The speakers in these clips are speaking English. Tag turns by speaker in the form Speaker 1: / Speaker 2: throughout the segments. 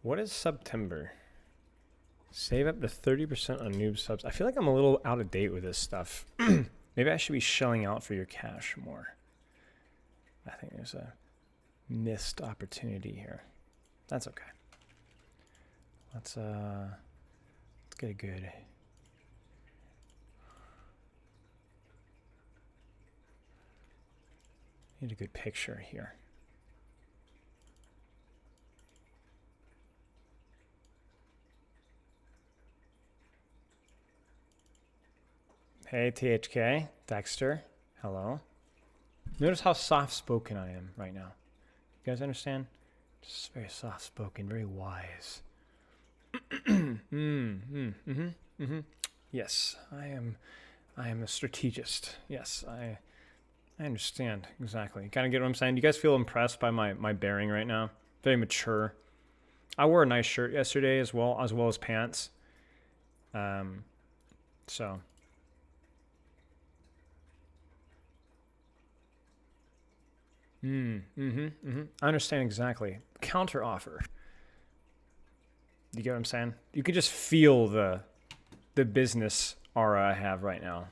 Speaker 1: What is September? Save up to 30% on noob subs. I feel like I'm a little out of date with this stuff. Maybe I should be shelling out for your cash more. I think there's a missed opportunity here. That's okay. Let's get a good. Need a good picture here. Hey, THK, Dexter, hello. Notice how soft-spoken I am right now. You guys understand? Just very soft-spoken, very wise. Yes, I am a strategist. Yes, I understand exactly. Kind of get what I'm saying? Do you guys feel impressed by my bearing right now? Very mature. I wore a nice shirt yesterday as well as pants. So. I understand exactly. Counter offer. You get what I'm saying? You can just feel the business aura I have right now.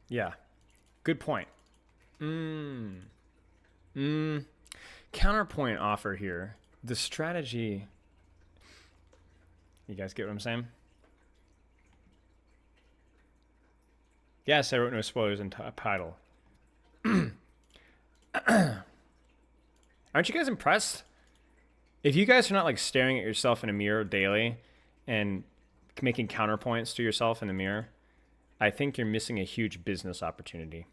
Speaker 1: Yeah. Good point. Counterpoint offer here. The strategy. You guys get what I'm saying? Yes, I wrote no spoilers in title. Aren't you guys impressed? If you guys are not like staring at yourself in a mirror daily and making counterpoints to yourself in the mirror, I think you're missing a huge business opportunity.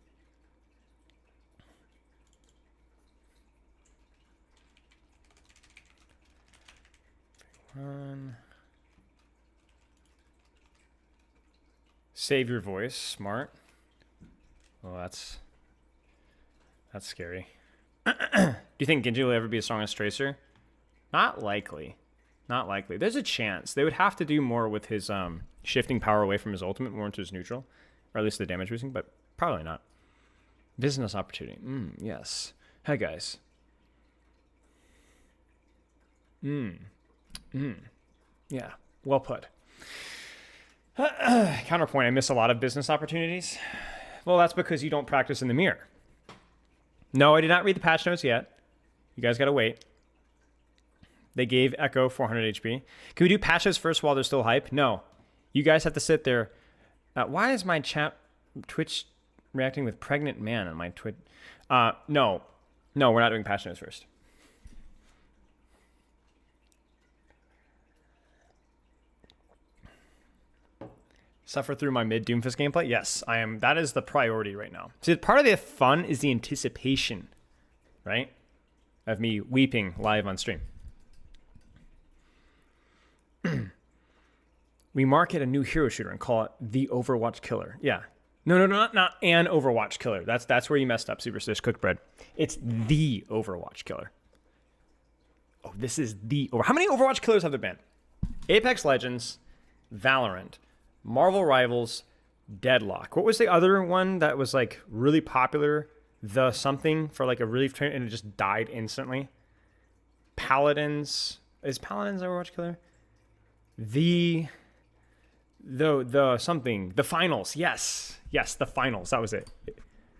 Speaker 1: Save your voice, smart. Well, that's scary. Do you think Genji will ever be as strong as Tracer? Not likely. Not likely. There's a chance. They would have to do more with his shifting power away from his ultimate, more into his neutral. Or at least the damage boosting, but probably not. Business opportunity. Yes. Hi, guys. Yeah, well put. Counterpoint, I miss a lot of business opportunities. Well, that's because you don't practice in the mirror. No, I did not read the patch notes yet. You guys gotta wait. They gave Echo 400 HP. Can we do patches first while they're still hype? No. You guys have to sit there. Why is my Twitch reacting with pregnant man on my Twitch? No, we're not doing patch notes first. Suffer through my mid Doomfist gameplay? Yes, I am. That is the priority right now. See, part of the fun is the anticipation, right? Of me weeping live on stream. We market a new hero shooter and call it the Overwatch Killer. Yeah. No, not an Overwatch Killer. That's where you messed up, Superstitious Cooked Bread. It's the Overwatch Killer. Oh, this is the... How many Overwatch Killers have there been? Apex Legends, Valorant, Marvel Rivals, Deadlock. What was the other one that was like really popular? The something for like a relief train and it just died instantly. Paladins. Is Paladins Overwatch Killer? The something. The Finals. Yes, the Finals. That was it.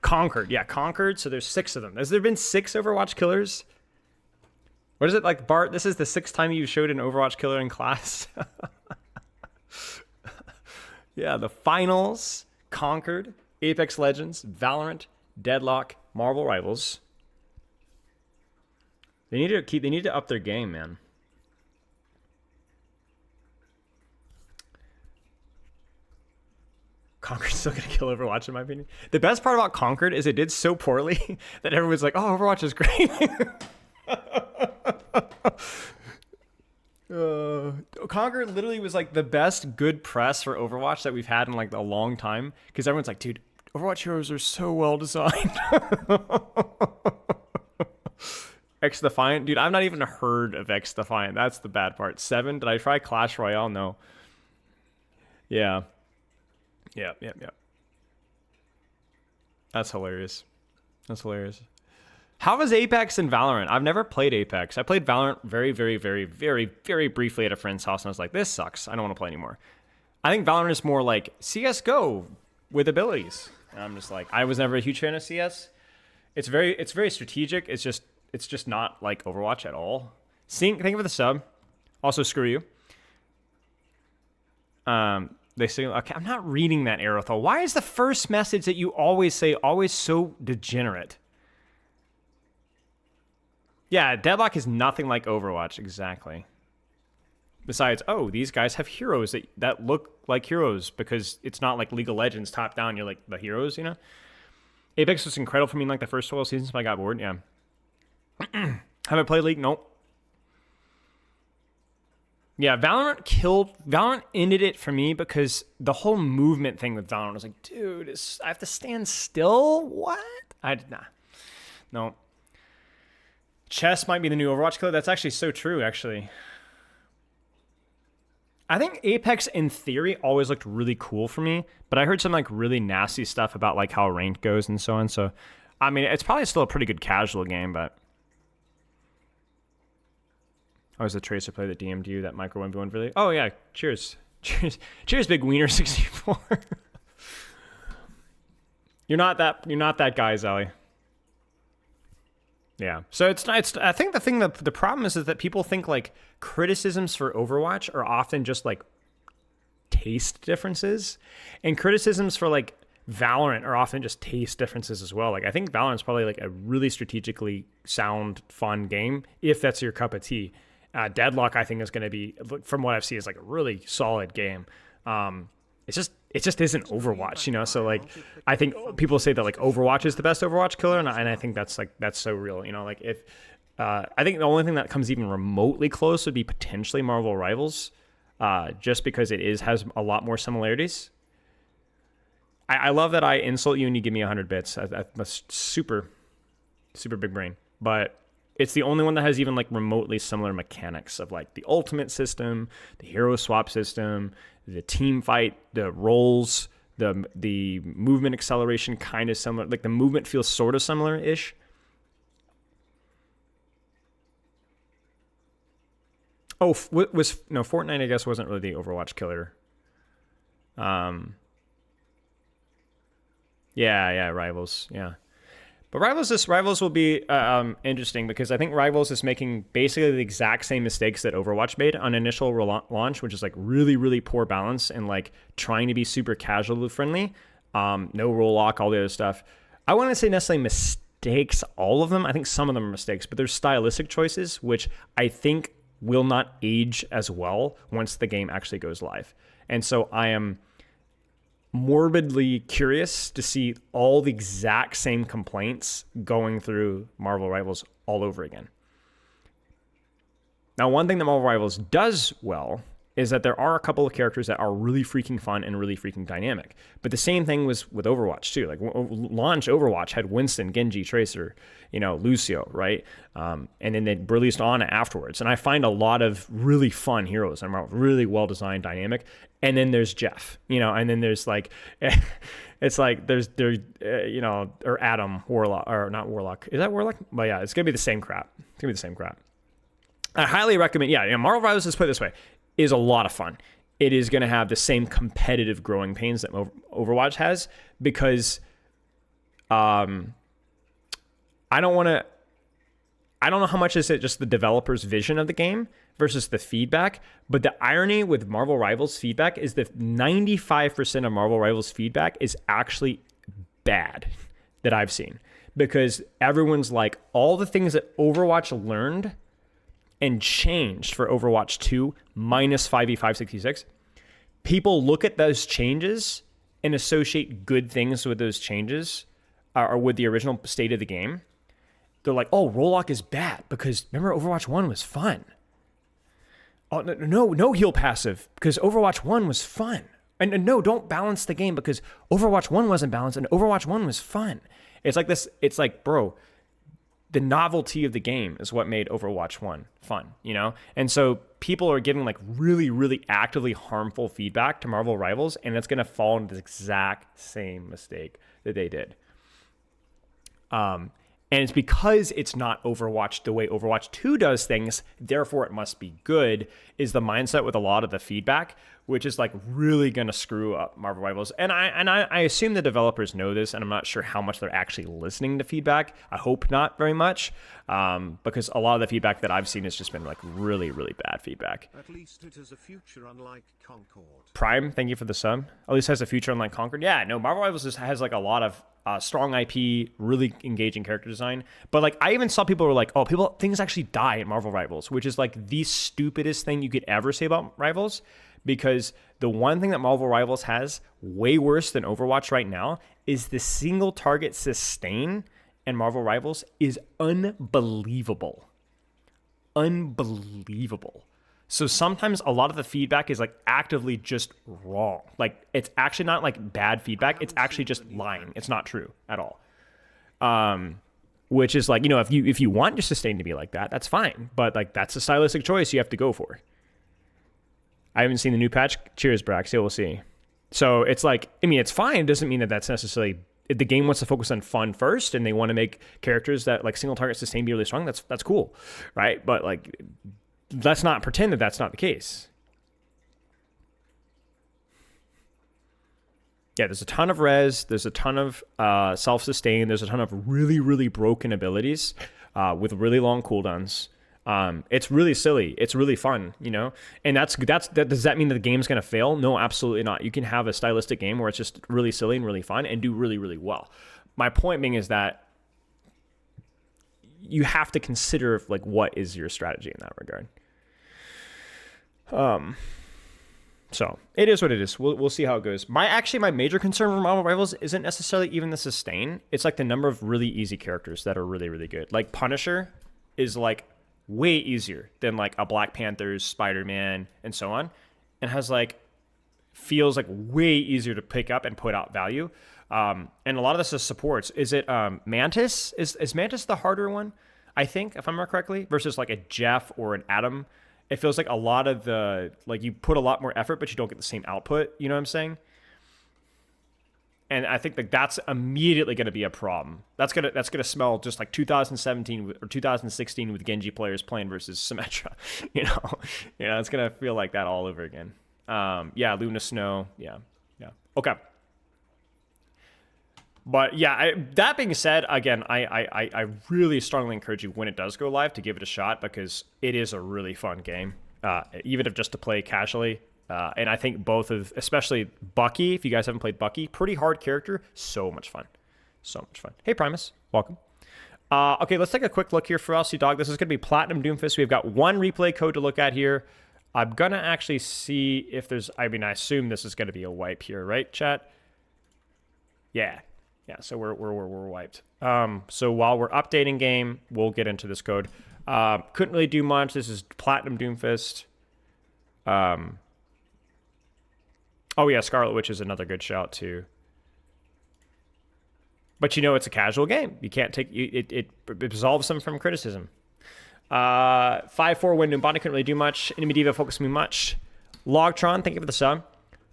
Speaker 1: Conquered. Yeah, Conquered. So there's 6 of them. Has there been 6 Overwatch Killers? What is it like, Bart? This is the 6th time you showed an Overwatch Killer in class. Yeah, the Finals, Conquered, Apex Legends, Valorant, Deadlock, Marvel Rivals. They need to up their game, man. Conquered's still gonna kill Overwatch, in my opinion. The best part about Conquered is it did so poorly that everyone's like, "Oh, Overwatch is great." Conquer literally was like the best good press for Overwatch that we've had in like a long time, because everyone's like, dude, Overwatch heroes are so well designed. X Defiant, dude, I've not even heard of X Defiant. That's the bad part. 7, did I try Clash Royale? No. Yeah. Yeah. That's hilarious. How is Apex and Valorant? I've never played Apex. I played Valorant very, very, very, very, very briefly at a friend's house, and I was like, this sucks. I don't want to play anymore. I think Valorant is more like CSGO with abilities. And I'm just like, I was never a huge fan of CS. It's very strategic. It's just not like Overwatch at all. Thank you for the sub. Also, screw you. They say, okay, I'm not reading that, Aerothol. Why is the first message that you always say always so degenerate? Yeah, Deadlock is nothing like Overwatch, exactly. Besides, oh, these guys have heroes that look like heroes, because it's not like League of Legends top down, you're like the heroes, you know? Apex was incredible for me in like the first 12 seasons, but I got bored, yeah. Have I played League? Nope. Yeah, Valorant ended it for me because the whole movement thing with Valorant was like, dude, I have to stand still? What? No. Chess might be the new Overwatch killer. That's actually so true, actually. I think Apex, in theory, always looked really cool for me, but I heard some like really nasty stuff about like how ranked goes and so on. So, I mean, it's probably still a pretty good casual game, but... I was the Tracer player that DM'd you that micro 1v1 really. Oh yeah, cheers, big wiener 64. You're not that guy, Zally. Yeah. So it's I think the problem is that people think like criticisms for Overwatch are often just like taste differences, and criticisms for like Valorant are often just taste differences as well. Like I think Valorant's probably like a really strategically sound, fun game if that's your cup of tea. Deadlock, I think, is going to be, from what I've seen, is like a really solid game. It just isn't Overwatch, you know. So like, I think people say that like Overwatch is the best Overwatch killer, and I think that's so real, you know. Like if I think the only thing that comes even remotely close would be potentially Marvel Rivals, just because it has a lot more similarities. I love that I insult you and you give me 100 bits. That's super big brain, but. It's the only one that has even like remotely similar mechanics of like the ultimate system, the hero swap system, the team fight, the roles, the movement acceleration kind of similar. Like the movement feels sort of similar-ish. Oh, Fortnite I guess wasn't really the Overwatch killer. Yeah, Rivals, yeah. But Rivals will be interesting because I think Rivals is making basically the exact same mistakes that Overwatch made on initial launch, which is like really, really poor balance and like trying to be super casual friendly. No role lock, all the other stuff. I wouldn't say necessarily mistakes, all of them. I think some of them are mistakes, but there's stylistic choices, which I think will not age as well once the game actually goes live. And so I am morbidly curious to see all the exact same complaints going through Marvel Rivals all over again. Now, one thing that Marvel Rivals does well is that there are a couple of characters that are really freaking fun and really freaking dynamic. But the same thing was with Overwatch too. Like launch Overwatch had Winston, Genji, Tracer, Lucio, right? And then they released Ana afterwards. And I find a lot of really fun heroes and really well designed, dynamic. And then there's Jeff, and then there's like, it's like there's or Adam Warlock, or not Warlock. Is that Warlock? But yeah, it's gonna be the same crap. I highly recommend. Yeah, Marvel Rivals, let's put it this way, is a lot of fun. It is going to have the same competitive growing pains that Overwatch has, because I don't know how much is it just the developer's vision of the game versus the feedback, but the irony with Marvel Rivals feedback is that 95% of Marvel Rivals feedback is actually bad that I've seen, because everyone's like, all the things that Overwatch learned and changed for Overwatch 2 minus 5e566, people look at those changes and associate good things with those changes, or with the original state of the game. They're like, oh, Rollock is bad because remember Overwatch 1 was fun. Oh, no heal passive, because Overwatch 1 was fun. And no, don't balance the game, because Overwatch 1 wasn't balanced and Overwatch 1 was fun. It's like this. It's like, bro, the novelty of the game is what made Overwatch 1 fun, you know? And so people are giving like really, really actively harmful feedback to Marvel Rivals, and it's going to fall into the exact same mistake that they did. And it's because it's not Overwatch the way Overwatch 2 does things, therefore it must be good, is the mindset with a lot of the feedback, which is like really going to screw up Marvel Rivals. And I assume the developers know this, and I'm not sure how much they're actually listening to feedback. I hope not very much, because a lot of the feedback that I've seen has just been like really, really bad feedback.
Speaker 2: At least it has a future unlike Concord.
Speaker 1: Prime, thank you for the sub. At least has a future unlike Concord. Yeah, no, Marvel Rivals just has like a lot of strong IP, really engaging character design. But like, I even saw people were like, oh, things actually die in Marvel Rivals, which is like the stupidest thing you could ever say about Rivals, because the one thing that Marvel Rivals has way worse than Overwatch right now is the single target sustain, and Marvel Rivals is unbelievable. Unbelievable. So sometimes a lot of the feedback is like actively just wrong. Like, it's actually not like bad feedback. It's actually just lying. It's not true at all. Which is like, you know, if you want your sustain to be like that, that's fine. But like, that's a stylistic choice you have to go for. I haven't seen the new patch. Cheers, Brax. Yeah, we'll see. So it's like, I mean, it's fine. It doesn't mean that that's necessarily, if the game wants to focus on fun first and they want to make characters that like single target sustain be really strong, that's cool, right? But like, let's not pretend that that's not the case. Yeah, there's a ton of res. There's a ton of self-sustain. There's a ton of really, really broken abilities with really long cooldowns. It's really silly. It's really fun, you know? And that does that mean that the game's going to fail? No, absolutely not. You can have a stylistic game where it's just really silly and really fun and do really, really well. My point being is that you have to consider like what is your strategy in that regard. So it is what it is. We'll see how it goes. My major concern for Marvel Rivals isn't necessarily even the sustain. It's like the number of really easy characters that are really, really good. Like Punisher is like way easier than like a Black Panther's, Spider-Man, and so on, and has like feels like way easier to pick up and put out value. And a lot of this is supports. Is it Mantis? Is Mantis the harder one? I think, if I remember correctly, versus like a Jeff or an Adam. It feels like a lot of the, like, you put a lot more effort, but you don't get the same output. You know what I'm saying? And I think like that's immediately going to be a problem. That's gonna smell just like 2017 or 2016 with Genji players playing versus Symmetra. You know, it's gonna feel like that all over again. Yeah, Luna Snow. Yeah. Okay. But yeah, that being said, again, I really strongly encourage you when it does go live to give it a shot, because it is a really fun game, even if just to play casually. And I think both of, especially Bucky, if you guys haven't played Bucky, pretty hard character, so much fun. So much fun. Hey, Primus, welcome. Okay, let's take a quick look here for LC Dog. This is going to be Platinum Doomfist. We've got one replay code to look at here. I'm going to actually see if there's, I mean, I assume this is going to be a wipe here, right, chat? Yeah, so we're wiped. So while we're updating game, we'll get into this code. Couldn't really do much. This is Platinum Doomfist. Oh yeah, Scarlet Witch is another good shout too. But you know, it's a casual game. You can't take it absolves them from criticism. 5-4 win. Numbani couldn't really do much. Enemy Diva focused me much. Logtron, thank you for the sub.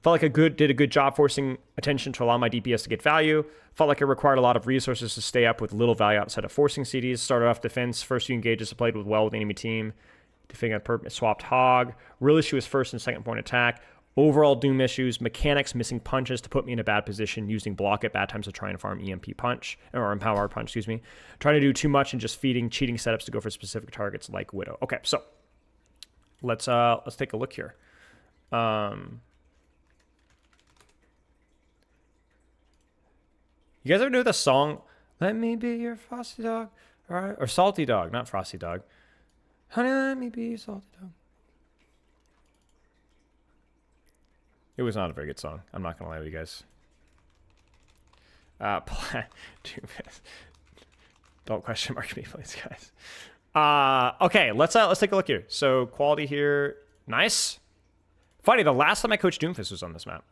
Speaker 1: Felt like did a good job forcing attention to allow my DPS to get value. Felt like it required a lot of resources to stay up with little value outside of forcing CDs. Started off defense. First few engages I played well with the enemy team. Defending on swapped Hog. Real issue was first and second point attack. Overall Doom issues. Mechanics missing punches to put me in a bad position. Using block at bad times to try and farm EMP punch. Or Empower punch, excuse me. Trying to do too much and just feeding cheating setups to go for specific targets like Widow. Okay, so let's take a look here. You guys ever know the song, Let Me Be Your Frosty Dog? All right. Or Salty Dog, not Frosty Dog. Honey, let me be your salty dog. It was not a very good song. I'm not going to lie with you guys. Don't question mark me, please, guys. Okay, let's take a look here. So quality here, Nice. Funny, the last time I coached Doomfist was on this map.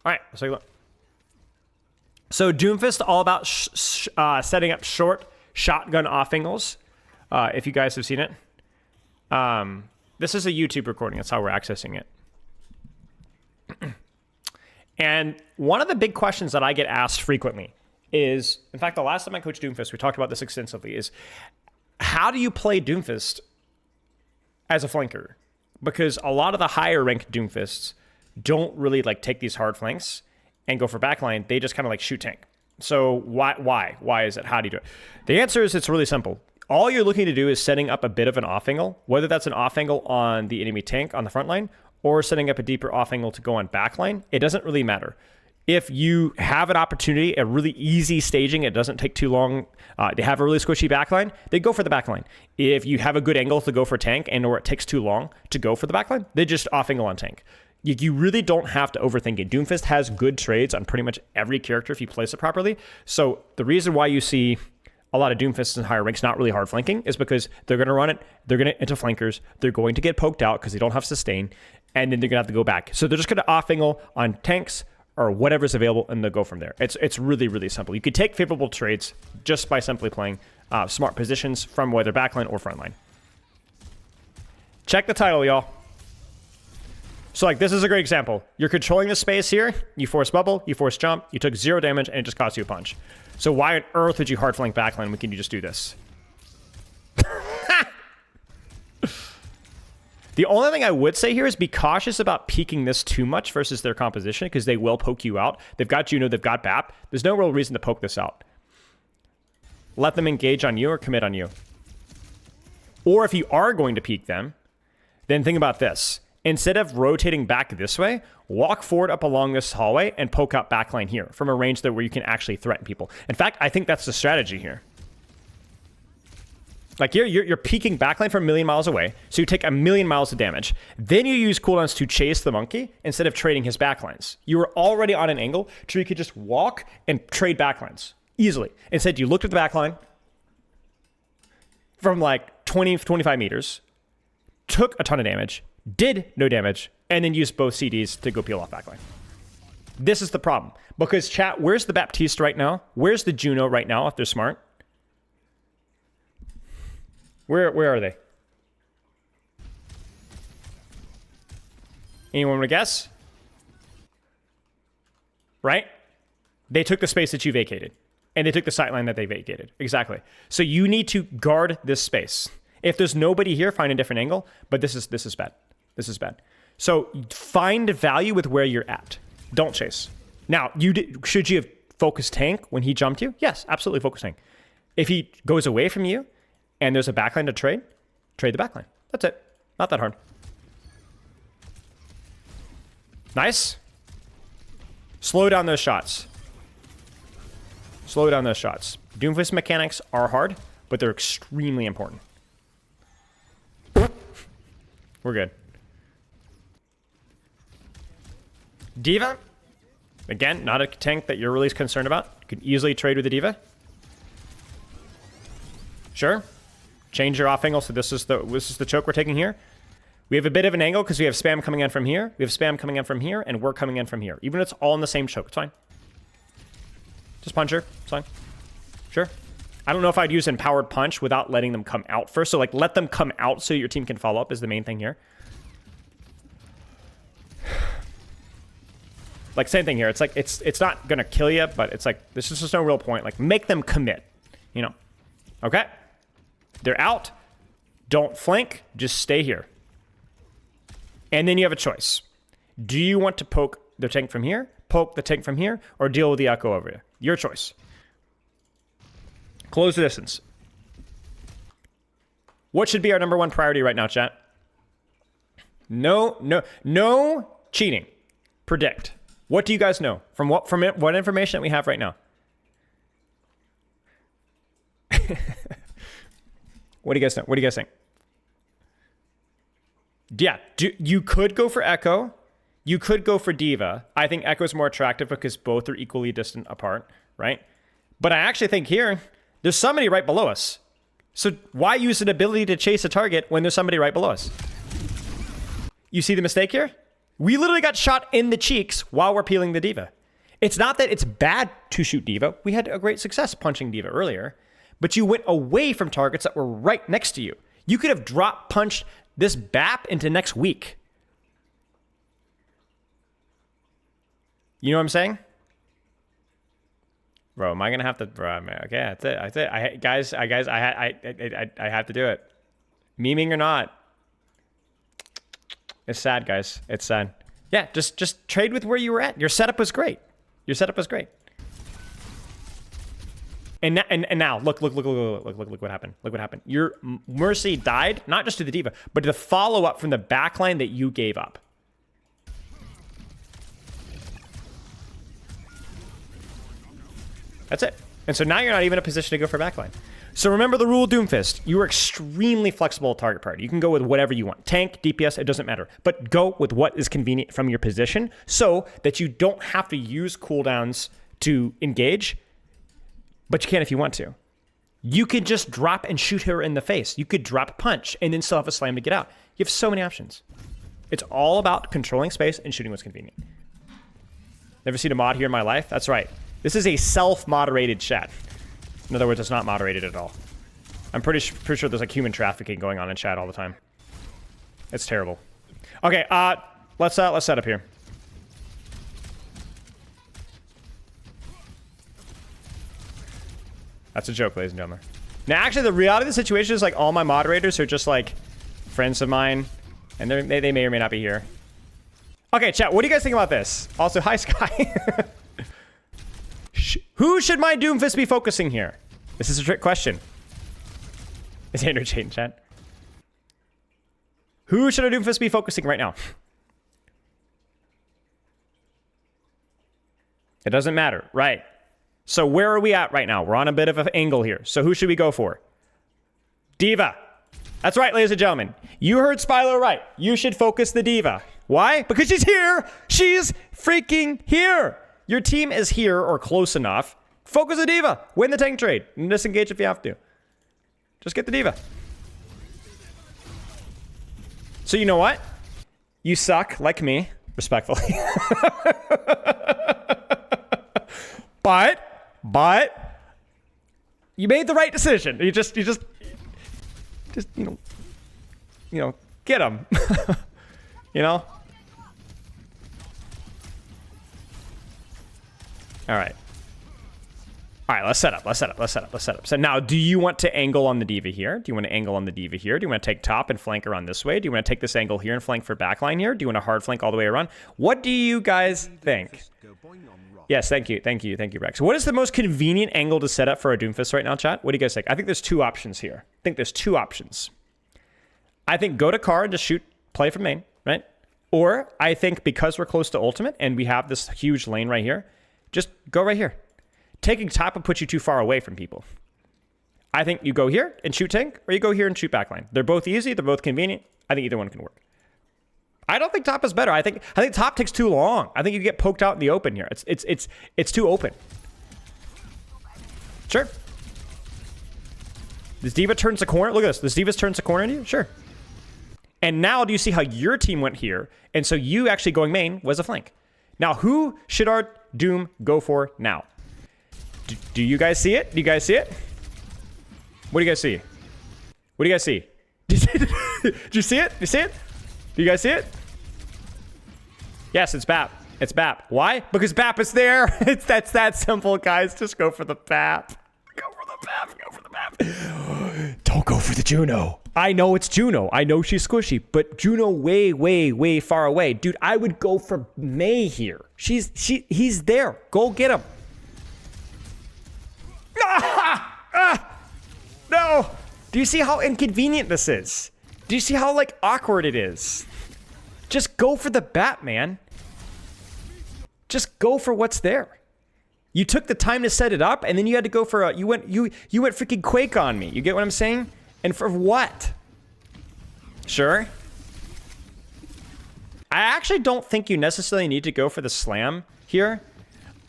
Speaker 1: All right, let's take a look. So Doomfist, all about setting up short shotgun off angles. If you guys have seen it. This is a YouTube recording. That's how we're accessing it. And one of the big questions that I get asked frequently is, in fact, the last time I coached Doomfist, we talked about this extensively, is how do you play Doomfist as a flanker? Because a lot of the higher ranked Doomfists don't really like take these hard flanks and go for backline. They just kind of like shoot tank. So why is it? How do you do it? The answer is it's really simple. All you're looking to do is setting up a bit of an off angle, whether that's an off angle on the enemy tank on the front line or setting up a deeper off angle to go on backline. It doesn't really matter. If you have an opportunity, a really easy staging, it doesn't take too long, they have a really squishy backline, they go for the backline. If you have a good angle to go for tank and or it takes too long to go for the backline, they just off angle on tank. You really don't have to overthink it. Doomfist has good trades on pretty much every character if you place it properly. So the reason why you see a lot of Doomfists in higher ranks not really hard flanking is because they're going to run it, they're going to into flankers, they're going to get poked out because they don't have sustain, and then they're going to have to go back. So they're just going to off angle on tanks or whatever's available, and they'll go from there. It's really, really simple. You could take favorable trades just by simply playing smart positions from whether backline or frontline. Check the title, y'all. So like this is a great example. You're controlling the space here, you force bubble, you force jump, you took 0 damage, and it just cost you a punch. So why on earth would you hard flank backline when can you just do this? The only thing I would say here is be cautious about peeking this too much versus their composition because they will poke you out. They've got Juno, they've got BAP. There's no real reason to poke this out. Let them engage on you or commit on you. Or if you are going to peek them, then think about this. Instead of rotating back this way, walk forward up along this hallway and poke out backline here from a range that where you can actually threaten people. In fact, I think that's the strategy here. Like you're peeking backline from a million miles away, so you take 1,000,000 miles of damage. Then you use cooldowns to chase the monkey instead of trading his backlines. You were already on an angle so you could just walk and trade backlines easily. Instead, you looked at the backline from like 20, 25 meters, took a ton of damage, did no damage, and then used both CDs to go peel off backline. This is the problem. Because chat, where's the Baptiste right now? Where's the Juno right now if they're smart? Where are they? Anyone want to guess? Right? They took the space that you vacated. And they took the sightline that they vacated. Exactly. So you need to guard this space. If there's nobody here, find a different angle. But this is bad. This is bad. So find value with where you're at. Don't chase. Now, should you have focused tank when he jumped you? Yes, absolutely focus tank. If he goes away from you and there's a backline to trade the backline. That's it. Not that hard. Nice. Slow down those shots. Slow down those shots. Doomfist mechanics are hard, but they're extremely important. We're good. Diva. Again, not a tank that you're really concerned about. You could easily trade with the Diva. Sure. Change your off angle. So this is the choke we're taking here. We have a bit of an angle because we have spam coming in from here. We have spam coming in from here, and we're coming in from here. Even if it's all in the same choke, it's fine. Just punch her. It's fine. Sure. I don't know if I'd use empowered punch without letting them come out first. So like let them come out so your team can follow up is the main thing here. Like same thing here. It's like it's not gonna kill you, but it's like this is just no real point. Like make them commit, you know. Okay. They're out. Don't flank. Just stay here. And then you have a choice. Do you want to poke the tank from here, poke the tank from here, or deal with the echo over here? Your choice. Close the distance. What should be our #1 priority right now, chat? No cheating. Predict. What do you guys know? From what information that we have right now? What do you guys know? What do you guys think? Yeah, you could go for Echo. You could go for Diva. I think Echo's more attractive because both are equally distant apart, right? But I actually think here, there's somebody right below us. So why use an ability to chase a target when there's somebody right below us? You see the mistake here? We literally got shot in the cheeks while we're peeling the D.Va. It's not that it's bad to shoot D.Va. We had a great success punching D.Va earlier. But you went away from targets that were right next to you. You could have drop punched this BAP into next week. You know what I'm saying? Bro, am I gonna have to? Bro, man, okay, that's it. That's it. I have to do it. Memeing or not, it's sad, guys. It's sad. Yeah, just trade with where you were at. Your setup was great. Your setup was great. And now look what happened. Look what happened. Your Mercy died not just to the D.Va, but to the follow up from the backline that you gave up. That's it. And so now you're not even in a position to go for backline. So remember the rule of Doomfist. You are extremely flexible at target priority. You can go with whatever you want. Tank, DPS, it doesn't matter. But go with what is convenient from your position so that you don't have to use cooldowns to engage, but you can if you want to. You could just drop and shoot her in the face. You could drop a punch and then still have a slam to get out. You have so many options. It's all about controlling space and shooting what's convenient. Never seen a mod here in my life? That's right. This is a self-moderated chat. In other words, it's not moderated at all. I'm pretty sure there's like human trafficking going on in chat all the time. It's terrible. Okay, let's set up here. That's a joke, ladies and gentlemen. Now, actually, the reality of the situation is like all my moderators are just like friends of mine, and they may or may not be here. Okay, chat, what do you guys think about this? Also, hi, Sky. Who should my Doomfist be focusing here? This is a trick question. Is Andrew Chain chat? Who should a Doomfist be focusing right now? It doesn't matter, right? So where are we at right now? We're on a bit of an angle here. So who should we go for? D.Va. That's right, ladies and gentlemen. You heard Spylo right. You should focus the D.Va. Why? Because she's here. She's freaking here. Your team is here or close enough. Focus the D.Va. Win the tank trade. And disengage if you have to. Just get the D.Va. So you know what? You suck, like me, respectfully. But you made the right decision. You just you know, get him. You know? All right. All right, let's set up. So now, do you want to angle on the D.Va here? Do you want to angle on the D.Va here? Do you want to take top and flank around this way? Do you want to take this angle here and flank for backline here? Do you want to hard flank all the way around? What do you guys think? Yes, thank you, Rex. What is the most convenient angle to set up for a Doomfist right now, chat? What do you guys think? I think there's two options here. I think go to car and just shoot, play from main, right? Or I think because we're close to ultimate and we have this huge lane right here, just go right here. Taking top would put you too far away from people. I think you go here and shoot tank, or you go here and shoot backline. They're both easy, they're both convenient. I think either one can work. I don't think top is better. I think top takes too long. I think you get poked out in the open here. It's too open. Sure. This D.Va turns the corner. Look at this. This D.Va turns the corner into you? Sure. And now do you see how your team went here? And so you actually going main was a flank. Now, who should our Doom go for now? Do you guys see it? Do you guys see it? What do you guys see? What do you guys see? Did you see it? Do you see it? Do you guys see it? Yes, it's BAP. It's BAP. Why? Because BAP is there. That's that simple, guys. Just go for the BAP. Go for the BAP. Go for the BAP. Don't go for the Juno. I know it's Juno. I know she's squishy, but Juno way far away. Dude, I would go for Mei here. He's there. Go get him. No. Do you see how inconvenient this is? Do you see how like awkward it is? Just go for the bat, man. Just go for what's there. You took the time to set it up, and then you had to go for a you went freaking Quake on me. You get what I'm saying? And for what? Sure. I actually don't think you necessarily need to go for the slam here.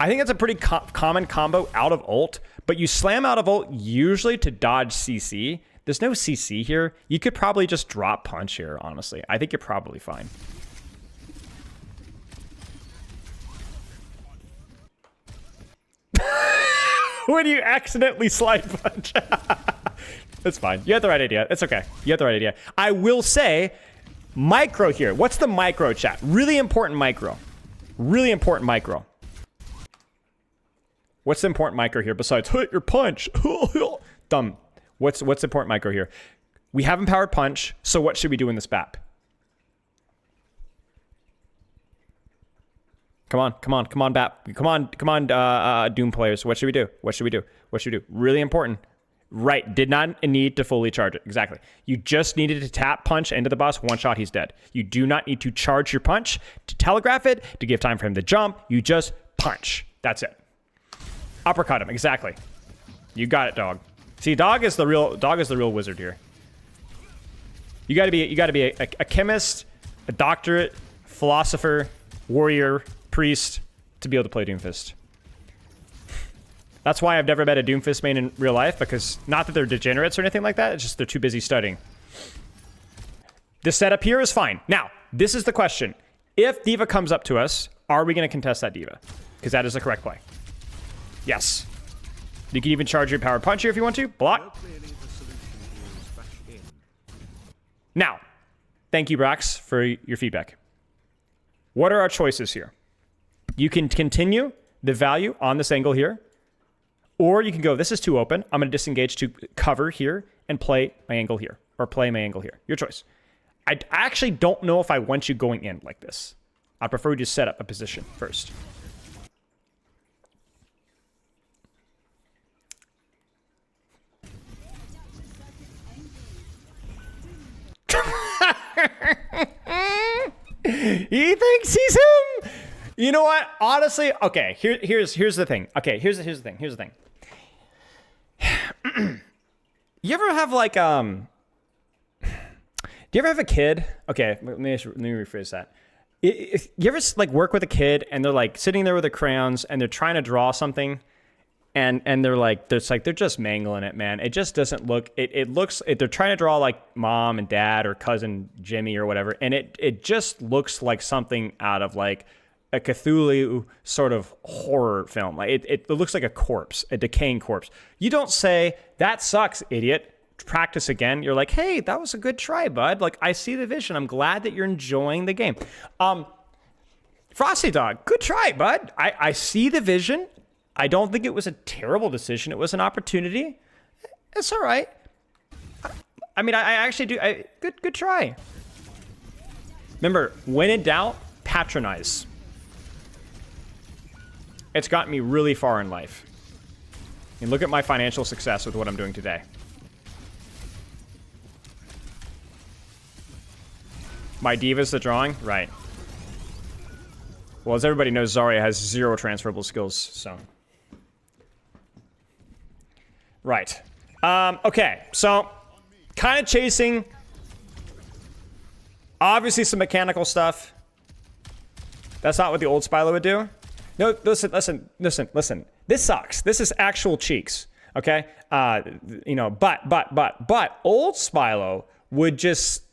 Speaker 1: I think it's a pretty common combo out of ult, but you slam out of ult usually to dodge CC. There's no CC here. You could probably just drop punch here, honestly. I think you're probably fine. When you accidentally slide punch. It's fine. You had the right idea. It's okay. You had the right idea. I will say, micro here. What's the micro, chat? Really important micro. Really important micro. What's the important micro here besides hit your punch? Dumb. What's the important micro here? We have empowered punch, so what should we do in this BAP? Come on, BAP. Come on, Doom players. What should we do? What should we do? What should we do? Really important. Right, did not need to fully charge it. Exactly. You just needed to tap punch into the boss. One shot, he's dead. You do not need to charge your punch to telegraph it, to give time for him to jump. You just punch. That's it. Uppercut him. Exactly. You got it, dog. See, dog is the real wizard here. You got to be a chemist, a doctorate, philosopher, warrior, priest to be able to play Doomfist. That's why I've never met a Doomfist main in real life, because not that they're degenerates or anything like that, it's just they're too busy studying. This setup here is fine. Now, this is the question. If D.Va comes up to us, are we going to contest that D.Va? Because that is the correct play. Yes. You can even charge your powered punch here if you want to. Block. Now, thank you, Brax, for your feedback. What are our choices here? You can continue the value on this angle here, or you can go, this is too open. I'm going to disengage to cover here and play my angle here, or play my angle here. Your choice. I actually don't know if I want you going in like this. I prefer you to set up a position first. He thinks he's him. You know what? Honestly, okay. Here's the thing. Okay, here's the thing. Here's the thing. You ever have like do you ever have a kid? Okay, let me rephrase that. If you ever like work with a kid and they're like sitting there with their crayons and they're trying to draw something, and they're like they're just mangling it, man. It just doesn't look. It looks. They're trying to draw like mom and dad or cousin Jimmy or whatever, and it just looks like something out of like a Cthulhu sort of horror film. Like it looks like a corpse, a decaying corpse. You don't say, that sucks, idiot. Practice again. You're like, hey, that was a good try, bud. Like, I see the vision. I'm glad that you're enjoying the game. Frosty Dog, good try, bud. I see the vision. I don't think it was a terrible decision. It was an opportunity. It's all right. I mean, I actually do. Good try. Remember, when in doubt, patronize. It's gotten me really far in life. And look at my financial success with what I'm doing today. My D.Va's the drawing? Right. Well, as everybody knows, Zarya has 0 transferable skills, so. Right. Okay, so kind of chasing. Obviously some mechanical stuff. That's not what the old Spylo would do. No, listen. This sucks. This is actual cheeks, okay? You know, but old Spylo would just.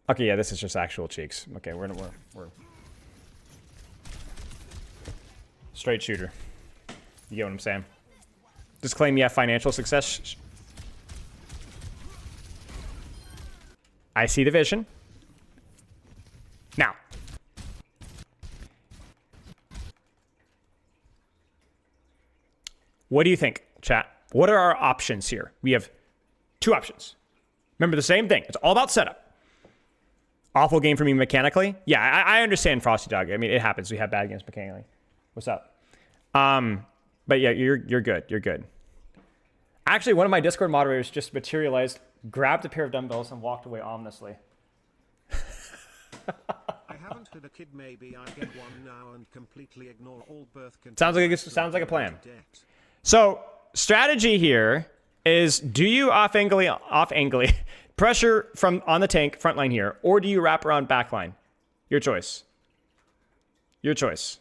Speaker 1: Okay, yeah, this is just actual cheeks. Okay, we're straight shooter. You get what I'm saying? Just claim you have financial success. I see the vision. Now. What do you think, chat? What are our options here? We have 2 options. Remember the same thing. It's all about setup. Awful game for me mechanically. Yeah, I understand, Frosty Dog. I mean, it happens. We have bad games mechanically. What's up? But yeah, you're good. You're good. Actually, one of my Discord moderators just materialized, grabbed a pair of dumbbells, and walked away ominously.
Speaker 2: I haven't had a kid. Maybe I get one now and completely ignore all birth control.
Speaker 1: Sounds like a plan. So strategy here is: do you off angly pressure from on the tank front line here, or do you wrap around back line? Your choice. Your choice.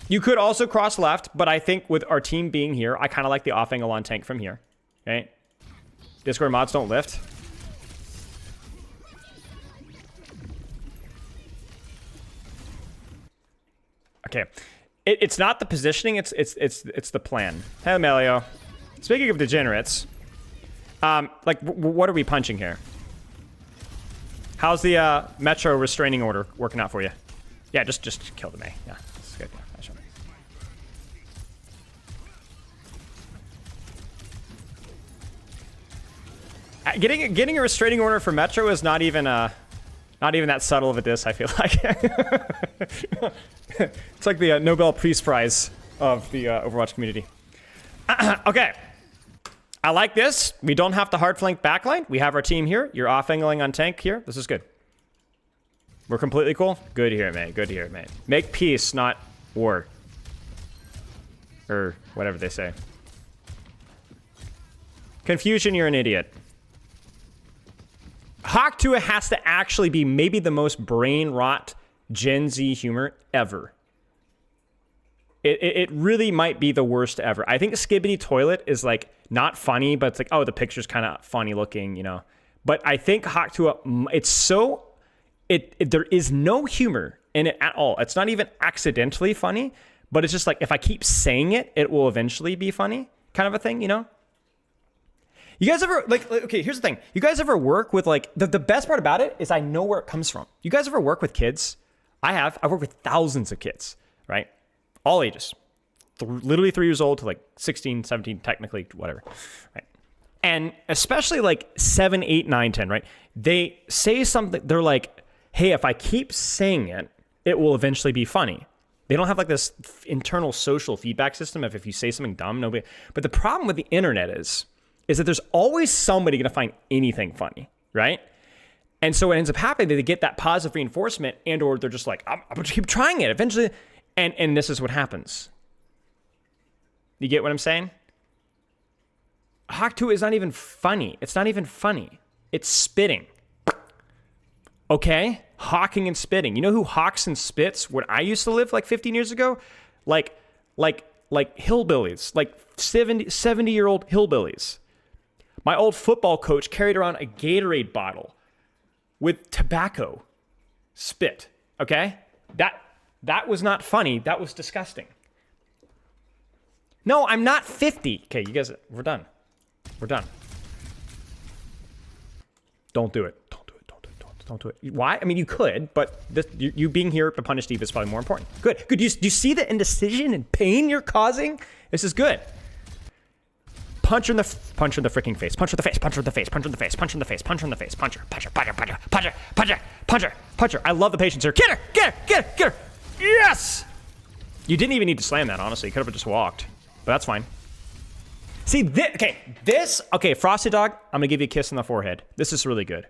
Speaker 1: You could also cross left, but I think with our team being here, I kind of like the off angle on tank from here. Okay? Discord mods don't lift. Okay. It's not the positioning, it's the plan. Hey, Melio. Speaking of degenerates, what are we punching here? How's the Metro restraining order working out for you? Yeah, just kill the Mei. Yeah, that's good. Yeah, nice one. Getting a restraining order for Metro is not even that subtle of a diss, I feel like. It's like the Nobel Peace Prize of the Overwatch community. Okay. I like this. We don't have to hard flank backline. We have our team here. You're off-angling on tank here. This is good. We're completely cool? Good to hear, man. Good to hear, man. Make peace, not war. Or whatever they say. Confusion, you're an idiot. Hawk Tua has to actually be maybe the most brain rot Gen Z humor ever. It really might be the worst ever. I think Skibbity Toilet is like not funny, but it's like, oh, the picture's kind of funny looking, you know. But I think Hawk Tua, it's so, there is no humor in it at all. It's not even accidentally funny, but it's just like, if I keep saying it, it will eventually be funny kind of a thing, you know? You guys ever, okay, here's the thing. You guys ever work with, like, the best part about it is I know where it comes from. You guys ever work with kids? I've worked with thousands of kids, right? All ages. Literally 3 years old to like 16, 17, technically, whatever, right? And especially like 7, 8, 9, 10, right? They say something, they're like, hey, if I keep saying it, it will eventually be funny. They don't have like this internal social feedback system of if you say something dumb, nobody. But the problem with the internet is that there's always somebody going to find anything funny, right? And so what ends up happening, they get that positive reinforcement, and or they're just like, I'm going to keep trying it. Eventually, and this is what happens. You get what I'm saying? Hawk 2 is not even funny. It's not even funny. It's spitting. Okay? Hawking and spitting. You know who hawks and spits when I used to live like 15 years ago? Like hillbillies. Like 70-year-old hillbillies. My old football coach carried around a Gatorade bottle with tobacco spit. Okay? That was not funny. That was disgusting. No, I'm not 50. Okay, you guys, we're done. We're done. Don't do it. Don't do it. Why? I mean, you could, but you being here to punish Steve is probably more important. Good. Do you see the indecision and pain you're causing? This is good. Punch her in the freaking face. Punch her in the face. Punch her in the face. Punch her in the face. Punch her in the face. Punch her in the face. Punch her. Punch her. Punch her. Punch her. Punch her. Punch her. Punch her. Punch her. I love the patience here. Get her. Get her. Get her. Get her. Yes. You didn't even need to slam that. Honestly, you could have just walked, but that's fine. See, okay, Frosty Dog. I'm gonna give you a kiss on the forehead. This is really good.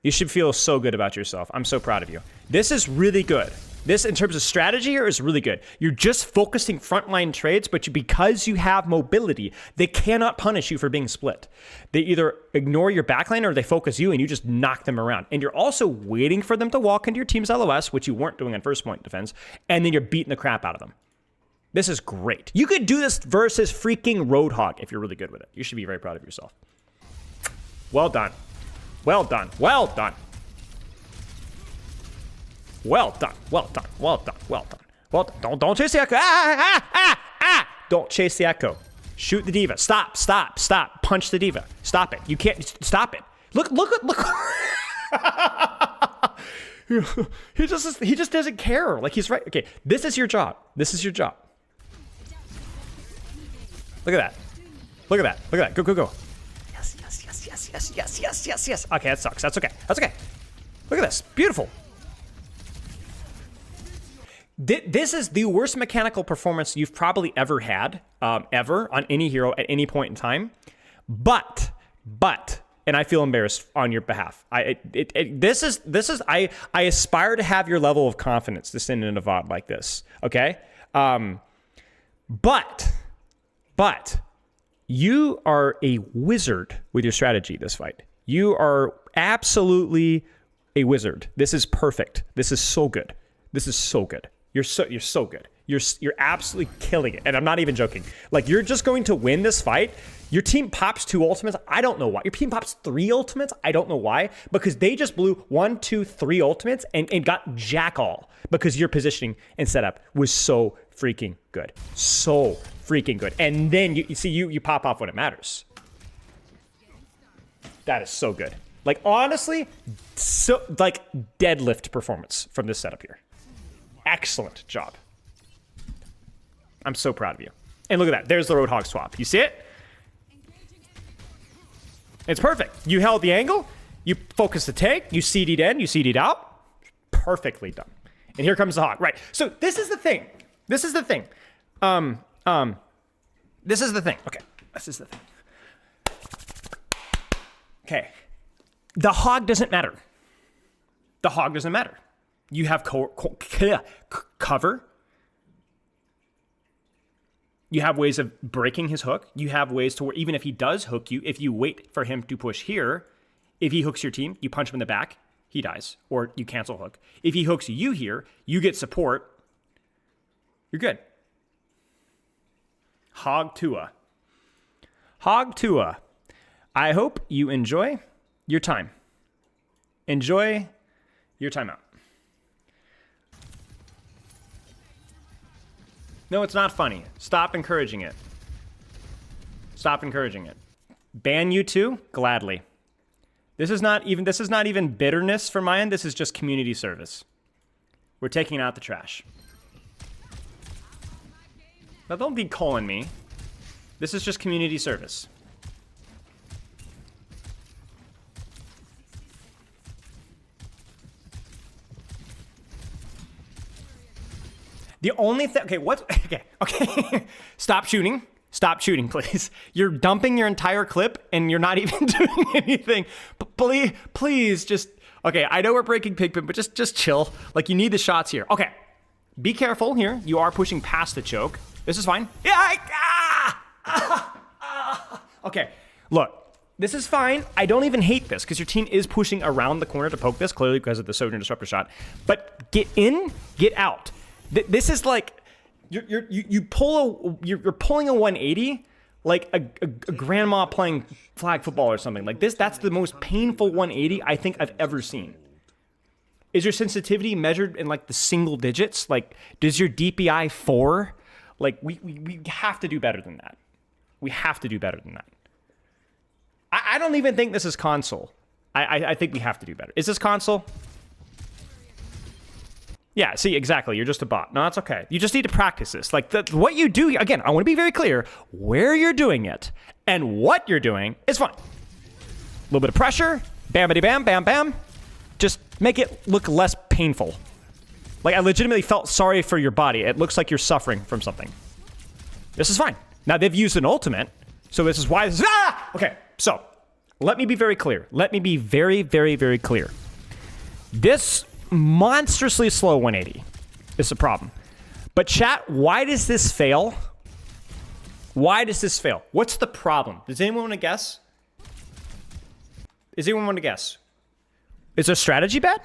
Speaker 1: You should feel so good about yourself. I'm so proud of you. This is really good. This, in terms of strategy here, is really good. You're just focusing frontline trades, but because you have mobility, they cannot punish you for being split. They either ignore your backline or they focus you and you just knock them around. And you're also waiting for them to walk into your team's LOS, which you weren't doing on first point defense, and then you're beating the crap out of them. This is great. You could do this versus freaking Roadhog if you're really good with it. You should be very proud of yourself. Well done. Well done. Well done. Well done. Well done. Well done. Well done. Well done. Don't chase the echo. Don't chase the echo. Shoot the diva. Stop. Punch the diva. Stop it. You can't stop it. Look. He just doesn't care. Like, he's right. Okay, this is your job. Look at that. Go. Yes. Okay, that sucks. That's okay. Look at this. Beautiful. This is the worst mechanical performance you've probably ever had, ever, on any hero at any point in time. But, and I feel embarrassed on your behalf. I aspire to have your level of confidence to send in a VOD like this, okay? But, you are a wizard with your strategy this fight. You are absolutely a wizard. This is perfect. This is so good. You're so good. You're absolutely killing it. And I'm not even joking. Like, you're just going to win this fight. Your team pops 2 ultimates. I don't know why. Your team pops 3 ultimates. I don't know why. Because they just blew 1, 2, 3 ultimates and got jack all. Because your positioning and setup was so freaking good. So freaking good. And then you pop off when it matters. That is so good. Like, honestly, so like deadlift performance from this setup here. Excellent job. I'm so proud of you. And look at that. There's the Roadhog swap. You see it? It's perfect. You held the angle. You focused the take. You CD'd in. You CD'd out. Perfectly done. And here comes the hog. Right. So this is the thing. This is the thing. This is the thing. Okay. This is the thing. Okay. The hog doesn't matter. The hog doesn't matter. You have cover. You have ways of breaking his hook. You have ways to where even if he does hook you, if you wait for him to push here, if he hooks your team, you punch him in the back, he dies, or you cancel hook. If he hooks you here, you get support. You're good. Hog Tua. Hog Tua. I hope you enjoy your time. Enjoy your timeout. No, it's not funny. Stop encouraging it. Stop encouraging it. Ban you too? Gladly. This is not even bitterness from my end. This is just community service. We're taking out the trash. Now don't be calling me. This is just community service. The only thing, okay. Stop shooting, please. You're dumping your entire clip and you're not even doing anything. Please, just, okay, I know we're breaking Pigpen, but just chill. Like, you need the shots here. Okay, be careful here. You are pushing past the choke. This is fine. Yeah, okay, look, this is fine. I don't even hate this because your team is pushing around the corner to poke this, clearly because of the Sojourner Disruptor shot. But get in, get out. This is like you're pulling a 180 like a grandma playing flag football or something like this. That's the most painful 180 I think I've ever seen. Is your sensitivity measured in like the single digits? Like, does your DPI 4? Like, we have to do better than that. We have to do better than that. I don't even think this is console. I think we have to do better. Is this console? Yeah, see, exactly. You're just a bot. No, that's okay. You just need to practice this. Like, what you do, again, I want to be very clear. Where you're doing it and what you're doing is fine. A little bit of pressure. Bam-a-de-bam, bam-bam. Just make it look less painful. Like, I legitimately felt sorry for your body. It looks like you're suffering from something. This is fine. Now, they've used an ultimate, so this is why this is... Ah! Okay, so, let me be very clear. Let me be very, very, very clear. This monstrously slow 180 is the problem. But chat, why does this fail? Why does this fail? What's the problem? Does anyone want to guess? Does anyone want to guess? Is our strategy bad?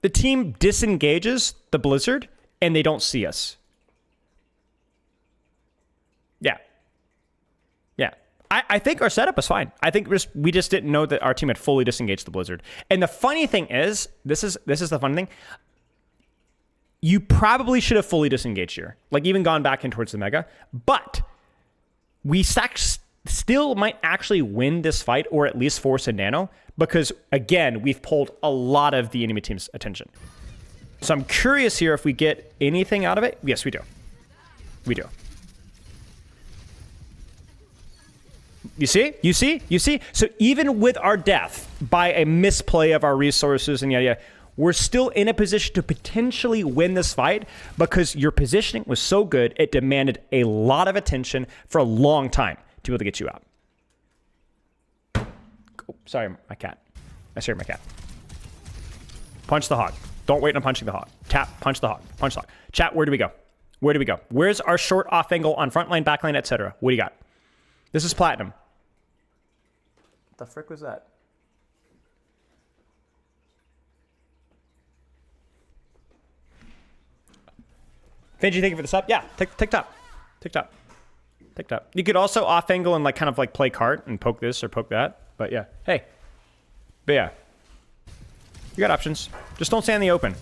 Speaker 1: The team disengages the blizzard and they don't see us. Yeah. Yeah. I think our setup was fine. I think we just didn't know that our team had fully disengaged the blizzard. And the funny thing is, this is the funny thing. You probably should have fully disengaged here. Like, even gone back in towards the mega. But we still might actually win this fight, or at least force a nano, because again, we've pulled a lot of the enemy team's attention. So I'm curious here if we get anything out of it. Yes, we do. We do. You see? You see? You see? So even with our death by a misplay of our resources and yada, we're still in a position to potentially win this fight because your positioning was so good, it demanded a lot of attention for a long time to be able to get you out. Oh, sorry, my cat. I scared my cat. Punch the hog. Don't wait on punching the hog. Tap, punch the hog. Punch the hog. Chat, where do we go? Where do we go? Where's our short off angle on front lane, back lane, etc.? What do you got? This is platinum. What the frick was that? Finji, thank you for the sub. Yeah, tick top. Tick top. Tick top. You could also off angle and like kind of like play cart and poke this or poke that. But yeah, hey. But yeah. You got options. Just don't stay in the open.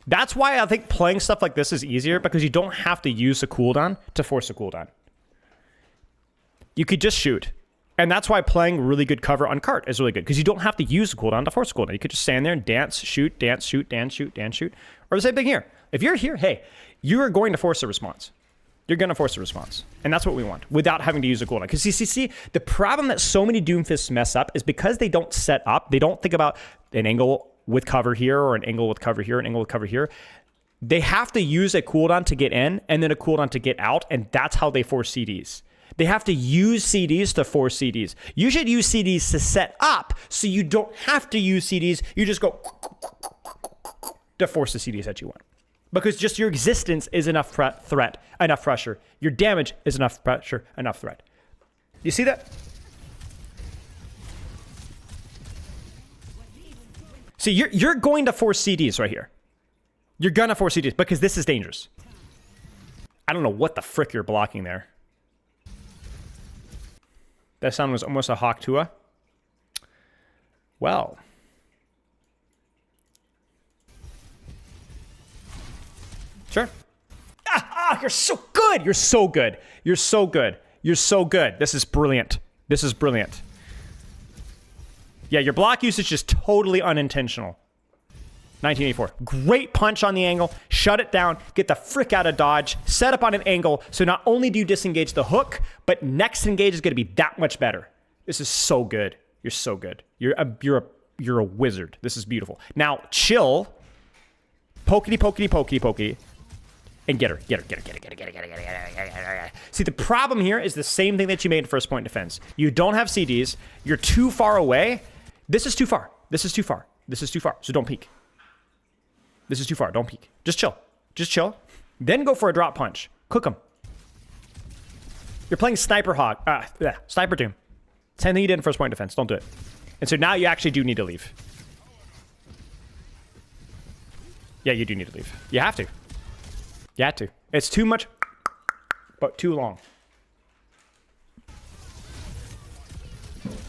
Speaker 1: That's why I think playing stuff like this is easier, because you don't have to use a cooldown to force a cooldown. You could just shoot. And that's why playing really good cover on cart is really good, because you don't have to use a cooldown to force a cooldown. You could just stand there and dance, shoot, dance, shoot, dance, shoot, dance, shoot. Or the same thing here. If you're here, hey, you are going to force a response. You're going to force a response. And that's what we want, without having to use a cooldown. Because you see, the problem that so many Doomfists mess up is because they don't set up, they don't think about an angle with cover here, or an angle with cover here, an angle with cover here. They have to use a cooldown to get in, and then a cooldown to get out, and that's how they force CDs. They have to use CDs to force CDs. You should use CDs to set up, so you don't have to use CDs. You just go to force the CDs that you want. Because just your existence is enough threat, enough pressure. Your damage is enough pressure, enough threat. You see that? See, you're going to force CDs right here. You're gonna force CDs because this is dangerous. I don't know what the frick you're blocking there. That sound was almost a Hawk Tua. Well. Sure. You're so good. You're so good. You're so good. You're so good. This is brilliant. This is brilliant. Yeah, your block usage is totally unintentional. 1984. Great punch on the angle. Shut it down. Get the frick out of dodge. Set up on an angle. So not only do you disengage the hook, but next engage is going to be that much better. This is so good. You're so good. You're a wizard. This is beautiful. Now chill. Pokey, pokey, pokey, pokey. And get her. See, the problem here is the same thing that you made in first point defense. You don't have CDs. You're too far away. This is too far. This is too far. This is too far. So don't peek. This is too far. Don't peek. Just chill. Just chill. Then go for a drop punch. Cook him. You're playing Sniper Hawk. Sniper Doom. Same thing you did in first point defense. Don't do it. And so now you actually do need to leave. Yeah, you do need to leave. You have to. You have to. It's too much, but too long.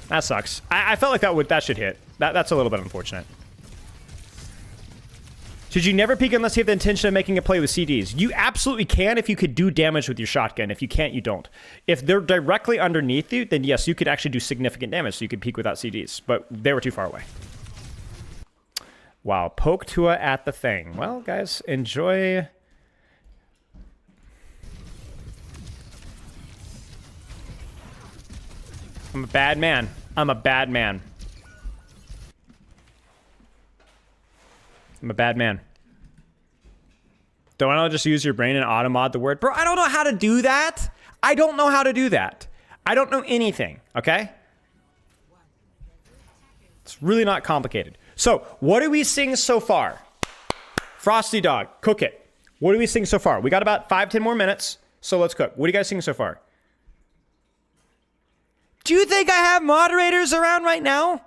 Speaker 1: That sucks. I felt like that should hit. That's a little bit unfortunate. Should you never peek unless you have the intention of making a play with CDs? You absolutely can if you could do damage with your shotgun. If you can't, you don't. If they're directly underneath you, then yes, you could actually do significant damage, so you could peek without CDs. But they were too far away. Wow, poke Tua at the thing. Well, guys, enjoy. I'm a bad man. I'm a bad man. I'm a bad man. Don't I just use your brain and automod the word? Bro, I don't know how to do that. I don't know how to do that. I don't know anything, okay? It's really not complicated. So, what do we sing so far? Frosty Dog, cook it. What do we sing so far? We got about 5-10 more minutes, so let's cook. What do you guys sing so far? Do you think I have moderators around right now?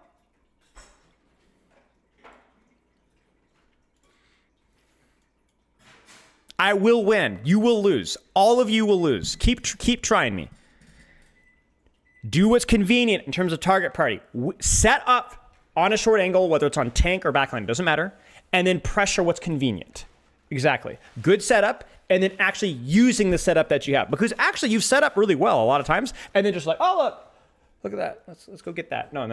Speaker 1: I will win. You will lose. All of you will lose. Keep trying me. Do what's convenient in terms of target party. Set up on a short angle, whether it's on tank or backline, it doesn't matter. And then pressure what's convenient. Exactly. Good setup, and then actually using the setup that you have. Because actually you've set up really well a lot of times, and then just like, oh, look at that. Let's go get that. No.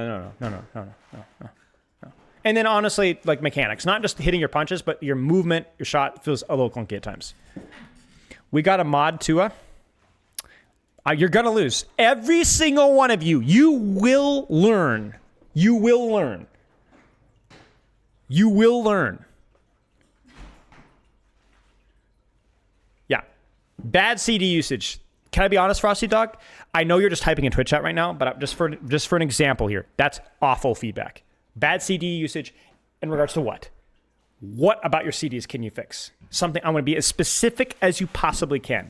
Speaker 1: And then honestly, like mechanics, not just hitting your punches, but your movement, your shot feels a little clunky at times. We got a mod Tua. You're going to lose. Every single one of you, you will learn. You will learn. You will learn. Yeah. Bad CD usage. Can I be honest, Frosty Dog? I know you're just typing in Twitch chat right now, but just for an example here, that's awful feedback. Bad CD usage in regards to what? What about your CDs can you fix? Something I'm going to be as specific as you possibly can.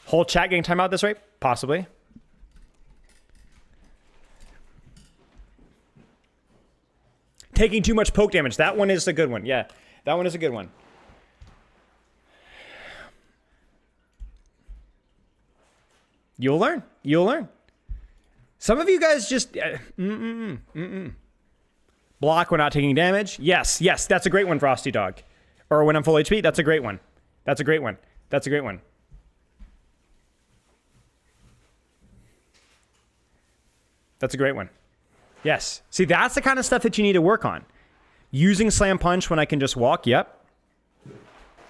Speaker 1: Whole chat getting timeout this rate? Possibly. Taking too much poke damage. That one is a good one. Yeah, that one is a good one. You'll learn. You'll learn. Some of you guys just... Block when not taking damage. Yes, yes, that's a great one, Frosty Dog. Or when I'm full HP, that's a great one. That's a great one. That's a great one. That's a great one. Yes. See, that's the kind of stuff that you need to work on. Using Slam Punch when I can just walk. Yep.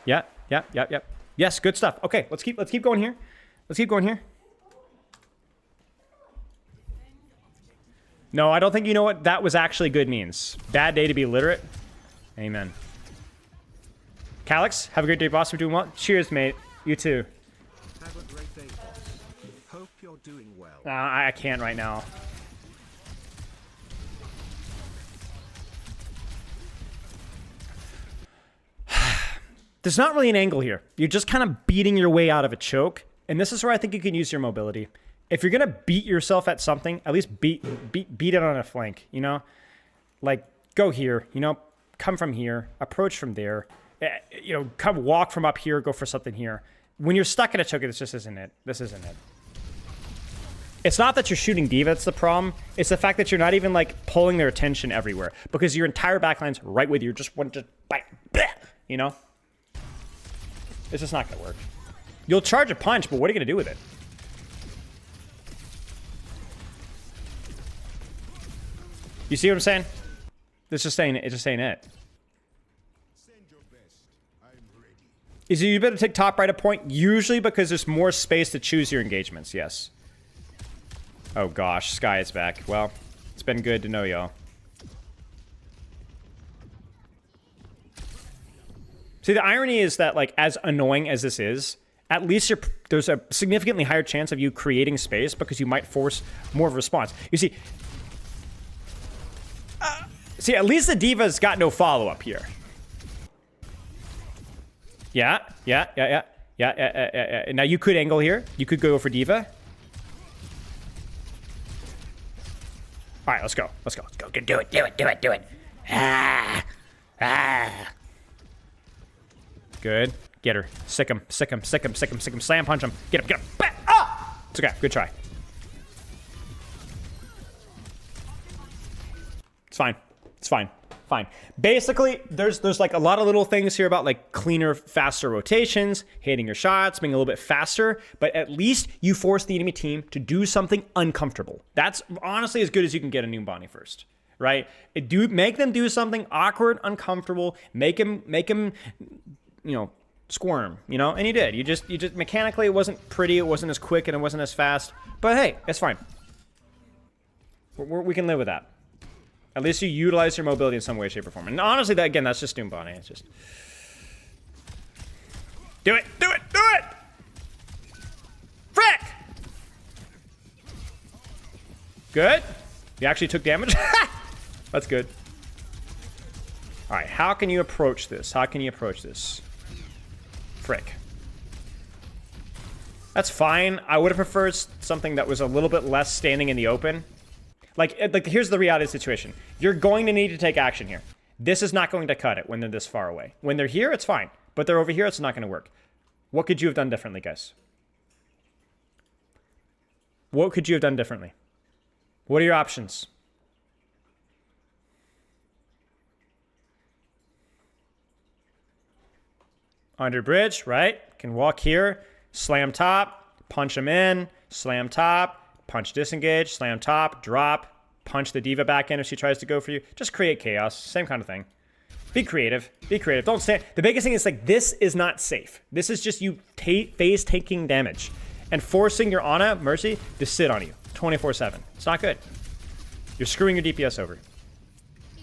Speaker 1: Yep. Yes, good stuff. Okay, let's keep going here. Let's keep going here. No, I don't think you know what that was actually good means. Bad day to be literate. Amen. Calyx, have a great day, boss. We're doing well. Cheers, mate. You too.
Speaker 2: Have a great day, boss. Hope you're doing well.
Speaker 1: I can't right now. There's not really an angle here. You're just kind of beating your way out of a choke. And this is where I think you can use your mobility. If you're going to beat yourself at something, at least beat it on a flank, you know? Like, go here, you know? Come from here. Approach from there. You know, come walk from up here. Go for something here. When you're stuck in a choke, this just isn't it. This isn't it. It's not that you're shooting D.Va that's the problem. It's the fact that you're not even, like, pulling their attention everywhere. Because your entire backline's right with you. Just want to bite. You know? It's just not going to work. You'll charge a punch, but what are you going to do with it? You see what I'm saying? It's just saying it. Is you better take top right a point? Usually because there's more space to choose your engagements, yes. Oh gosh, Sky is back. Well, it's been good to know y'all. See, the irony is that, like, as annoying as this is, at least there's a significantly higher chance of you creating space because you might force more of a response. You see... See, at least the D.Va's got no follow-up here. Yeah. Now you could angle here. You could go for D.Va. All right, let's go. Let's go. Do it. Good. Get her. Sick him. Slam punch him. Get him. Ah! It's okay. Good try. It's fine. Basically, there's like a lot of little things here about like cleaner, faster rotations, hitting your shots, being a little bit faster, but at least you force the enemy team to do something uncomfortable. That's honestly as good as you can get a Noombani first, right? Make them do something awkward, uncomfortable, make him, you know, squirm, you know? And you did. You just mechanically it wasn't pretty, it wasn't as quick, and it wasn't as fast, but hey, it's fine. We can live with that. At least you utilize your mobility in some way, shape, or form. And honestly, that's just Doombani. It's just... Do it! Frick! Good. You actually took damage? That's good. Alright, how can you approach this? Frick. That's fine. I would have preferred something that was a little bit less standing in the open. Like, here's the reality of the situation. You're going to need to take action here. This is not going to cut it when they're this far away. When they're here, it's fine. But they're over here, it's not going to work. What could you have done differently, guys? What could you have done differently? What are your options? Under bridge, right? Can walk here, slam top, punch him in, slam top, punch disengage, slam top, drop, punch the D.Va back in if she tries to go for you. Just create chaos. Same kind of thing. Be creative. Don't stand. The biggest thing is, like, this is not safe. This is just you phase taking damage and forcing your Ana, Mercy, to sit on you 24/7. It's not good. You're screwing your DPS over.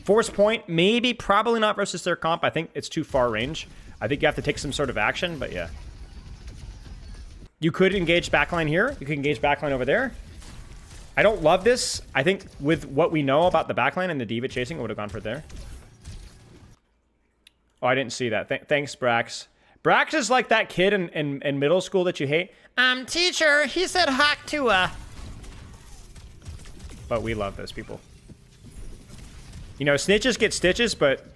Speaker 1: Force point, maybe, probably not versus their comp. I think it's too far range. I think you have to take some sort of action, but yeah. You could engage backline here. You could engage backline over there. I don't love this. I think with what we know about the backline and the D.Va chasing, I would have gone for it there. Oh, I didn't see that. Thanks, Brax. Brax is like that kid in middle school that you hate. Teacher, he said Hawk Tua. But we love those people. You know, snitches get stitches, but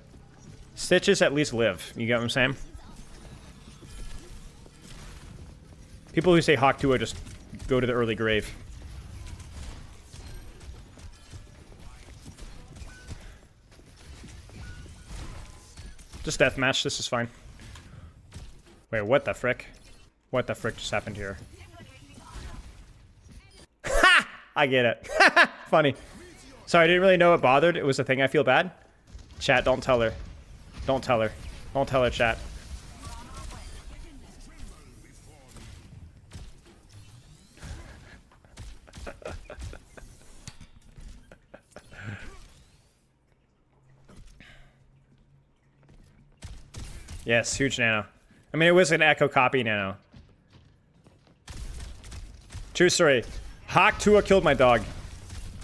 Speaker 1: stitches at least live. You get what I'm saying? People who say Hawk Tua just go to the early grave. Just deathmatch. This is fine. Wait, what the frick? What the frick just happened here? Ha! I get it. Funny. Sorry, I didn't really know it bothered. It was a thing. I feel bad. Chat, don't tell her. Don't tell her. Don't tell her, chat. Yes, huge nano. I mean, it was an echo copy nano. True story. Hawk Tua killed my dog.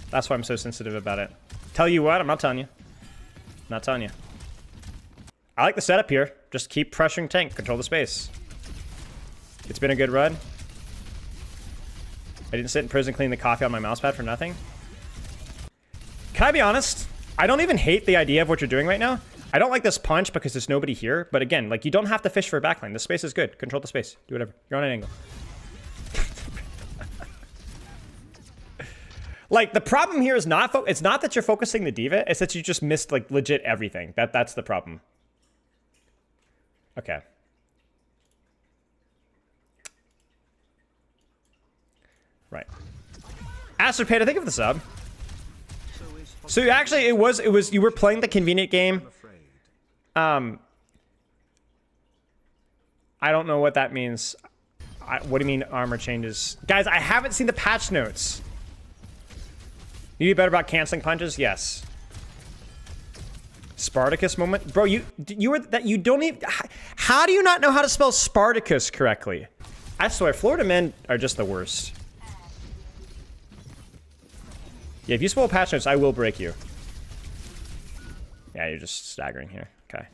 Speaker 1: That's why I'm so sensitive about it. Tell you what, I'm not telling you. I'm not telling you. I like the setup here. Just keep pressuring tank. Control the space. It's been a good run. I didn't sit in prison cleaning the coffee on my mousepad for nothing. Can I be honest? I don't even hate the idea of what you're doing right now. I don't like this punch because there's nobody here. But again, like, you don't have to fish for a backline. The space is good. Control the space. Do whatever. You're on an angle. Like, the problem here is not it's not that you're focusing the diva. It's that you just missed, like, legit everything. That's the problem. Okay. Right. Asterpaid, I think of the sub. So actually, it was you were playing the convenient game. I don't know what that means. What do you mean armor changes? Guys, I haven't seen the patch notes. You do better about canceling punches? Yes. Spartacus moment? Bro, you don't even... How do you not know how to spell Spartacus correctly? I swear, Florida men are just the worst. Yeah, if you spoil patch notes, I will break you. Yeah, you're just staggering here. Okay.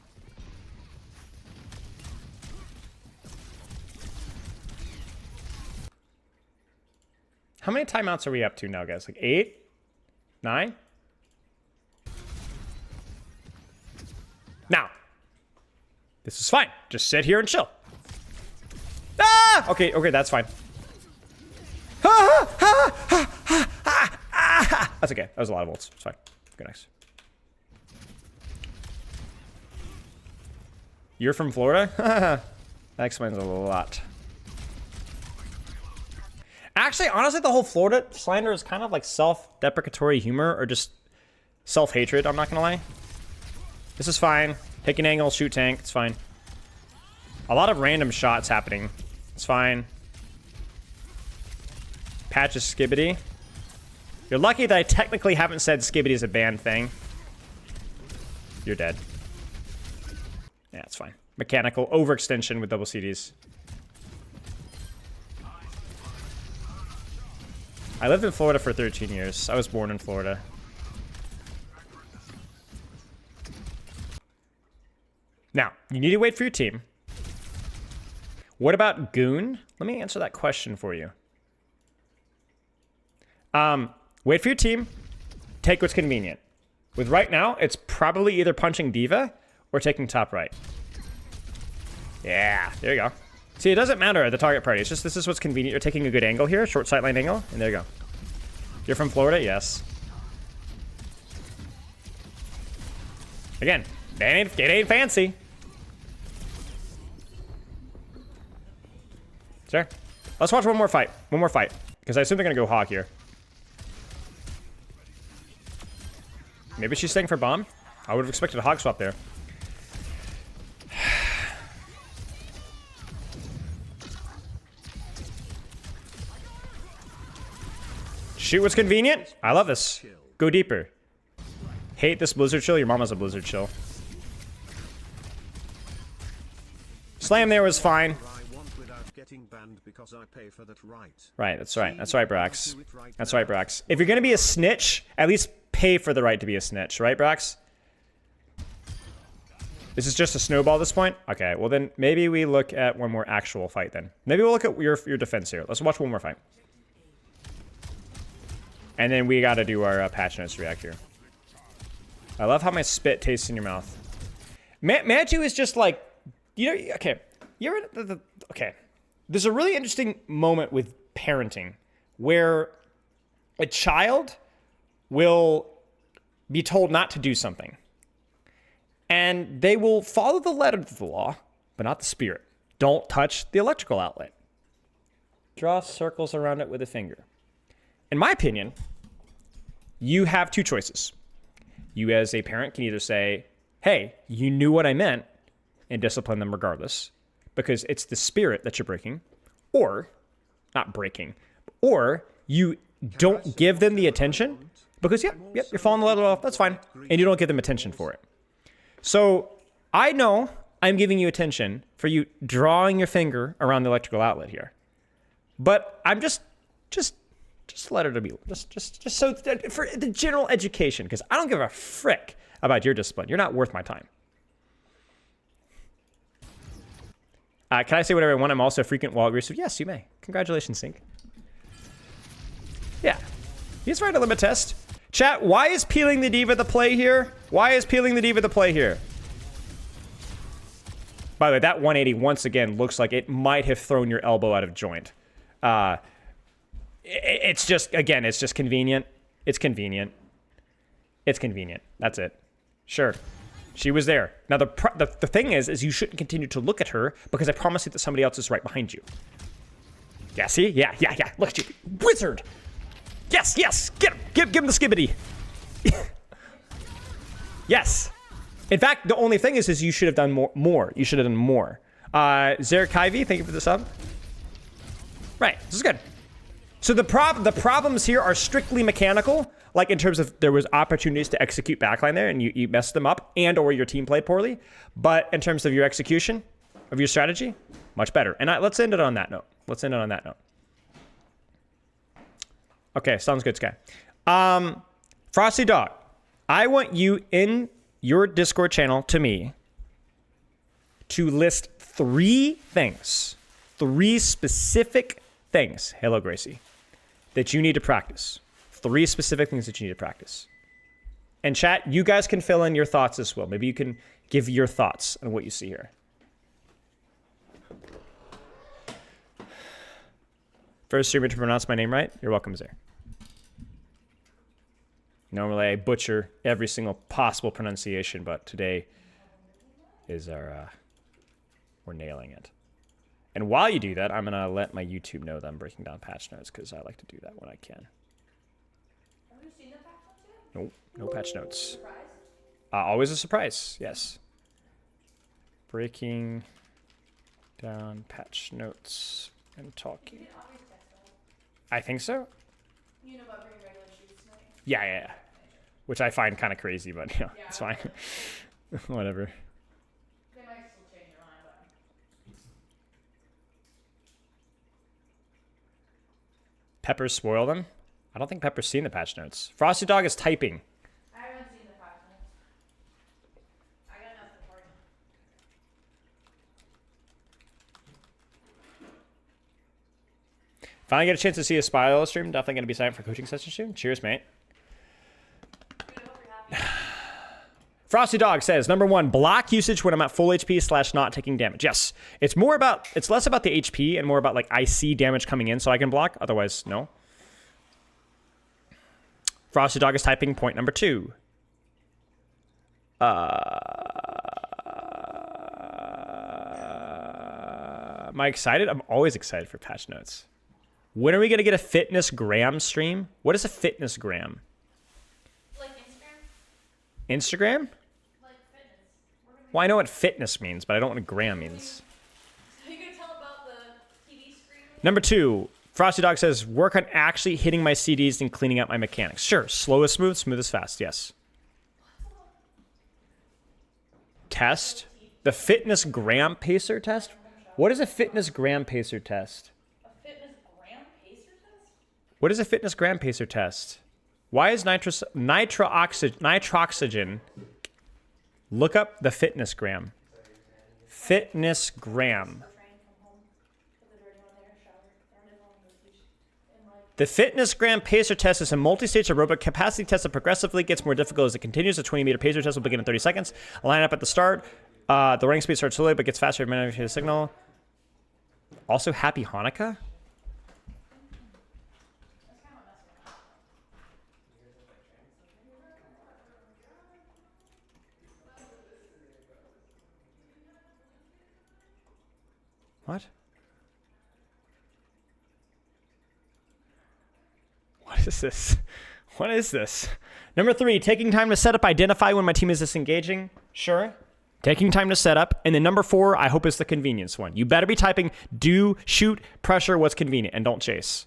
Speaker 1: How many timeouts are we up to now, guys? Like 8? 9? Now. This is fine. Just sit here and chill. Ah! Okay, that's fine. That's okay. That was a lot of ults. It's fine. Good, nice. You're from Florida? That explains a lot. Actually, honestly, the whole Florida slander is kind of like self-deprecatory humor or just self-hatred, I'm not gonna lie. This is fine. Take an angle, shoot tank, it's fine. A lot of random shots happening. It's fine. Patch is skibbity. You're lucky that I technically haven't said skibbity is a banned thing. You're dead. Yeah, it's fine. Mechanical overextension with double CDs. I lived in Florida for 13 years. I was born in Florida. Now, you need to wait for your team. What about Goon? Let me answer that question for you. Wait for your team. Take what's convenient. With right now, it's probably either punching Diva or taking top right. Yeah, there you go. See, it doesn't matter at the target party. It's just this is what's convenient. You're taking a good angle here, short sightline angle, and there you go. You're from Florida? Yes. Again, it ain't fancy. Sure. Let's watch one more fight. One more fight. Because I assume they're going to go Hawk here. Maybe she's staying for bomb? I would have expected a Hawk swap there. Shoot what's convenient. I love this. Go deeper. Hate this Blizzard chill. Your mama's a Blizzard chill. Slam there was fine. Right, that's right. That's right, Brax. That's right, Brax. If you're going to be a snitch, at least pay for the right to be a snitch. Right, Brax? This is just a snowball at this point? Okay, well then maybe we look at one more actual fight then. Maybe we'll look at your defense here. Let's watch one more fight. And then we got to do our patch notes react here. I love how my spit tastes in your mouth. Manchu is just like, you know, okay. You ever, okay. There's a really interesting moment with parenting, where a child will be told not to do something, and they will follow the letter of the law, but not the spirit. Don't touch the electrical outlet. Draw circles around it with a finger. In my opinion, you have two choices. You as a parent can either say, hey, you knew what I meant, and discipline them regardless, because it's the spirit that you're breaking, or, not breaking, or you don't give them the attention, because yep, you're following the letter off, that's fine, and you don't give them attention for it. So I know I'm giving you attention for you drawing your finger around the electrical outlet here, but I'm just let it be, just so for the general education, because I don't give a frick about your discipline. You're not worth my time. Can I say whatever I want? I'm also a frequent wallet receiver. Yes, you may. Congratulations, Sync. Yeah. He's right to limit test. Chat, why is peeling the diva the play here? Why is peeling the diva the play here? By the way, that 180 once again looks like it might have thrown your elbow out of joint. It's just, again, it's just convenient. It's convenient. It's convenient. That's it. Sure. She was there. Now, the thing is you shouldn't continue to look at her, because I promise you that somebody else is right behind you. Yeah, see? Yeah. Look at you. Wizard! Yes! Get him! Give him the skibbity! Yes! In fact, the only thing is you should have done more. You should have done more. Zarek Ivy, thank you for the sub. Right, this is good. So the problems here are strictly mechanical, like in terms of there was opportunities to execute backline there and you messed them up, and or your team played poorly. But in terms of your execution, of your strategy, much better. And let's end it on that note. Okay, sounds good, Sky. Frosty Dog, I want you in your Discord channel to me to list 3 specific things, hello Gracie, that you need to practice. 3 specific things that you need to practice. And chat, you guys can fill in your thoughts as well. Maybe you can give your thoughts on what you see here. First streamer to pronounce my name right. You're welcome, Zare. Normally I butcher every single possible pronunciation, but today is our, we're nailing it. And while you do that, I'm gonna let my YouTube know that I'm breaking down patch notes, because I like to do that when I can.
Speaker 3: Have you seen the patch notes yet?
Speaker 1: Nope, no patch notes.
Speaker 3: Surprise?
Speaker 1: Always a surprise, yes. Breaking down patch notes and talking.
Speaker 3: You can always text them.
Speaker 1: I think so.
Speaker 3: You know about bringing regular shoes tonight?
Speaker 1: Yeah. Which I find kind of crazy, but you know,
Speaker 3: Yeah,
Speaker 1: it's fine. Whatever.
Speaker 3: They might still change their mind, but
Speaker 1: Pepper spoil them? I don't think Pepper's seen the patch notes. Frosty Dog is typing.
Speaker 3: I haven't seen the patch notes. I got nothing for you.
Speaker 1: Finally get a chance to see a Spylo stream. Definitely going to be signed up for coaching session soon. Cheers, mate.
Speaker 3: Good, I hope you're happy.
Speaker 1: Frosty Dog says, number 1, block usage when I'm at full HP / not taking damage. Yes. It's less about the HP and more about like I see damage coming in so I can block. Otherwise, no. Frosty Dog is typing point number 2. Am I excited? I'm always excited for patch notes. When are we going to get a fitness gram stream? What is a fitness gram?
Speaker 3: Like Instagram?
Speaker 1: Instagram?
Speaker 3: Like fitness.
Speaker 1: Well, I know what fitness means, but I don't know what gram means.
Speaker 3: Are you going to tell about the TV screen?
Speaker 1: Number 2, Frosty Dog says, work on actually hitting my CDs and cleaning up my mechanics. Sure, slow is smooth, smooth is fast, yes. Test? The fitness gram pacer test? What is a fitness gram pacer test?
Speaker 3: A fitness gram pacer test?
Speaker 1: What is a fitness gram pacer test? Why is nitroxygen? Look up the fitness gram. Fitness gram. The fitness gram pacer test is a multi-stage aerobic capacity test that progressively gets more difficult as it continues. The 20-meter pacer test will begin in 30 seconds. Line up at the start. The running speed starts slowly but gets faster every minute you hear the signal. Also, happy Hanukkah? What? What is this? What is this? Number 3, taking time to set up, identify when my team is disengaging. Sure. Taking time to set up. And then number 4, I hope is the convenience one. You better be typing do, shoot, pressure, what's convenient, and don't chase.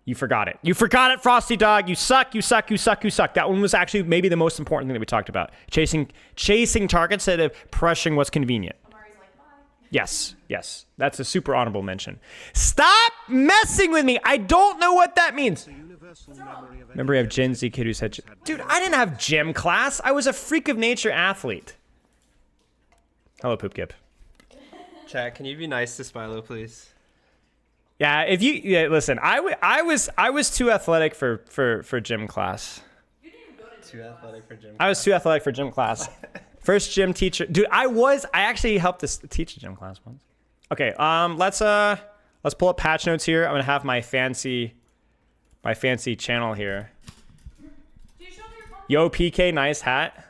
Speaker 1: You forgot it. You forgot it, Frosty Dog. You suck, you suck, you suck, you suck. That one was actually maybe the most important thing that we talked about. Chasing targets instead of pressuring what's convenient.
Speaker 3: Amari's like, bye.
Speaker 1: Yes, yes. That's a super honorable mention. Stop messing with me. I don't know what that means.
Speaker 2: The universal memory of
Speaker 1: Remember, we have Gen Z kid who said, dude, I didn't have gym class. I was a freak of nature athlete. Hello, Poop Kip.
Speaker 4: Chat, can you be nice to Spilo, please?
Speaker 1: Yeah, listen, I was too athletic for gym class.
Speaker 3: You didn't even go to
Speaker 4: Too athletic for gym.
Speaker 1: I was too athletic for gym class. First gym teacher, dude. I actually helped teach a gym class once. Okay, let's pull up patch notes here. I'm gonna have my fancy channel here.
Speaker 3: Do you show me your phone?
Speaker 1: Yo, PK, nice hat.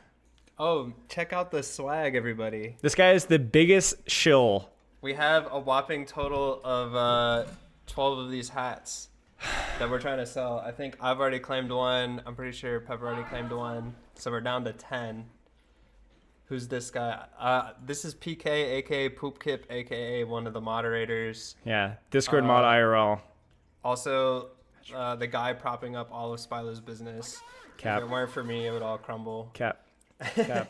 Speaker 4: Oh, check out the swag, everybody.
Speaker 1: This guy is the biggest shill.
Speaker 4: We have a whopping total of 12 of these hats that we're trying to sell. I think I've already claimed one. I'm pretty sure Pepper already claimed one. So we're down to 10. Who's this guy? This is PK, aka Poop Kip, aka one of the moderators.
Speaker 1: Yeah, Discord mod IRL.
Speaker 4: Also, the guy propping up all of Spilo's business.
Speaker 1: Cap.
Speaker 4: If it weren't for me, it would all crumble.
Speaker 1: Cap.
Speaker 3: I know.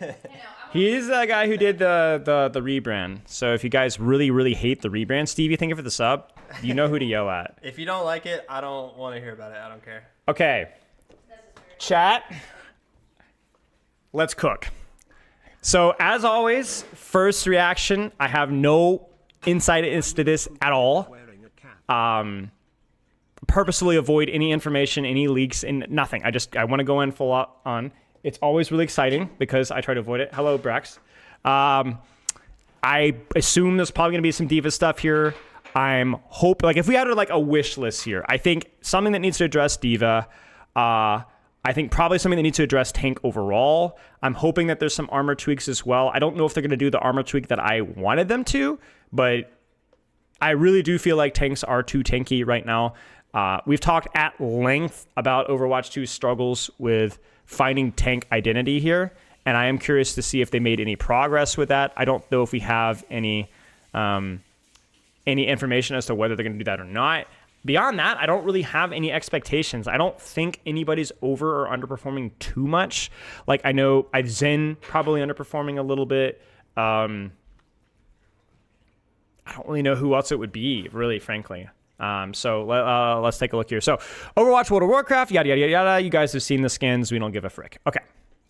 Speaker 1: He's the guy who did the rebrand. So if you guys really hate the rebrand, Stevie, thank you for the sub. You know who to yell at.
Speaker 4: If you don't like it, I don't want to hear about it. I don't care.
Speaker 1: Okay,
Speaker 3: This is weird.
Speaker 1: chat. Let's cook. So as always, first reaction. I have no insight into this at all.
Speaker 2: wearing a cap.
Speaker 1: Purposefully avoid any information, any leaks, and nothing. I want to go in full on. It's always really exciting because I try to avoid it. Hello, Brax. I assume there's probably going to be some diva stuff here. I'm hoping, like, if we had like a wish list here, I think something that needs to address diva. I think probably something that needs to address tank overall. I'm hoping that there's some armor tweaks as well. I don't know if they're going to do the armor tweak that I wanted them to, but I really do feel like tanks are too tanky right now. We've talked at length about Overwatch 2's struggles with finding tank identity here, and I am curious to see if they made any progress with that. I don't know if we have any information as to whether they're going to do that or not. Beyond that, I don't really have any expectations. I don't think anybody's over or underperforming too much. Like, I know Zen probably underperforming a little bit. I don't really know who else it would be, really, frankly. So let's take a look here. So Overwatch, World of Warcraft, yada yada yada. You guys have seen the skins. We don't give a frick. Okay.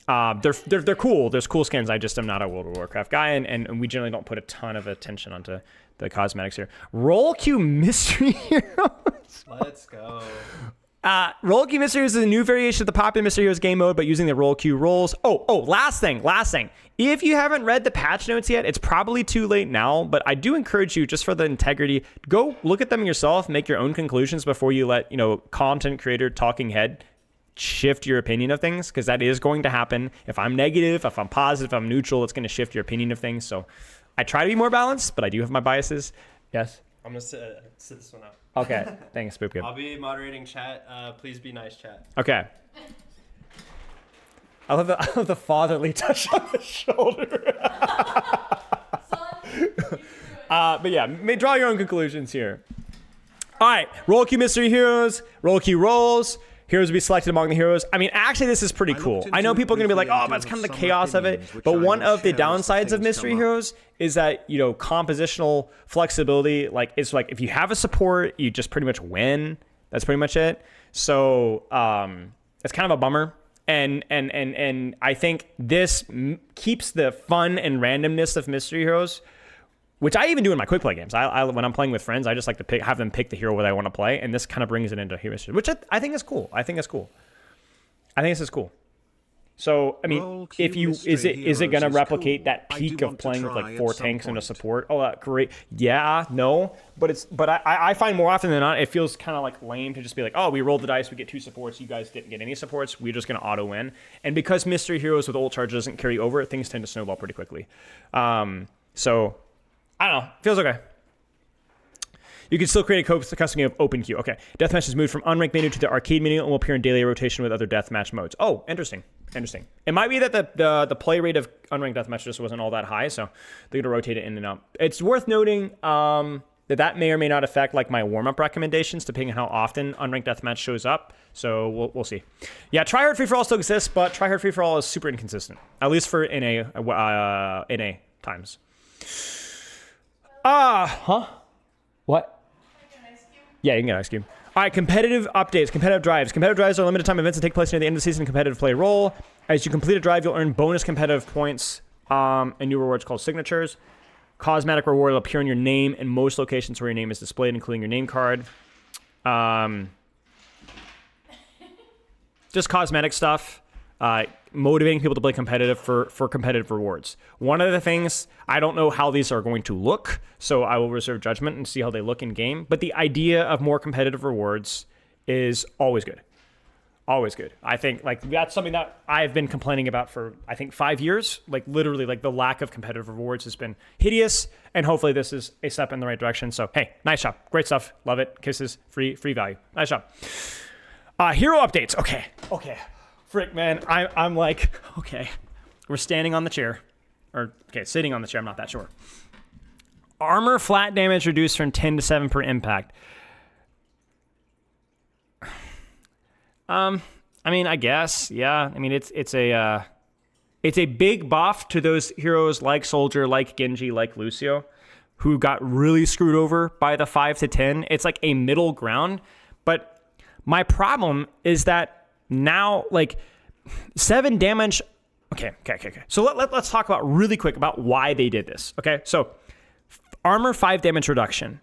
Speaker 1: They're cool. There's cool skins. I just am not a World of Warcraft guy, and we generally don't put a ton of attention onto the cosmetics here. Roll Q Mystery Heroes.
Speaker 4: Let's go.
Speaker 1: Roll Q Mystery Heroes is a new variation of the popular Mystery Heroes game mode, but using the Roll Q rolls. Last thing. If you haven't read the patch notes yet, it's probably too late now, but I do encourage you, just for the integrity, go look at them yourself, make your own conclusions before you let, content creator talking head shift your opinion of things, because that is going to happen. If I'm negative, if I'm positive, if I'm neutral, it's going to shift your opinion of things. So I try to be more balanced, but I do have my biases. Yes?
Speaker 4: I'm going to sit this one out.
Speaker 1: Okay. Thanks, Boopkip.
Speaker 4: I'll be moderating chat. Please be nice, chat.
Speaker 1: Okay. I love the fatherly touch on the shoulder.
Speaker 3: Son, you can do it.
Speaker 1: But yeah, draw your own conclusions here. All right, Roll Q Mystery Heroes, Roll Q rolls. Heroes will be selected among the heroes. I mean, actually, this is pretty cool. I know people are going to be like, oh, but it's kind of the chaos of it. But one of the downsides of Mystery Heroes is that, compositional flexibility, like, it's like if you have a support, you just pretty much win. That's pretty much it. So it's kind of a bummer. And I think this keeps the fun and randomness of Mystery Heroes, which I even do in my quick play games. I when I'm playing with friends, I just like to have them pick the hero that I want to play, and this kind of brings it into Hero Mystery, which I think is cool. I think this is cool. So I mean, if you is it going to replicate that peak of playing with like 4 tanks and a support? Oh, great. Yeah, no, but I find more often than not it feels kind of like lame to just be like, oh, we rolled the dice, we get 2 supports, you guys didn't get any supports, we're just going to auto win. And because Mystery Heroes with ult charge doesn't carry over, things tend to snowball pretty quickly. So I don't know. Feels okay. You can still create a custom game of open queue. Okay. Deathmatch has moved from unranked menu to the arcade menu and will appear in daily rotation with other deathmatch modes. Oh, interesting. It might be that the play rate of unranked deathmatch just wasn't all that high, so they're gonna rotate it in and out. It's worth noting that may or may not affect like my warm-up recommendations depending on how often unranked deathmatch shows up. So we'll see. Yeah, tryhard free for all still exists, but tryhard free for all is super inconsistent, at least for NA times. What? Yeah, you can get ice cube. All right, competitive updates, competitive drives. Competitive drives are limited time events that take place near the end of the season. Competitive play role. As you complete a drive, you'll earn bonus competitive points and new rewards called signatures. Cosmetic reward will appear in your name in most locations where your name is displayed, including your name card. Just cosmetic stuff. Motivating people to play competitive for competitive rewards. One of the things, I don't know how these are going to look, so I will reserve judgment and see how they look in game. But the idea of more competitive rewards is always good. Always good. I think like that's something that I've been complaining about for, I think, 5 years. Like literally, like the lack of competitive rewards has been hideous, and hopefully this is a step in the right direction. So hey, nice job. Great stuff. Love it. Kisses. Free value. Nice job. Hero updates. Okay. Frick, man, I'm like, okay, we're standing on the chair, or okay, sitting on the chair. I'm not that sure. Armor flat damage reduced from 10 to 7 per impact. I mean, I guess, yeah. I mean, it's a big buff to those heroes like Soldier, like Genji, like Lucio, who got really screwed over by the 5 to 10. It's like a middle ground, but my problem is that now, like, 7 damage. Okay. So let's talk about really quick about why they did this. Okay, so armor 5 damage reduction.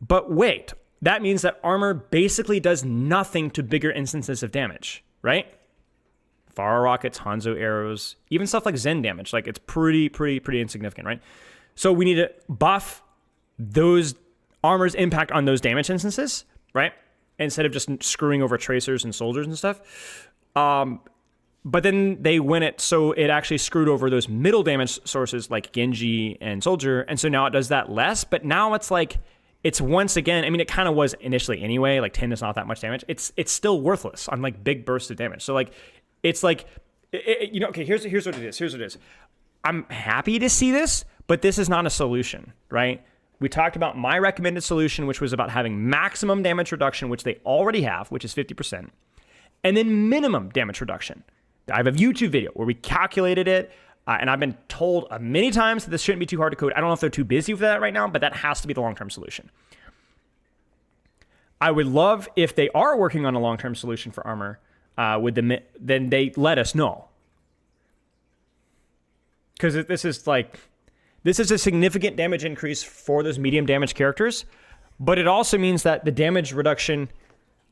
Speaker 1: But wait, that means that armor basically does nothing to bigger instances of damage, right? Fire rockets, Hanzo arrows, even stuff like Zen damage. Like, it's pretty insignificant, right? So we need to buff those armor's impact on those damage instances, right? Instead of just screwing over tracers and soldiers and stuff. But then they win it so it actually screwed over those middle damage sources like Genji and Soldier. And so now it does that less. But now it's like, it's once again, I mean, it kind of was initially anyway. Like 10 is not that much damage. It's still worthless on like big bursts of damage. So like, it's like, okay, here's what it is. I'm happy to see this, but this is not a solution, right? We talked about my recommended solution, which was about having maximum damage reduction, which they already have, which is 50%, and then minimum damage reduction. I have a YouTube video where we calculated it, and I've been told many times that this shouldn't be too hard to code. I don't know if they're too busy for that right now, but that has to be the long-term solution. I would love if they are working on a long-term solution for armor, then they let us know. Because this is a significant damage increase for those medium damage characters, but it also means that the damage reduction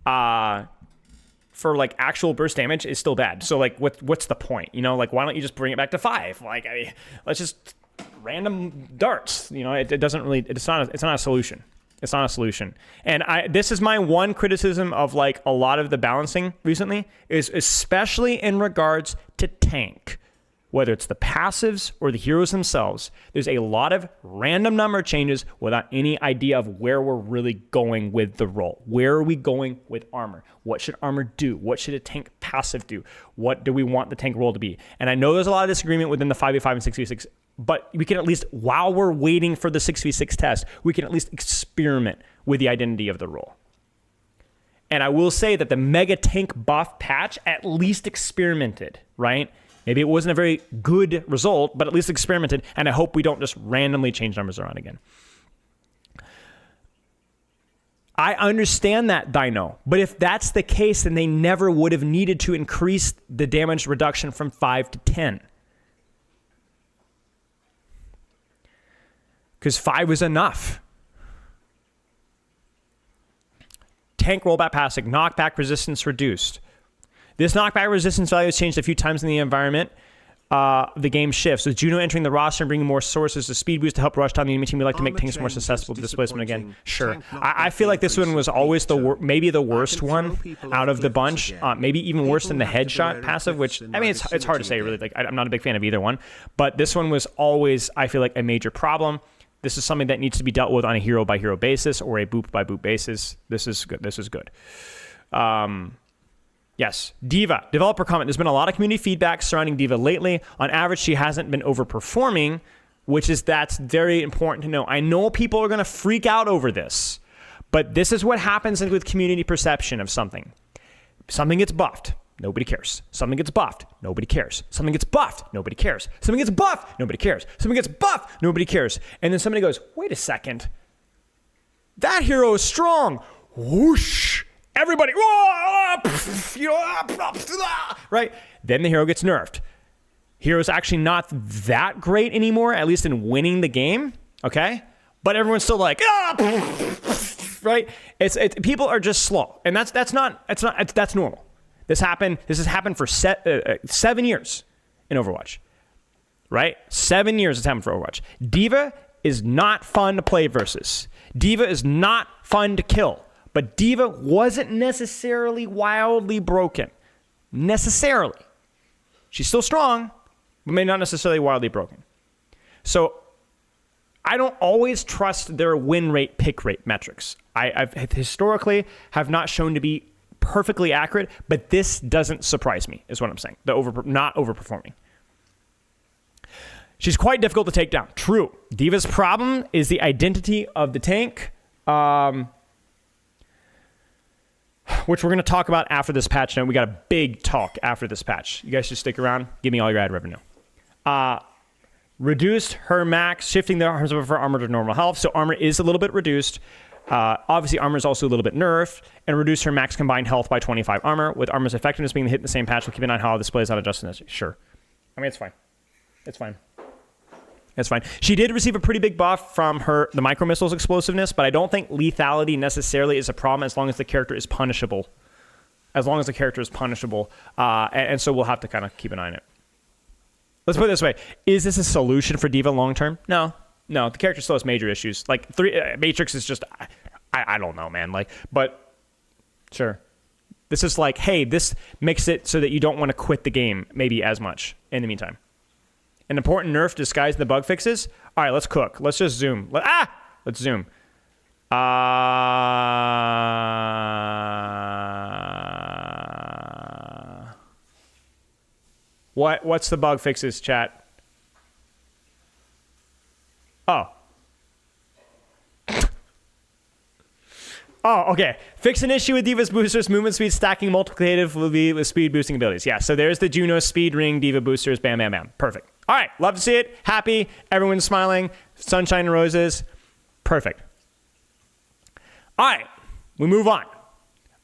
Speaker 1: for like actual burst damage is still bad. So like, what's the point? You know, like why don't you just bring it back to 5? Like, let's just random darts. You know, it's not a solution. It's not a solution. And this is my one criticism of like a lot of the balancing recently, is especially in regards to tank. Whether it's the passives or the heroes themselves, there's a lot of random number changes without any idea of where we're really going with the role. Where are we going with armor? What should armor do? What should a tank passive do? What do we want the tank role to be? And I know there's a lot of disagreement within the 5v5 and 6v6, but we can at least, while we're waiting for the 6v6 test, we can at least experiment with the identity of the role. And I will say that the mega tank buff patch at least experimented, right? Maybe it wasn't a very good result, but at least experimented, and I hope we don't just randomly change numbers around again. I understand that, Dino, but if that's the case, then they never would have needed to increase the damage reduction from 5 to 10. Because 5 was enough. Tank rollback passive, knockback resistance reduced. This knockback resistance value has changed a few times in the environment. The game shifts. With Juno entering the roster and bringing more sources, the speed boost to help rush down the enemy team, we like to make tanks more susceptible to displacement again. Sure. I feel like this one was always maybe the worst one out of the bunch. Maybe even worse than the headshot passive, which, I mean, it's hard to say, really. Like, I'm not a big fan of either one. But this one was always, I feel like, a major problem. This is something that needs to be dealt with on a hero by hero basis or a boop by boop basis. This is good. This is good. Yes. Diva, developer comment. There's been a lot of community feedback surrounding Diva lately. On average, she hasn't been overperforming, that's very important to know. I know people are going to freak out over this, but this is what happens with community perception of something. Something gets buffed. Nobody cares. Something gets buffed. Nobody cares. Something gets buffed. Nobody cares. Something gets buffed. Nobody cares. Something gets buffed. Nobody cares. And then somebody goes, wait a second. That hero is strong. Whoosh. Everybody. Right? Then the hero gets nerfed. Hero's actually not that great anymore, at least in winning the game. Okay? But everyone's still like, right? People are just slow. And that's normal. This has happened for 7 years in Overwatch, right? 7 years it's happened for Overwatch. Diva is not fun to play versus. Diva is not fun to kill. But Diva wasn't necessarily wildly broken. Necessarily. She's still strong, but maybe not necessarily wildly broken. So I don't always trust their win rate, pick rate metrics. I've historically have not shown to be perfectly accurate, but this doesn't surprise me, is what I'm saying. Not overperforming. She's quite difficult to take down. True. Diva's problem is the identity of the tank, which we're going to talk about after this patch. Now, we got a big talk after this patch. You guys should stick around. Give me all your ad revenue. Reduced her max, shifting the arms of her armor to normal health. So armor is a little bit reduced. Obviously, armor is also a little bit nerfed, and reduce her max combined health by 25 armor, with armor's effectiveness being hit in the same patch. We'll keep an eye on how this plays out adjusted. Sure. I mean, it's fine. It's fine. It's fine. She did receive a pretty big buff from the micro missiles explosiveness, but I don't think lethality necessarily is a problem as long as the character is punishable. And so we'll have to kind of keep an eye on it. Let's put it this way. Is this a solution for Diva long term? No. The character still has major issues. Like, Matrix is just, I don't know, man. Like, but sure. This is like, hey, this makes it so that you don't want to quit the game maybe as much in the meantime. An important nerf disguised in the bug fixes. All right, let's cook. Let's just zoom. Let's zoom. What's the bug fixes, chat? Oh, okay. Fix an issue with Diva's boosters. Movement speed stacking multiplicatively with speed boosting abilities. Yeah, so there's the Juno speed ring Diva boosters. Bam, bam, bam. Perfect. All right, love to see it. Happy. Everyone's smiling. Sunshine and roses. Perfect. All right, we move on.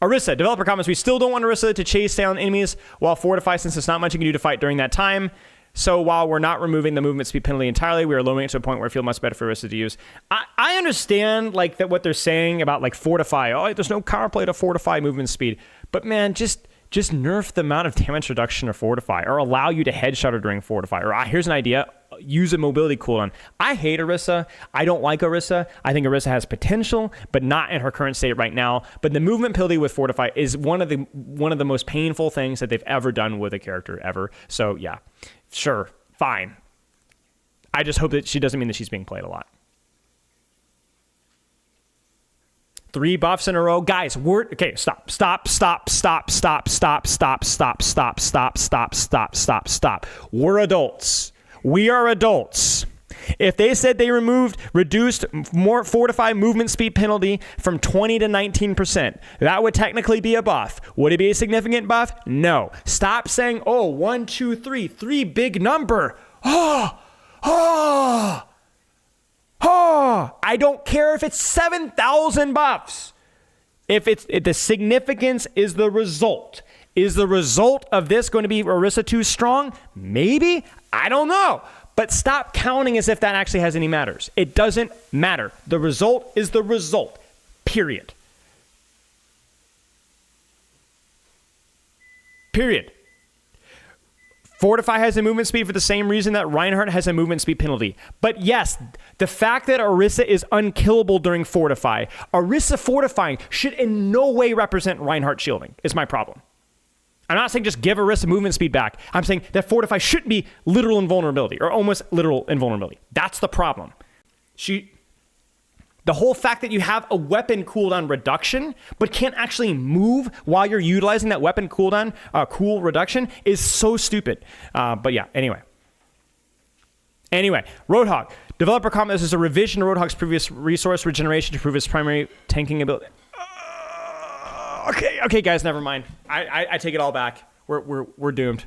Speaker 1: Orisa, developer comments. We still don't want Orisa to chase down enemies while fortify, since there's not much you can do to fight during that time. So while we're not removing the movement speed penalty entirely, we are lowering it to a point where I feel much better for Orisa to use. I understand like that what they're saying about like fortify. Oh, there's no counterplay to fortify movement speed. But man, just nerf the amount of damage reduction of fortify, or allow you to headshot her during fortify. Or here's an idea. Use a mobility cooldown. I hate Orisa. I don't like Orisa. I think Orisa has potential, but not in her current state right now. But the movement penalty with fortify is one of the most painful things that they've ever done with a character ever. So yeah. Sure, fine. I just hope that she doesn't mean that she's being played a lot. 3 buffs in a row. Guys, okay, stop. We're adults. We are adults. If they said they reduced more fortify movement speed penalty from 20 to 19%, that would technically be a buff. Would it be a significant buff? No. Stop saying, 1, 2, 3, 3 big number. I don't care if it's 7,000 buffs. If the significance is the result. Is the result of this going to be Orisa too strong? Maybe. I don't know. But stop counting as if that actually has any matters. It doesn't matter. The result is the result. Period. Fortify has a movement speed for the same reason that Reinhardt has a movement speed penalty. But yes, the fact that Orisa is unkillable during Fortify, Orisa fortifying should in no way represent Reinhardt shielding, is my problem. I'm not saying just give Orisa movement speed back. I'm saying that Fortify shouldn't be literal invulnerability, or almost literal invulnerability. That's the problem. The whole fact that you have a weapon cooldown reduction, but can't actually move while you're utilizing that weapon cooldown, cool reduction is so stupid. But yeah, anyway, Roadhog. Developer comment this is a revision to Roadhog's previous resource regeneration to improve its primary tanking ability. Okay, guys, never mind. I take it all back. We're doomed.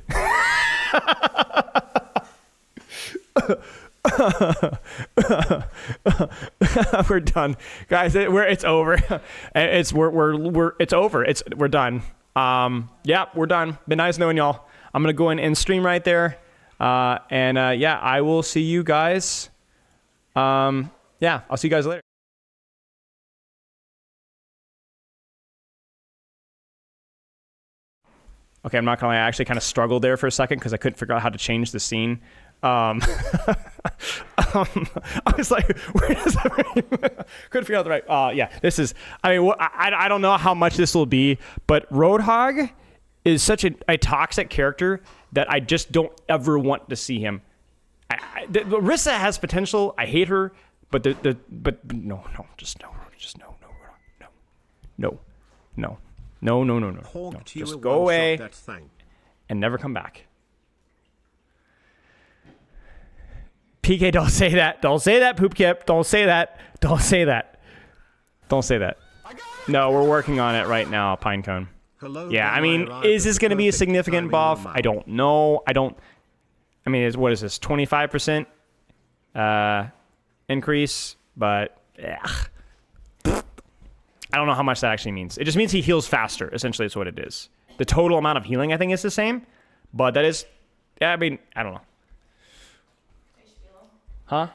Speaker 1: We're done, guys. It's over. It's over. We're done. Yeah, we're done. Been nice knowing y'all. I'm gonna go in and stream right there. Yeah, I will see you guys. Yeah, I'll see you guys later. Okay, I'm not gonna lie, I actually kind of struggled there for a second because I couldn't figure out how to change the scene. I was like, where does that couldn't figure out the right. Yeah, this is, I mean, I don't know how much this will be, but Roadhog is such a toxic character that I just don't ever want to see him. Rissa has potential. I hate her, but no, just no. Just go away and never come back. PK, don't say that. Don't say that, Poop Kip. Don't say that. Don't say that. Don't say that. No, we're working on it right now, Pinecone. Yeah, I mean, is this going to be a significant buff? I don't know. I mean, what is this? 25% increase, but I don't know how much that actually means. It just means he heals faster. Essentially, it's what it is. The total amount of healing, I think, is the same, but that is, yeah, I mean, I don't know. Huh?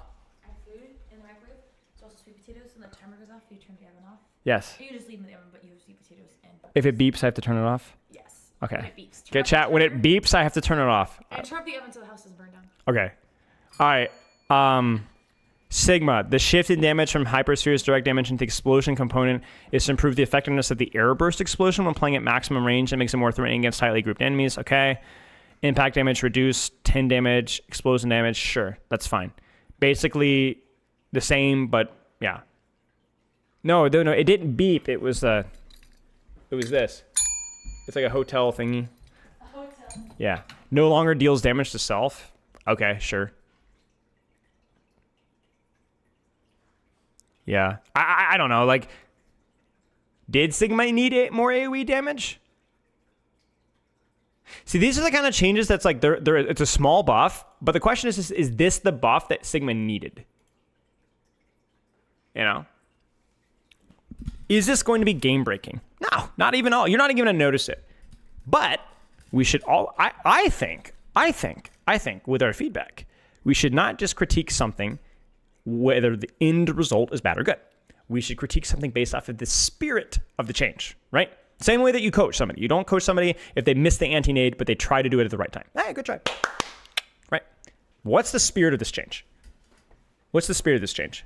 Speaker 3: I have food in the microwave. It's also sweet potatoes, and the timer goes off. You turn the oven off.
Speaker 1: Yes.
Speaker 3: Or you just leave them in the oven, but you have sweet potatoes and.
Speaker 1: If it beeps, I have to turn it off?
Speaker 3: Yes.
Speaker 1: Okay.
Speaker 3: When it beeps.
Speaker 1: Get chat. When it beeps, I have to turn it off.
Speaker 3: And turn up the oven so the house doesn't burn down.
Speaker 1: Okay. All right. Sigma. The shift in damage from Hypersphere's direct damage into the explosion component is to improve the effectiveness of the air burst explosion when playing at maximum range and makes it more threatening against tightly grouped enemies. Okay. Impact damage reduced. 10 damage. Explosion damage. Sure. That's fine. Basically the same, but yeah. No, it didn't beep. It was this. It's like a hotel thingy.
Speaker 3: A hotel.
Speaker 1: Yeah. No longer deals damage to self. Okay, sure. Yeah. I don't know. Like, did Sigma need more AoE damage? See, these are the kind of changes that's like, it's a small buff, but the question is this the buff that Sigma needed? You know? Is this going to be game breaking? No, not even all. You're not even going to notice it. But we should all, I think, with our feedback, we should not just critique something whether the end result is bad or good. We should critique something based off of the spirit of the change, right? Same way that you coach somebody. You don't coach somebody if they miss the anti-nade, but they try to do it at the right time. Hey, good try. Right? What's the spirit of this change? What's the spirit of this change?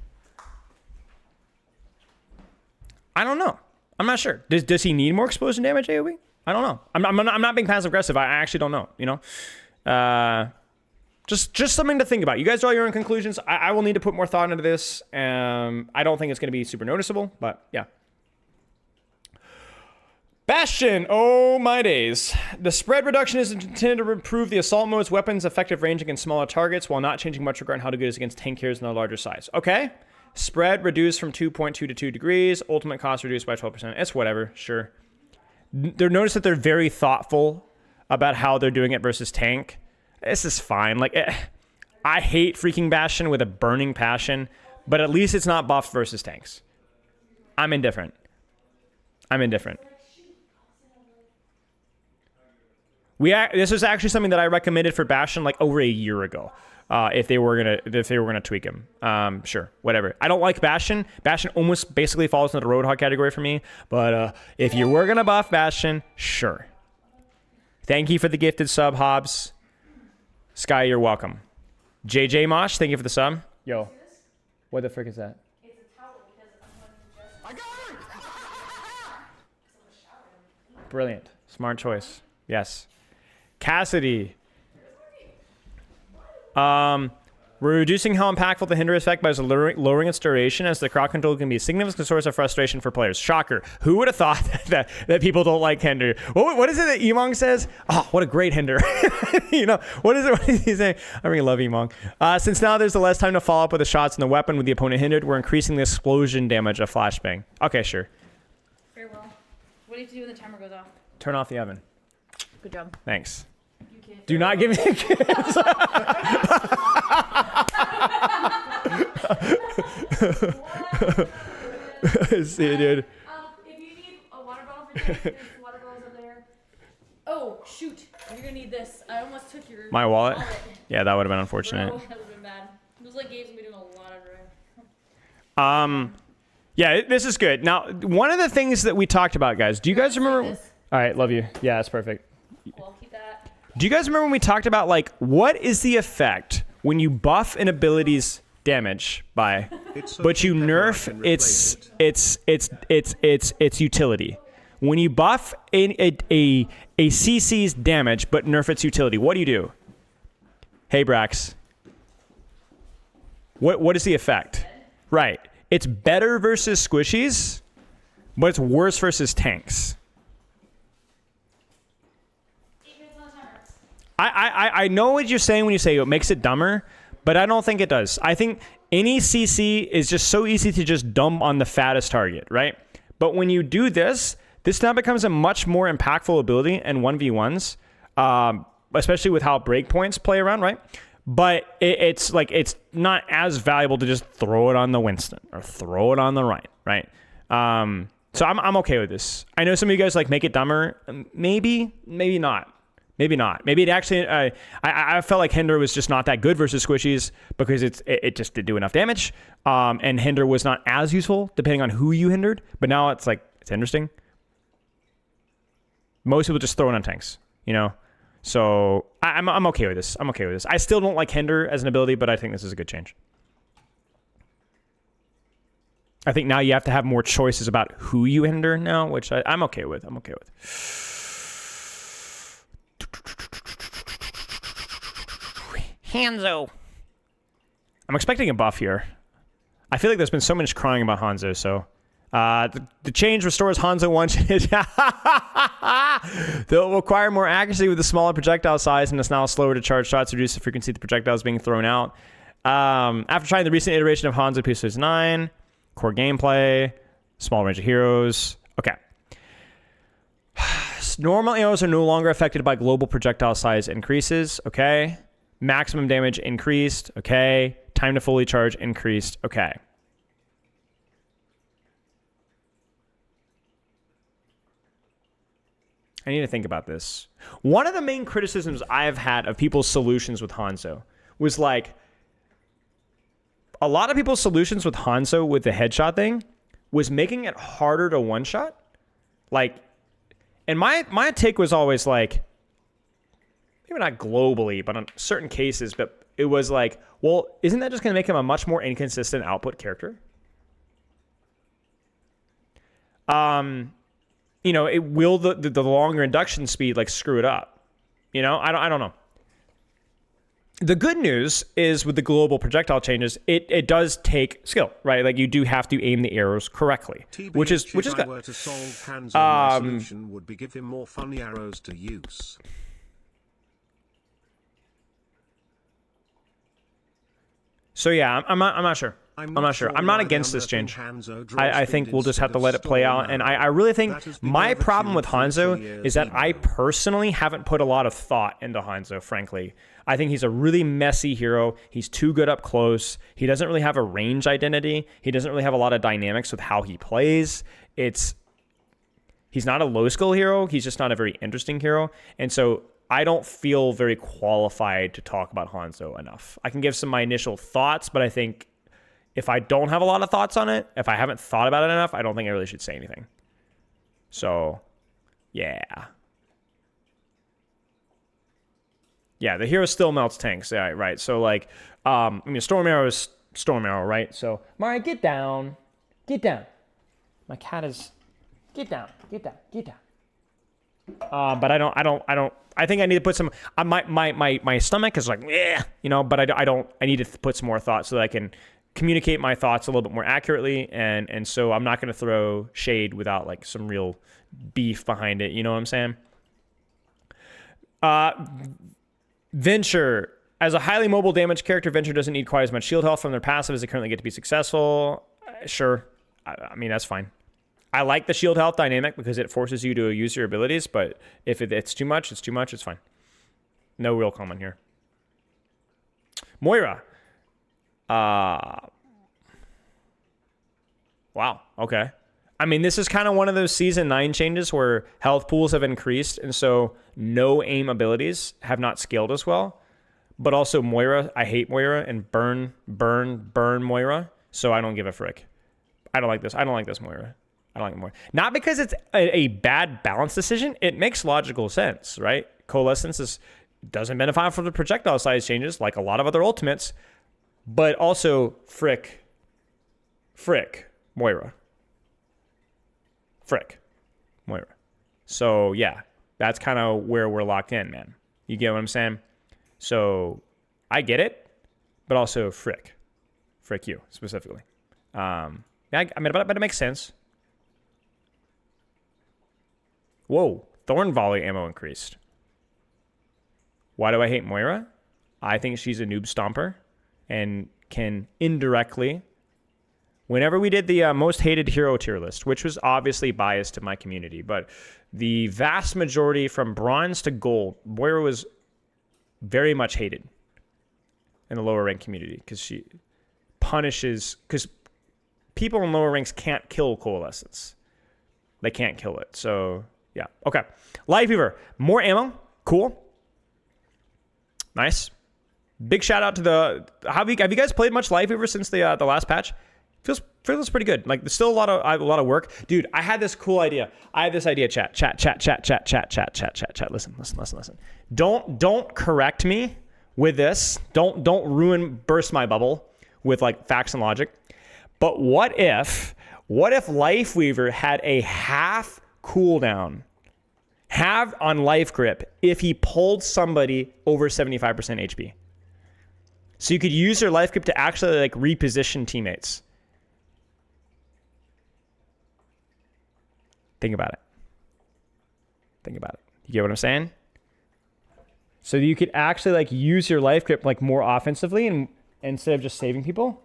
Speaker 1: I don't know. I'm not sure. Does he need more explosion damage AoE? I don't know. I'm not being passive aggressive. I actually don't know. You know, just something to think about. You guys draw your own conclusions. I will need to put more thought into this. I don't think it's going to be super noticeable, but yeah. Bastion, oh my days. The spread reduction is intended to improve the assault mode's weapons' effective range against smaller targets while not changing much regarding how to good it is against tank carriers in a larger size. Okay. Spread reduced from 2.2 to 2 degrees. Ultimate cost reduced by 12%. It's whatever, sure. Notice that they're very thoughtful about how they're doing it versus tank. This is fine. Like, I hate freaking Bastion with a burning passion, but at least it's not buffed versus tanks. I'm indifferent. This was actually something that I recommended for Bastion like over a year ago. If they were gonna tweak him, sure, whatever. I don't like Bastion. Bastion almost basically falls into the Roadhog category for me. But if you were gonna buff Bastion, sure. Thank you for the gifted sub, Hobbs. Sky, you're welcome. JJ Mosh, thank you for the sub. Yo, what the frick is that?
Speaker 3: It's a towel because I'm going to just. I got it.
Speaker 1: Brilliant, smart choice. Yes, Cassidy. We're reducing how impactful the hinder effect by lowering its duration, as the crowd control can be a significant source of frustration for players. Shocker. Who would have thought that people don't like hinder? What is it that Emong says? Oh, what a great hinder. You know, what is he saying? I really love Emong. Since now there's less time to follow up with the shots in the weapon with the opponent hindered, we're increasing the explosion damage of flashbang. Okay, sure.
Speaker 3: Very well. What do you have to do when the timer goes off?
Speaker 1: Turn off the oven.
Speaker 3: Good job.
Speaker 1: Thanks.
Speaker 3: You can't.
Speaker 1: Do not give me a kiss. See, dude.
Speaker 3: If you need a water bottle for Jake, there's water bottles up there. Oh, shoot. You're going to need this. I almost took your
Speaker 1: My wallet? Yeah, that would have been unfortunate.
Speaker 3: Bro, that would have been bad. It was like Gabe's been doing a lot of driving.
Speaker 1: Yeah, this is good. Now, one of the things that we talked about, guys, do you guys remember?
Speaker 3: This.
Speaker 1: All right, love you. Yeah, that's perfect.
Speaker 3: Cool, I'll keep that.
Speaker 1: Do you guys remember when we talked about, like, what is the effect when you buff an ability's damage by, but you nerf its utility? When you buff a CC's damage, but nerf its utility, what do? Hey, Brax. What is the effect? Right. It's better versus squishies, but it's worse versus tanks. I know what you're saying when you say it makes it dumber, but I don't think it does. I think any CC is just so easy to just dump on the fattest target, right? But when you do this now becomes a much more impactful ability in 1v1s, especially with how breakpoints play around, right? But it's not as valuable to just throw it on the Winston or throw it on the right? So I'm okay with this. I know some of you guys like make it dumber. Maybe not. Maybe not. Maybe it actually. I felt like Hinder was just not that good versus squishies because it just didn't do enough damage. And Hinder was not as useful depending on who you hindered. But now it's interesting. Most people just throw it on tanks, you know. So I'm okay with this. I still don't like Hinder as an ability, but I think this is a good change. I think now you have to have more choices about who you hinder now, which I'm okay with. Hanzo. I'm expecting a buff here. I feel like there's been so much crying about Hanzo, so the change restores Hanzo one. They'll require more accuracy with the smaller projectile size, and it's now slower to charge shots, reduce the frequency of the projectiles being thrown out. After trying the recent iteration of Hanzo P 9, core gameplay, small range of heroes. Okay. Normal arrows are no longer affected by global projectile size increases. Okay. Maximum damage increased. Okay. Time to fully charge increased. Okay. I need to think about this. One of the main criticisms I've had of people's solutions with Hanzo was like, a lot of people's solutions with Hanzo with the headshot thing was making it harder to one-shot. Like, and my take was always like, maybe not globally, but on certain cases, but it was like, well, isn't that just going to make him a much more inconsistent output character? You know, it will the longer induction speed like screw it up. You know, I don't know. The good news is with the global projectile changes, it does take skill, right? Like you do have to aim the arrows correctly, which is good.
Speaker 2: If I were to solve Hanzo, my solution would be give him more funny arrows to use.
Speaker 1: So yeah, I'm not sure. I'm not sure. I'm not against this change. I think we'll just have to let it play out. And I really think my problem with Hanzo is that I personally haven't put a lot of thought into Hanzo, frankly. I think he's a really messy hero. He's too good up close. He doesn't really have a range identity. He doesn't really have a lot of dynamics with how he plays. He's not a low skill hero. He's just not a very interesting hero. And so I don't feel very qualified to talk about Hanzo enough. I can give some of my initial thoughts, but I think if I don't have a lot of thoughts on it, if I haven't thought about it enough, I don't think I really should say anything. So, yeah. Yeah, the hero still melts tanks. Yeah, right. So, like, I mean, Storm Arrow is Storm Arrow, right? So, Mari, get down. Get down. My cat is... Get down. Get down. Get down. But I think I need to put some. My stomach is like, yeah, you know. But I need to put some more thought so that I can communicate my thoughts a little bit more accurately. And so I'm not going to throw shade without like some real beef behind it. You know what I'm saying? Venture. As a highly mobile damage character, Venture doesn't need quite as much shield health from their passive as they currently get to be successful. Sure. I mean, that's fine. I like the shield health dynamic because it forces you to use your abilities, but if it's too much, it's too much. It's fine. No real comment here. Moira. Wow. Okay. I mean, this is kind of one of those Season 9 changes where health pools have increased, and so no aim abilities have not scaled as well. But also Moira, I hate Moira, and burn Moira, so I don't give a frick. I don't like this. I don't like this Moira. I don't like Moira. Not because it's a bad balance decision. It makes logical sense, right? Coalescence doesn't benefit from the projectile size changes like a lot of other ultimates, but also frick Moira. Frick Moira. So yeah, that's kind of where we're locked in, man. You get what I'm saying? So I get it, but also frick you specifically. Yeah, I mean, but it makes sense. Whoa, Thorn Volley ammo increased. Why do I hate Moira? I think she's a noob stomper and can indirectly. Whenever we did the most hated hero tier list, which was obviously biased to my community, but the vast majority from bronze to gold, Moira was very much hated in the lower rank community because she punishes, because people in lower ranks can't kill Coalescence. They can't kill it. So yeah. Okay. Light Fever. More ammo. Cool. Nice. Big shout out to the, have you guys played much Light Fever since the last patch? Feels pretty good. Like there's still a lot of work. Dude, I had this cool idea. I had this idea, chat. Listen. Don't correct me with this. Don't burst my bubble with like facts and logic. But what if Life Weaver had a half cooldown, halved on life grip if he pulled somebody over 75% HP? So you could use your life grip to actually like reposition teammates. Think about it. You get what I'm saying? So you could actually like use your life grip like more offensively and instead of just saving people.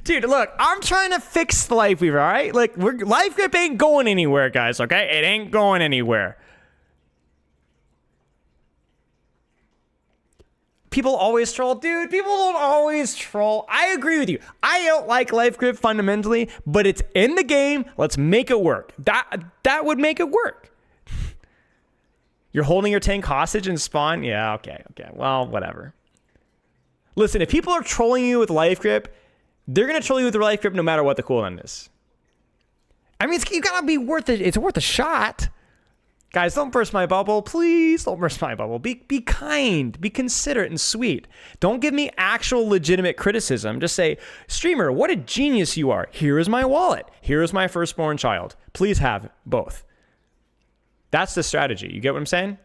Speaker 1: Dude, look, I'm trying to fix the Life Weaver, all right? Like, life grip ain't going anywhere, guys, okay? It ain't going anywhere. People always troll. Dude, people don't always troll. I agree with you. I don't like life grip fundamentally, but it's in the game. Let's make it work. That would make it work. You're holding your tank hostage in spawn? Yeah, okay. Well, whatever. Listen, if people are trolling you with life grip, they're going to troll you with the life grip no matter what the cooldown is. I mean, you got to be worth it. It's worth a shot. Guys, don't burst my bubble. Please don't burst my bubble. Be kind. Be considerate and sweet. Don't give me actual legitimate criticism. Just say, streamer, what a genius you are. Here is my wallet. Here is my firstborn child. Please have both. That's the strategy. You get what I'm saying?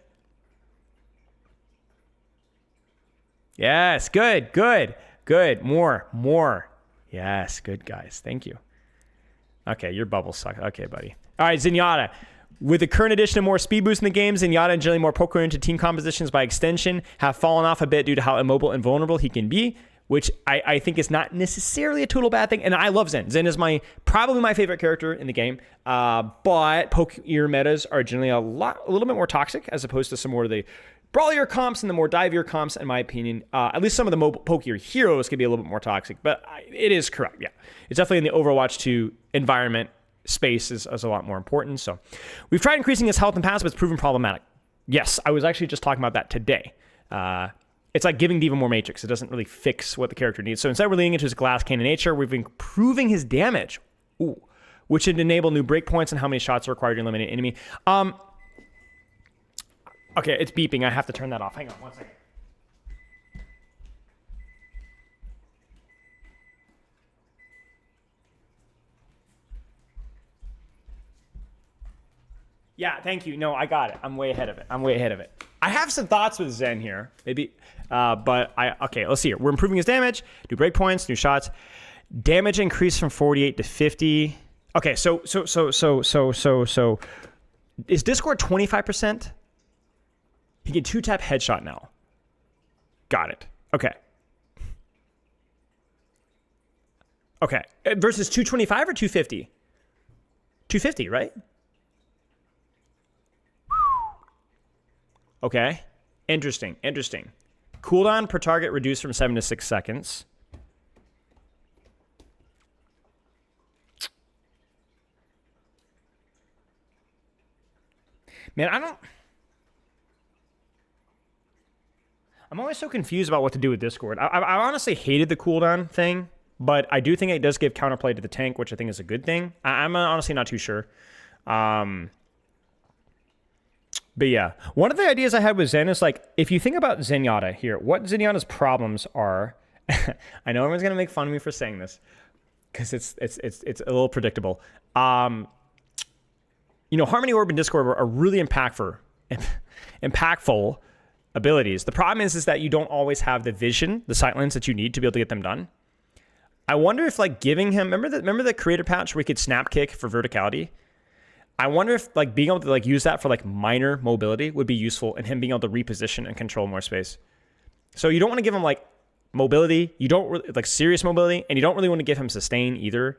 Speaker 1: Yes, good. More. Yes, good, guys. Thank you. Okay, your bubble sucks. Okay, buddy. All right, Zenyatta. With the current addition of more speed boost in the game, Zenyatta and generally more poke-oriented team compositions by extension have fallen off a bit due to how immobile and vulnerable he can be, which I think is not necessarily a total bad thing. And I love Zen. Zen is probably my favorite character in the game. But poke ear metas are generally a little bit more toxic as opposed to some more of the brawlier comps and the more dive-ear comps, in my opinion. At least some of the pokier heroes can be a little bit more toxic, but it is correct, yeah. It's definitely in the Overwatch 2 environment. Space is a lot more important. So we've tried increasing his health and passive, but it's proven problematic. Yes, I was actually just talking about that today. It's like giving D.Va more matrix. It doesn't really fix what the character needs. So instead of leaning into his glass cannon nature, we've been improving his damage, which would enable new breakpoints and how many shots are required to eliminate an enemy. Okay, it's beeping. I have to turn that off. Hang on one second. Yeah, thank you. No, I got it. I'm way ahead of it. I have some thoughts with Zen here, maybe, okay. Let's see here. We're improving his damage, new breakpoints, new shots, damage increased from 48 to 50. Okay, so is Discord 25%? He can 2-tap headshot now. Got it. Okay. Okay. Versus 225 or 250? 250, right? Okay. Interesting. Cooldown per target reduced from 7 to 6 seconds. Man, I'm always so confused about what to do with Discord. I honestly hated the cooldown thing, but I do think it does give counterplay to the tank, which I think is a good thing. I'm honestly not too sure. But yeah, one of the ideas I had with Zen is like, if you think about Zenyatta here, what Zenyatta's problems are, I know everyone's gonna make fun of me for saying this, because it's a little predictable. Harmony Orb and Discord are really impactful abilities. The problem is that you don't always have the vision, the sight lines that you need to be able to get them done. I wonder if like giving him, remember the creator patch where he could snap kick for verticality? I wonder if like being able to like use that for like minor mobility would be useful, and him being able to reposition and control more space. So you don't want to give him like mobility, you don't really, like serious mobility, and you don't really want to give him sustain either.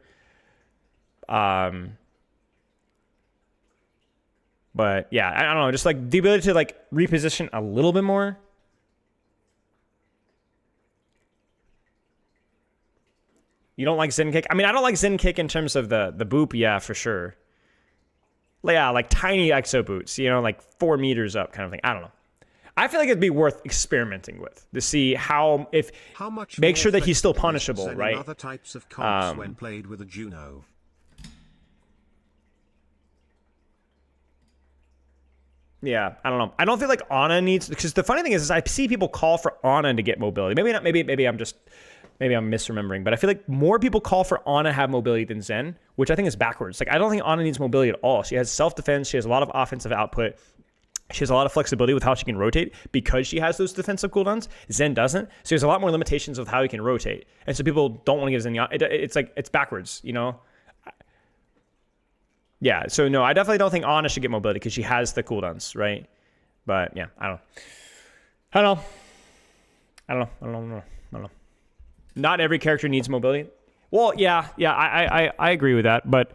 Speaker 1: But yeah, I don't know, just like the ability to like reposition a little bit more. You don't like Zen Kick? I mean, I don't like Zen Kick in terms of the boop, yeah, for sure. Yeah, like tiny exo boots, like 4 meters up kind of thing. I don't know. I feel like it'd be worth experimenting with to see how
Speaker 2: much
Speaker 1: make sure that he's still punishable, right?
Speaker 2: Other types of comps when played with a Juno.
Speaker 1: Yeah, I don't know. I don't feel like Ana needs, because the funny thing is I see people call for Ana to get mobility. Maybe not. Maybe I'm misremembering, but I feel like more people call for Ana to have mobility than Zen, which I think is backwards. Like I don't think Ana needs mobility at all. She has self-defense. She has a lot of offensive output. She has a lot of flexibility with how she can rotate because she has those defensive cooldowns. Zen doesn't. So there's a lot more limitations with how he can rotate. And so people don't want to give Zen. It's like, it's backwards, Yeah, so no, I definitely don't think Ana should get mobility because she has the cooldowns, right? But yeah, I don't know. Not every character needs mobility. Well, yeah, I agree with that, but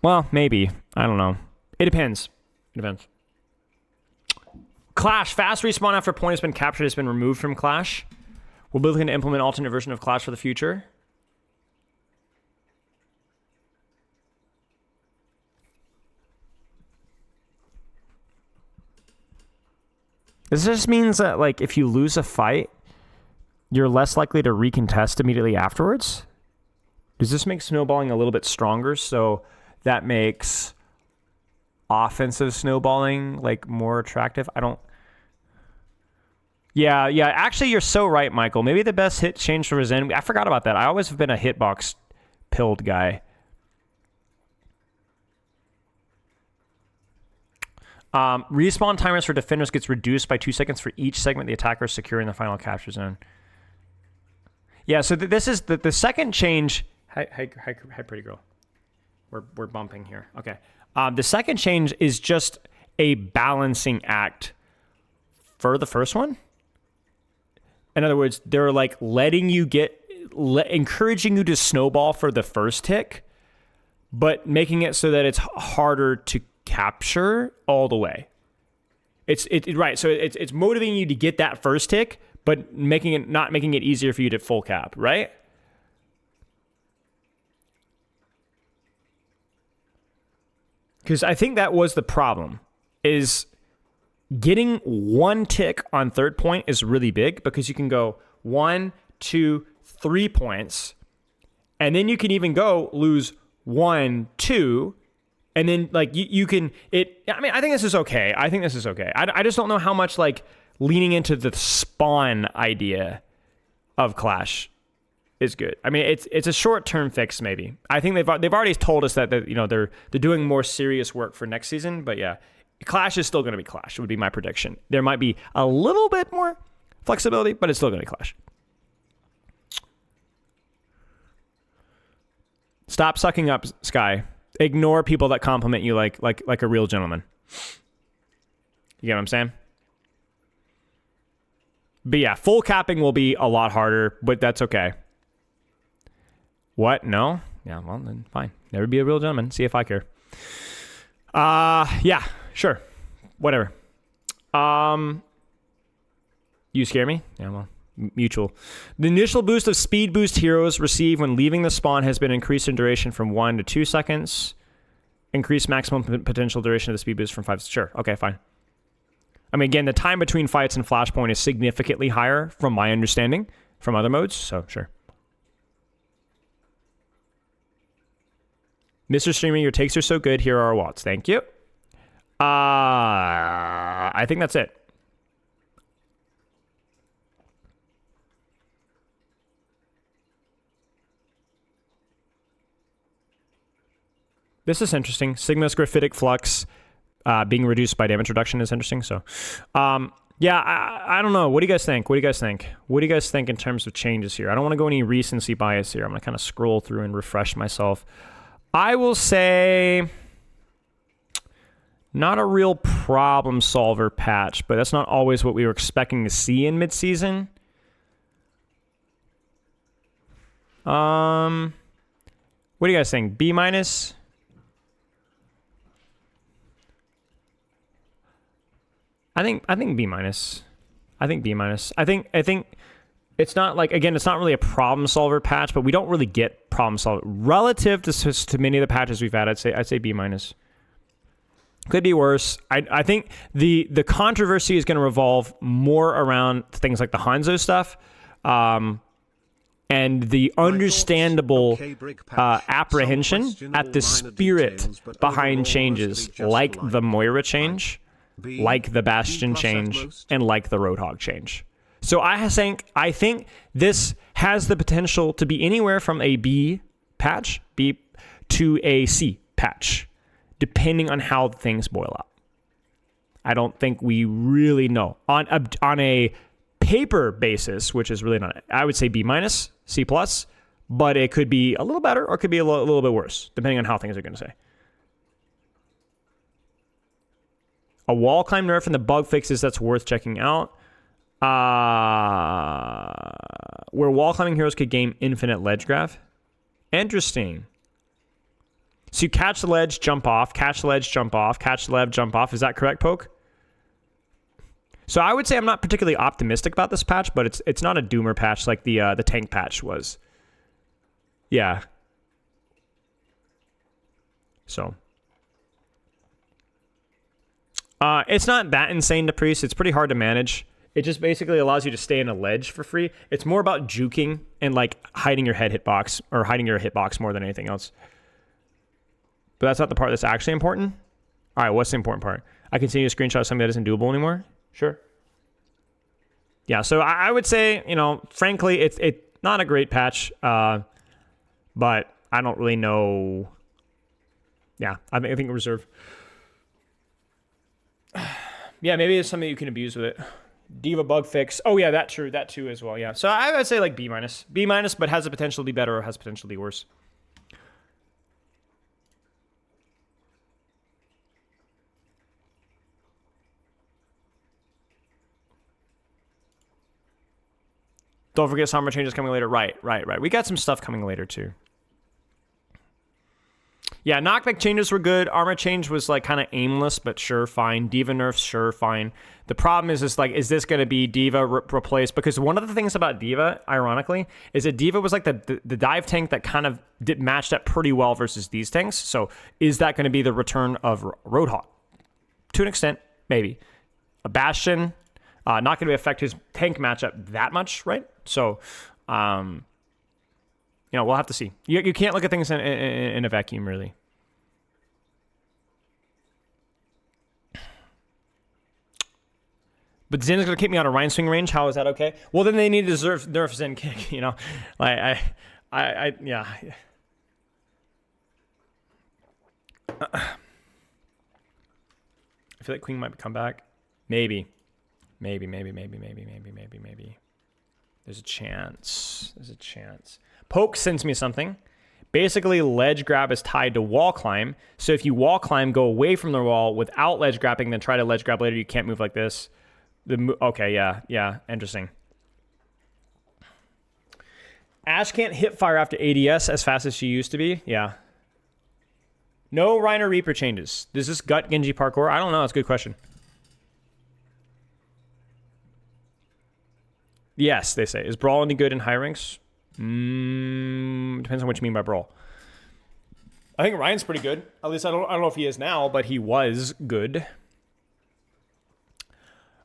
Speaker 1: well, maybe. I don't know. It depends. Clash. Fast respawn after a point has been captured has been removed from Clash. We'll be looking to implement an alternate version of Clash for the future. This just means that, like, if you lose a fight, you're less likely to recontest immediately afterwards? Does this make snowballing a little bit stronger? So that makes offensive snowballing, like, more attractive? Yeah, actually, you're so right, Michael. Maybe the best hit change for Zen. I forgot about that. I always have been a hitbox pilled guy. Respawn timers for defenders gets reduced by 2 seconds for each segment the attacker is securing the final capture zone. Yeah, so this is the second change. Hi, pretty girl. We're bumping here. Okay. The second change is just a balancing act for the first one. In other words, they're like letting you encouraging you to snowball for the first tick, but making it so that it's harder to capture all the way. Right. So it's motivating you to get that first tick, but not making it easier for you to full cap, right? Because I think that was the problem, is getting one tick on third point is really big, because you can go 1, 2, 3 points, and then you can even go lose 1, 2, and then like you can I think this is okay. I just don't know how much like leaning into the spawn idea of Clash is good. I mean, it's a short-term fix maybe. I think they've already told us that they're doing more serious work for next season. But yeah, Clash is still going to be Clash. Would be my prediction. There might be a little bit more flexibility, but it's still going to be Clash. Stop sucking up, Sky. Ignore people that compliment you like a real gentleman. You get what I'm saying? But yeah, full capping will be a lot harder, but that's okay. What? No? Yeah, well, then fine. Never be a real gentleman. See if I care. Yeah, sure. Whatever. You scare me? Yeah, well, mutual. The initial boost of speed boost heroes receive when leaving the spawn has been increased in duration from 1 to 2 seconds. Increased maximum potential duration of the speed boost from 5. Sure. Okay, fine. I mean, again, the time between fights and Flashpoint is significantly higher from my understanding from other modes, so sure. Mr. Streamer, your takes are so good. Here are our watts. Thank you. I think that's it. This is interesting. Sigma's graphitic flux being reduced by damage reduction is interesting. So, yeah, I don't know. What do you guys think? What do you guys think? What do you guys think in terms of changes here? I don't want to go any recency bias here. I'm going to kind of scroll through and refresh myself. I will say not a real problem solver patch, but that's not always what we were expecting to see in midseason. What do you guys think? B minus? I think B minus. I think B minus. I think it's not like, again, it's not really a problem solver patch, but we don't really get problem solver relative to many of the patches we've had. I'd say B minus. Could be worse. I think the controversy is going to revolve more around things like the Hanzo stuff, and the understandable apprehension at the spirit behind changes, like the Moira change, like the Bastion change, and like the Roadhog change. So I think this has the potential to be anywhere from a B patch, B, to a C patch, depending on how things boil up. I don't think we really know. On a paper basis, which is really not, I would say B minus, C plus, but it could be a little better or it could be a little bit worse, depending on how things are going to say. A wall climb nerf and the bug fixes that's worth checking out. Where wall climbing heroes could gain infinite ledge graph. Interesting. So you catch the ledge, jump off, catch the ledge, jump off, catch the ledge, jump off. Is that correct, Poke? So I would say I'm not particularly optimistic about this patch, but it's not a doomer patch like the tank patch was. Yeah. So it's not that insane to priest. It's pretty hard to manage. It just basically allows you to stay in a ledge for free. It's more about juking and like hiding your head hitbox or hiding your hitbox more than anything else. But that's not the part that's actually important. All right, what's the important part? I continue to screenshot something that isn't doable anymore. Sure. Yeah, so I would say, frankly, it's not a great patch, but I don't really know. Yeah, I think reserve. Yeah, maybe it's something you can abuse with it. Diva bug fix. Oh yeah, that too as well. Yeah, so I would say like B minus, but has the potential to be better or has potential to be worse. Don't forget summer changes coming later. Right. We got some stuff coming later too. Yeah, knockback changes were good. Armor change was like kind of aimless, but sure, fine. Diva nerfs, sure, fine. The problem is this going to be Diva replaced? Because one of the things about Diva, ironically, is that Diva was like the dive tank that kind of matched up pretty well versus these tanks. So is that going to be the return of Roadhog? To an extent, maybe. A Bastion, not going to affect his tank matchup that much, right? So, we'll have to see. You can't look at things in a vacuum, really. But Zin's gonna kick me out of Rhine swing range. How is that okay? Well, then they need to nerf Zen kick. You know, like yeah. I feel like Queen might come back. Maybe. There's a chance. Poke sends me something. Basically, ledge grab is tied to wall climb. So if you wall climb, go away from the wall without ledge grabbing, then try to ledge grab later. You can't move like this. Okay, yeah, interesting. Ash can't hip fire after ADS as fast as she used to be. Yeah. No Reiner Reaper changes. Does this gut Genji parkour? I don't know. That's a good question. Yes, they say. Is Brawl any good in high ranks? Depends on what you mean by Brawl. I think Ryan's pretty good. At least I don't know if he is now, but he was good.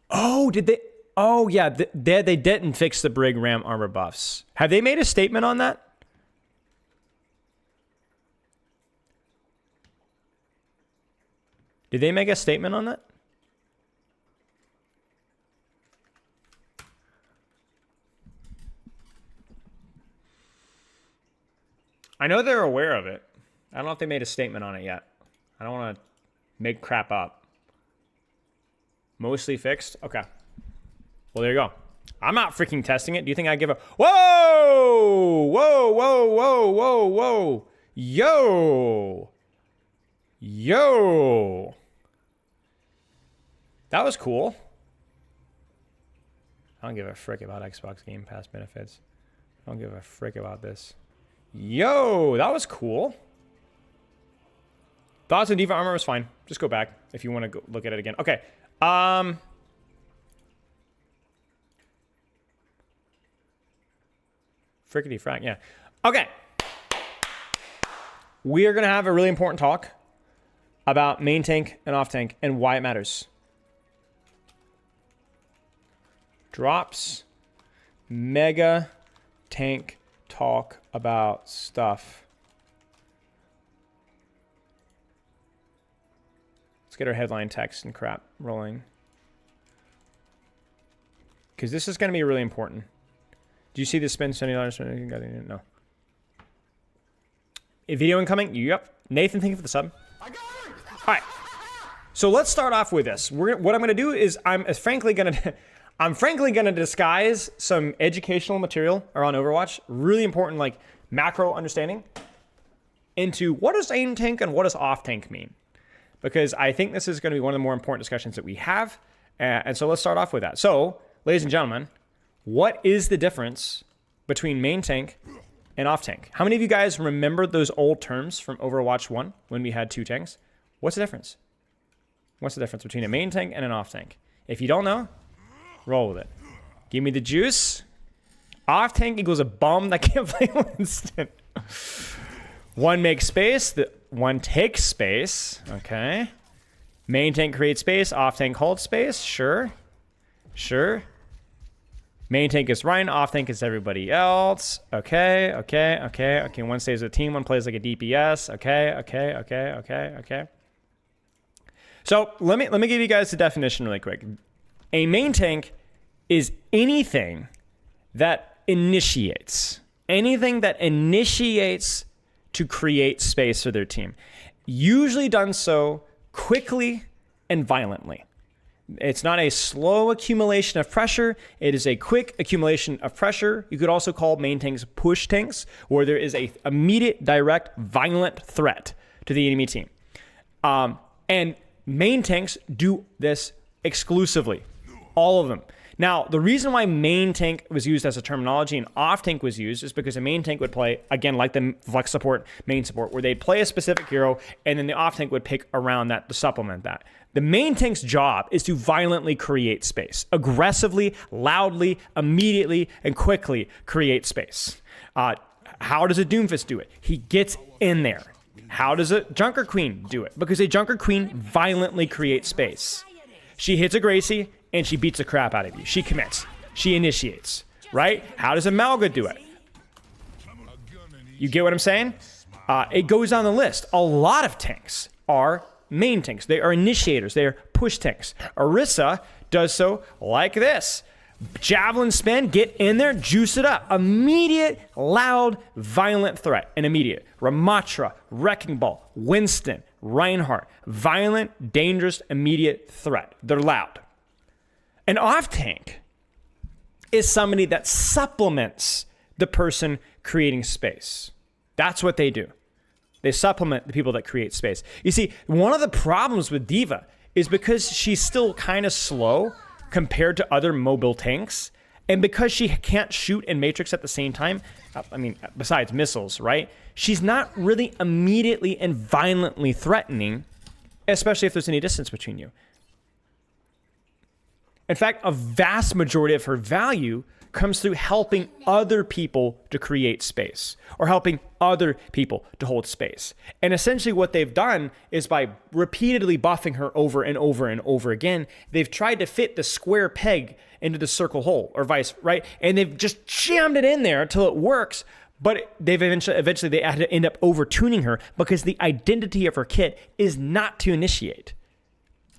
Speaker 1: Oh, did they? Oh, yeah. They didn't fix the Brig Ram armor buffs. Have they made a statement on that? Did they make a statement on that? I know they're aware of it. I don't know if they made a statement on it yet. I don't want to make crap up. Mostly fixed? Okay. Well, there you go. I'm not freaking testing it. Do you think I give a... Whoa! Whoa! Yo! That was cool. I don't give a frick about Xbox Game Pass benefits. I don't give a frick about this. Yo, that was cool. Thoughts on Diva armor was fine. Just go back if you want to go look at it again. Okay. Frickety frack, yeah. Okay. We are going to have a really important talk about main tank and off tank and why it matters. Drops. Mega tank talk about stuff. Let's get our headline text and crap rolling. Because this is going to be really important. Do you see the spend $70? No. A video incoming? Yep. Nathan, thank you for the sub. All right. So let's start off with this. What I'm going to do is I'm frankly going to disguise some educational material around Overwatch, really important like macro understanding, into what does aim tank and what does off tank mean? Because I think this is going to be one of the more important discussions that we have. And so let's start off with that. So, ladies and gentlemen, what is the difference between main tank and off tank? How many of you guys remember those old terms from Overwatch 1 when we had 2 tanks? What's the difference? What's the difference between a main tank and an off tank? If you don't know, roll with it. Give me the juice. Off tank equals a bum that can't play Winston. One makes space, one takes space. Okay. Main tank creates space, off tank holds space. Sure. Main tank is Ryan, off tank is everybody else. Okay. One stays with a team, one plays like a DPS. Okay. So let me give you guys the definition really quick. A main tank is anything that initiates. Anything that initiates to create space for their team. Usually done so quickly and violently. It's not a slow accumulation of pressure. It is a quick accumulation of pressure. You could also call main tanks push tanks, where there is a immediate, direct, violent threat to the enemy team. And main tanks do this exclusively. All of them. Now, the reason why main tank was used as a terminology and off tank was used is because a main tank would play, again, like the flex support, main support, where they'd play a specific hero, and then the off tank would pick around that to supplement that. The main tank's job is to violently create space. Aggressively, loudly, immediately, and quickly create space. How does a Doomfist do it? He gets in there. How does a Junker Queen do it? Because a Junker Queen violently creates space. She hits a Gracie, and she beats the crap out of you. She commits. She initiates. Right? How does a Malga do it? You get what I'm saying? It goes on the list. A lot of tanks are main tanks. They are initiators. They are push tanks. Orisa does so like this. Javelin spin, get in there, juice it up. Immediate, loud, violent threat. An immediate. Ramatra, Wrecking Ball, Winston, Reinhardt. Violent, dangerous, immediate threat. They're loud. An off tank is somebody that supplements the person creating space. That's what they do. They supplement the people that create space. You see, one of the problems with D.Va is because she's still kind of slow compared to other mobile tanks, and because she can't shoot and matrix at the same time, I mean, besides missiles, right? She's not really immediately and violently threatening, especially if there's any distance between you. In fact, a vast majority of her value comes through helping other people to create space or helping other people to hold space. And essentially what they've done is by repeatedly buffing her over and over and over again, they've tried to fit the square peg into the circle hole or vice, right? And they've just jammed it in there until it works. But they've eventually they had to end up over-tuning her because the identity of her kit is not to initiate.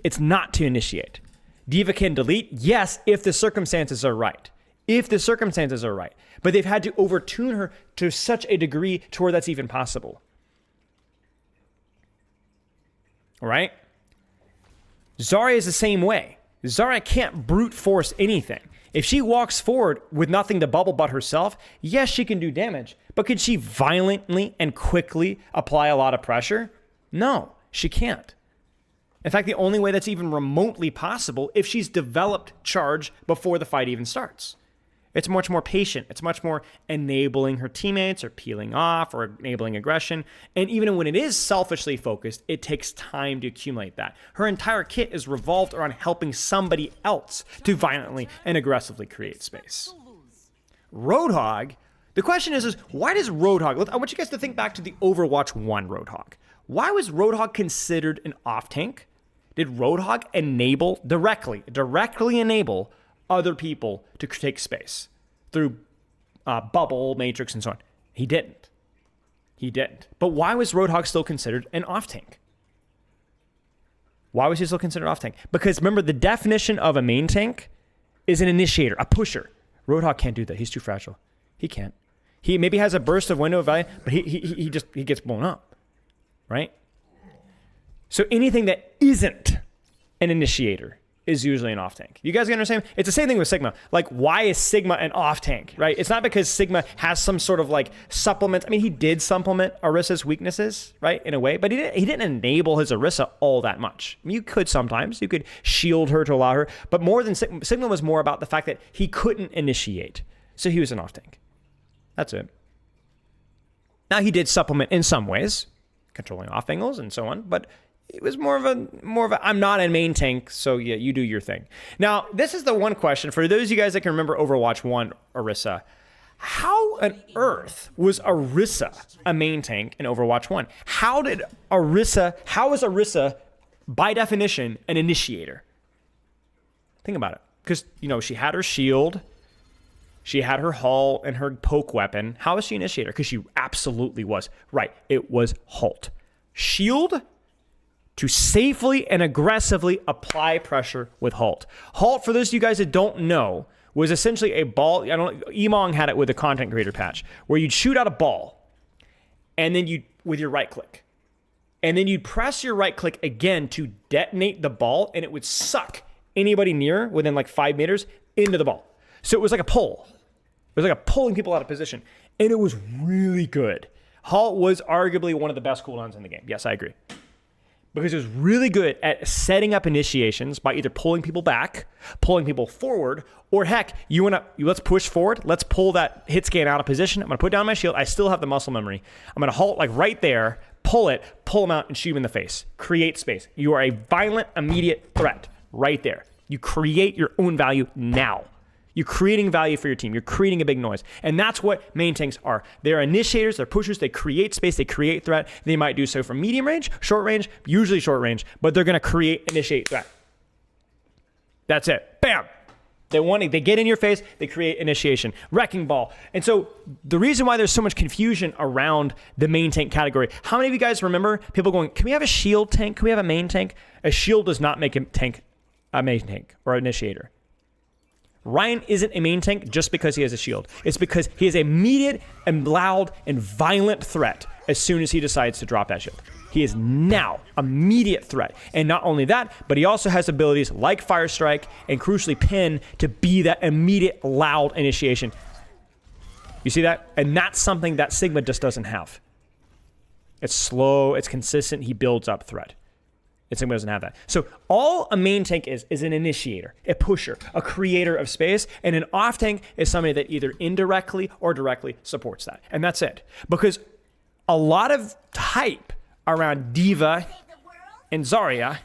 Speaker 1: It's not to initiate. D.Va can delete, yes, if the circumstances are right. If the circumstances are right. But they've had to overtune her to such a degree to where that's even possible. All right? Zarya is the same way. Zarya can't brute force anything. If she walks forward with nothing to bubble but herself, yes, she can do damage. But can she violently and quickly apply a lot of pressure? No, she can't. In fact, the only way that's even remotely possible if she's developed charge before the fight even starts. It's much more patient. It's much more enabling her teammates or peeling off or enabling aggression. And even when it is selfishly focused, it takes time to accumulate that. Her entire kit is revolved around helping somebody else to violently and aggressively create space. Roadhog, the question is why does Roadhog, I want you guys to think back to the Overwatch 1 Roadhog. Why was Roadhog considered an off tank? Did Roadhog enable, directly enable other people to take space through bubble, matrix, and so on? He didn't. But why was Roadhog still considered an off tank? Why was he still considered off tank? Because remember, the definition of a main tank is an initiator, a pusher. Roadhog can't do that. He's too fragile. He can't. He maybe has a burst of window of value, but he gets blown up, right? So anything that isn't an initiator is usually an off tank. You guys understand? It's the same thing with Sigma. Like, why is Sigma an off tank, right? It's not because Sigma has some sort of like supplement. I mean, he did supplement Orisa's weaknesses, right, in a way, but he didn't enable his Orisa all that much. I mean, you could sometimes. You could shield her to allow her, but more than Sigma was more about the fact that he couldn't initiate. So he was an off tank. That's it. Now, he did supplement in some ways, controlling off angles and so on, but it was more of a I'm not a main tank, so yeah, you do your thing. Now, this is the one question for those of you guys that can remember Overwatch 1 Orisa. How on earth was Orisa a main tank in Overwatch 1? How is Orisa by definition an initiator? Think about it. Because, she had her shield, she had her hull and her poke weapon. How is she an initiator? Because she absolutely was. Right, it was halt. Shield to safely and aggressively apply pressure with halt. Halt, for those of you guys that don't know, was essentially a ball. Emong had it with a content creator patch, where you'd shoot out a ball, and then with your right click, and then you'd press your right click again to detonate the ball, and it would suck anybody near within like 5 meters into the ball. So it was like a pull. It was like a pulling people out of position, and it was really good. Halt was arguably one of the best cooldowns in the game. Yes, I agree. Because it was really good at setting up initiations by either pulling people back, pulling people forward, or heck, let's push forward, let's pull that hit scan out of position. I'm gonna put down my shield. I still have the muscle memory. I'm gonna halt like right there, pull them out, and shoot them in the face. Create space. You are a violent, immediate threat right there. You create your own value now. You're creating value for your team. You're creating a big noise. And that's what main tanks are. They're initiators, they're pushers, they create space, they create threat. They might do so from medium range, short range, usually short range, but they're gonna initiate threat. That's it. Bam! They get in your face, they create initiation, wrecking ball. And so the reason why there's so much confusion around the main tank category, how many of you guys remember people going, can we have a shield tank? Can we have a main tank? A shield does not make a main tank or initiator. Ryan isn't a main tank just because he has a shield. It's because he is an immediate and loud and violent threat as soon as he decides to drop that shield. He is now immediate threat. And not only that, but he also has abilities like Fire Strike and crucially Pin to be that immediate loud initiation. You see that? And that's something that Sigma just doesn't have. It's slow, it's consistent, he builds up threat. And Sigma doesn't have that. So all a main tank is an initiator, a pusher, a creator of space, and an off tank is somebody that either indirectly or directly supports that. And that's it. Because a lot of hype around D.Va and Zarya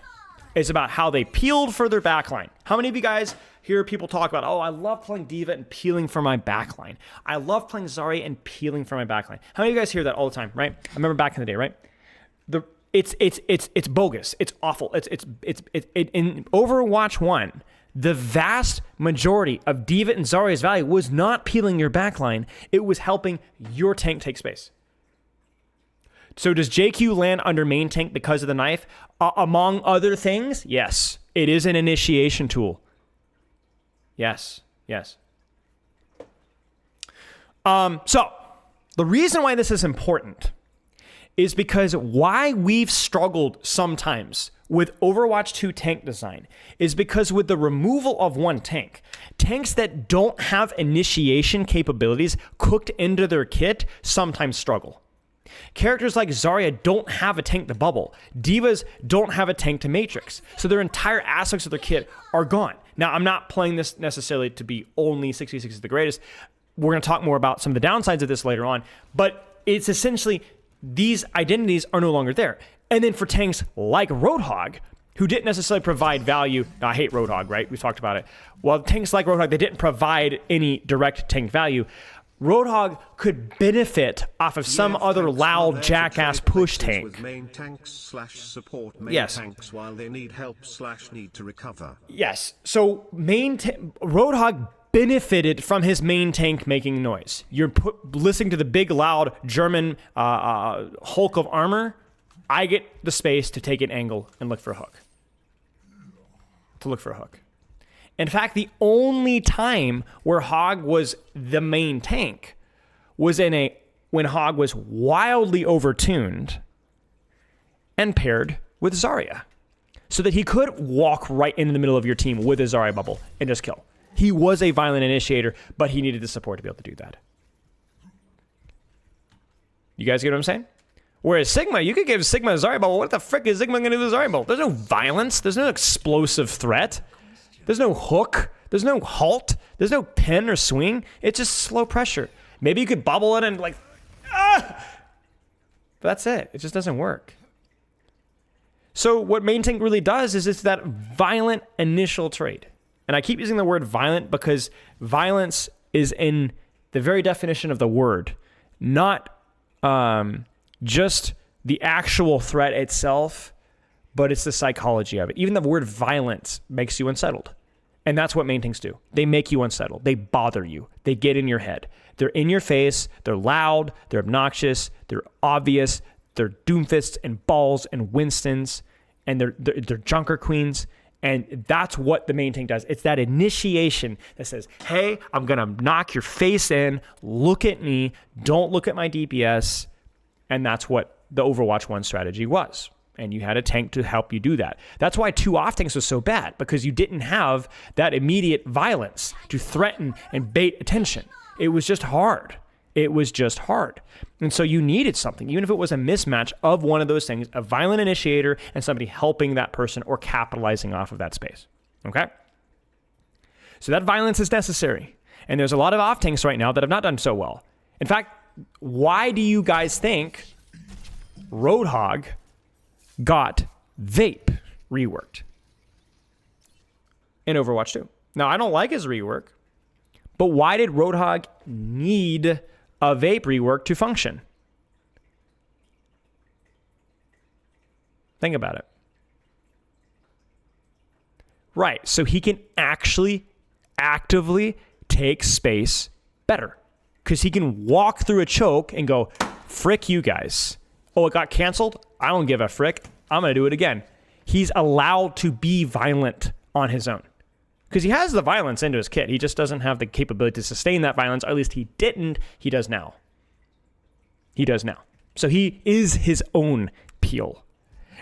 Speaker 1: is about how they peeled for their backline. How many of you guys hear people talk about, oh, I love playing D.Va and peeling for my backline. I love playing Zarya and peeling for my backline. How many of you guys hear that all the time, right? I remember back in the day, right? It's bogus. It's awful. In Overwatch 1, the vast majority of D.Va and Zarya's value was not peeling your backline. It was helping your tank take space. So does JQ land under main tank because of the knife? Among other things, yes. It is an initiation tool. Yes. So the reason why this is important is because why we've struggled sometimes with Overwatch 2 tank design is because with the removal of one tank, tanks that don't have initiation capabilities cooked into their kit sometimes struggle. Characters like Zarya don't have a tank to bubble. D.Vas don't have a tank to matrix. So their entire aspects of their kit are gone. Now, I'm not playing this necessarily to be only 66 is the greatest. We're going to talk more about some of the downsides of this later on. But it's essentially these identities are no longer there. And then for tanks like Roadhog, who didn't necessarily provide value. Now, I hate Roadhog, right? We've talked about it. Well, tanks like Roadhog, they didn't provide any direct tank value. Roadhog could benefit off of some other loud jackass push tank.
Speaker 2: With main tanks / support main
Speaker 1: Yes.
Speaker 2: tanks while they need help / need to recover.
Speaker 1: Yes. So Roadhog benefited from his main tank making noise. You're listening to the big, loud German hulk of armor. I get the space to take an angle and look for a hook. In fact, the only time where Hog was the main tank was when Hog was wildly overtuned and paired with Zarya, so that he could walk right into the middle of your team with a Zarya bubble and just kill. He was a violent initiator, but he needed the support to be able to do that. You guys get what I'm saying? Whereas Sigma, you could give Sigma a Zarya bubble. What the frick is Sigma going to do with a Zarya bubble? There's no violence. There's no explosive threat. There's no hook. There's no halt. There's no pin or swing. It's just slow pressure. Maybe you could bubble it and But that's it. It just doesn't work. So what main tank really does is it's that violent initial trade. And I keep using the word violent because violence is in the very definition of the word, not just the actual threat itself, but it's the psychology of it. Even the word violence makes you unsettled. And that's what main tanks do. They make you unsettled. They bother you. They get in your head. They're in your face. They're loud. They're obnoxious. They're obvious. They're Doomfists and Balls and Winstons. And they're Junker Queens. And that's what the main tank does. It's that initiation that says, hey, I'm going to knock your face in. Look at me. Don't look at my DPS. And that's what the Overwatch 1 strategy was. And you had a tank to help you do that. That's why 2 off tanks was so bad, because you didn't have that immediate violence to threaten and bait attention. It was just hard. And so you needed something, even if it was a mismatch of one of those things, a violent initiator and somebody helping that person or capitalizing off of that space. Okay? So that violence is necessary. And there's a lot of off tanks right now that have not done so well. In fact, why do you guys think Roadhog got Vape reworked in Overwatch 2? Now, I don't like his rework, but why did Roadhog need a Vape rework to function? Think about it. Right, so he can actually actively take space better because he can walk through a choke and go, frick you guys. Oh, it got canceled? I don't give a frick. I'm going to do it again. He's allowed to be violent on his own because he has the violence into his kit. He just doesn't have the capability to sustain that violence. Or at least he didn't. He does now. He does now. So he is his own peel.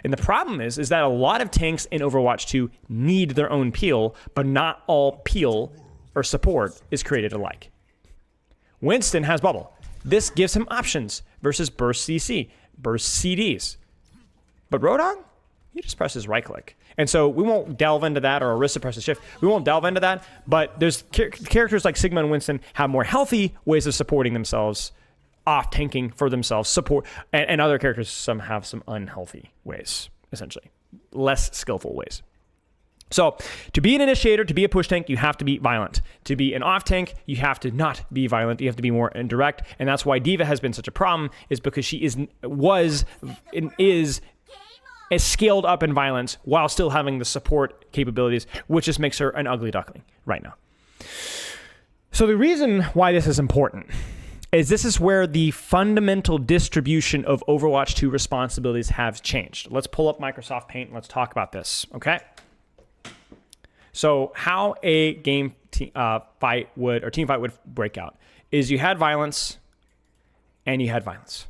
Speaker 1: And the problem is that a lot of tanks in Overwatch 2 need their own peel, but not all peel or support is created alike. Winston has bubble. This gives him options versus burst CC, burst CDs. But Roadhog, he just presses right click. And so we won't delve into that, or Orisa presses shift. We won't delve into that, but there's characters like Sigma and Winston have more healthy ways of supporting themselves, off tanking for themselves, support, and other characters some have some unhealthy ways, essentially. Less skillful ways. So to be an initiator, to be a push tank, you have to be violent. To be an off tank, you have to not be violent. You have to be more indirect. And that's why D.Va has been such a problem, is because she is scaled up in violence while still having the support capabilities, which just makes her an ugly duckling right now. So the reason why this is important is this is where the fundamental distribution of Overwatch 2 responsibilities have changed. Let's pull up Microsoft Paint and let's talk about this, okay? So how a team fight would break out is you had violence and you had violence.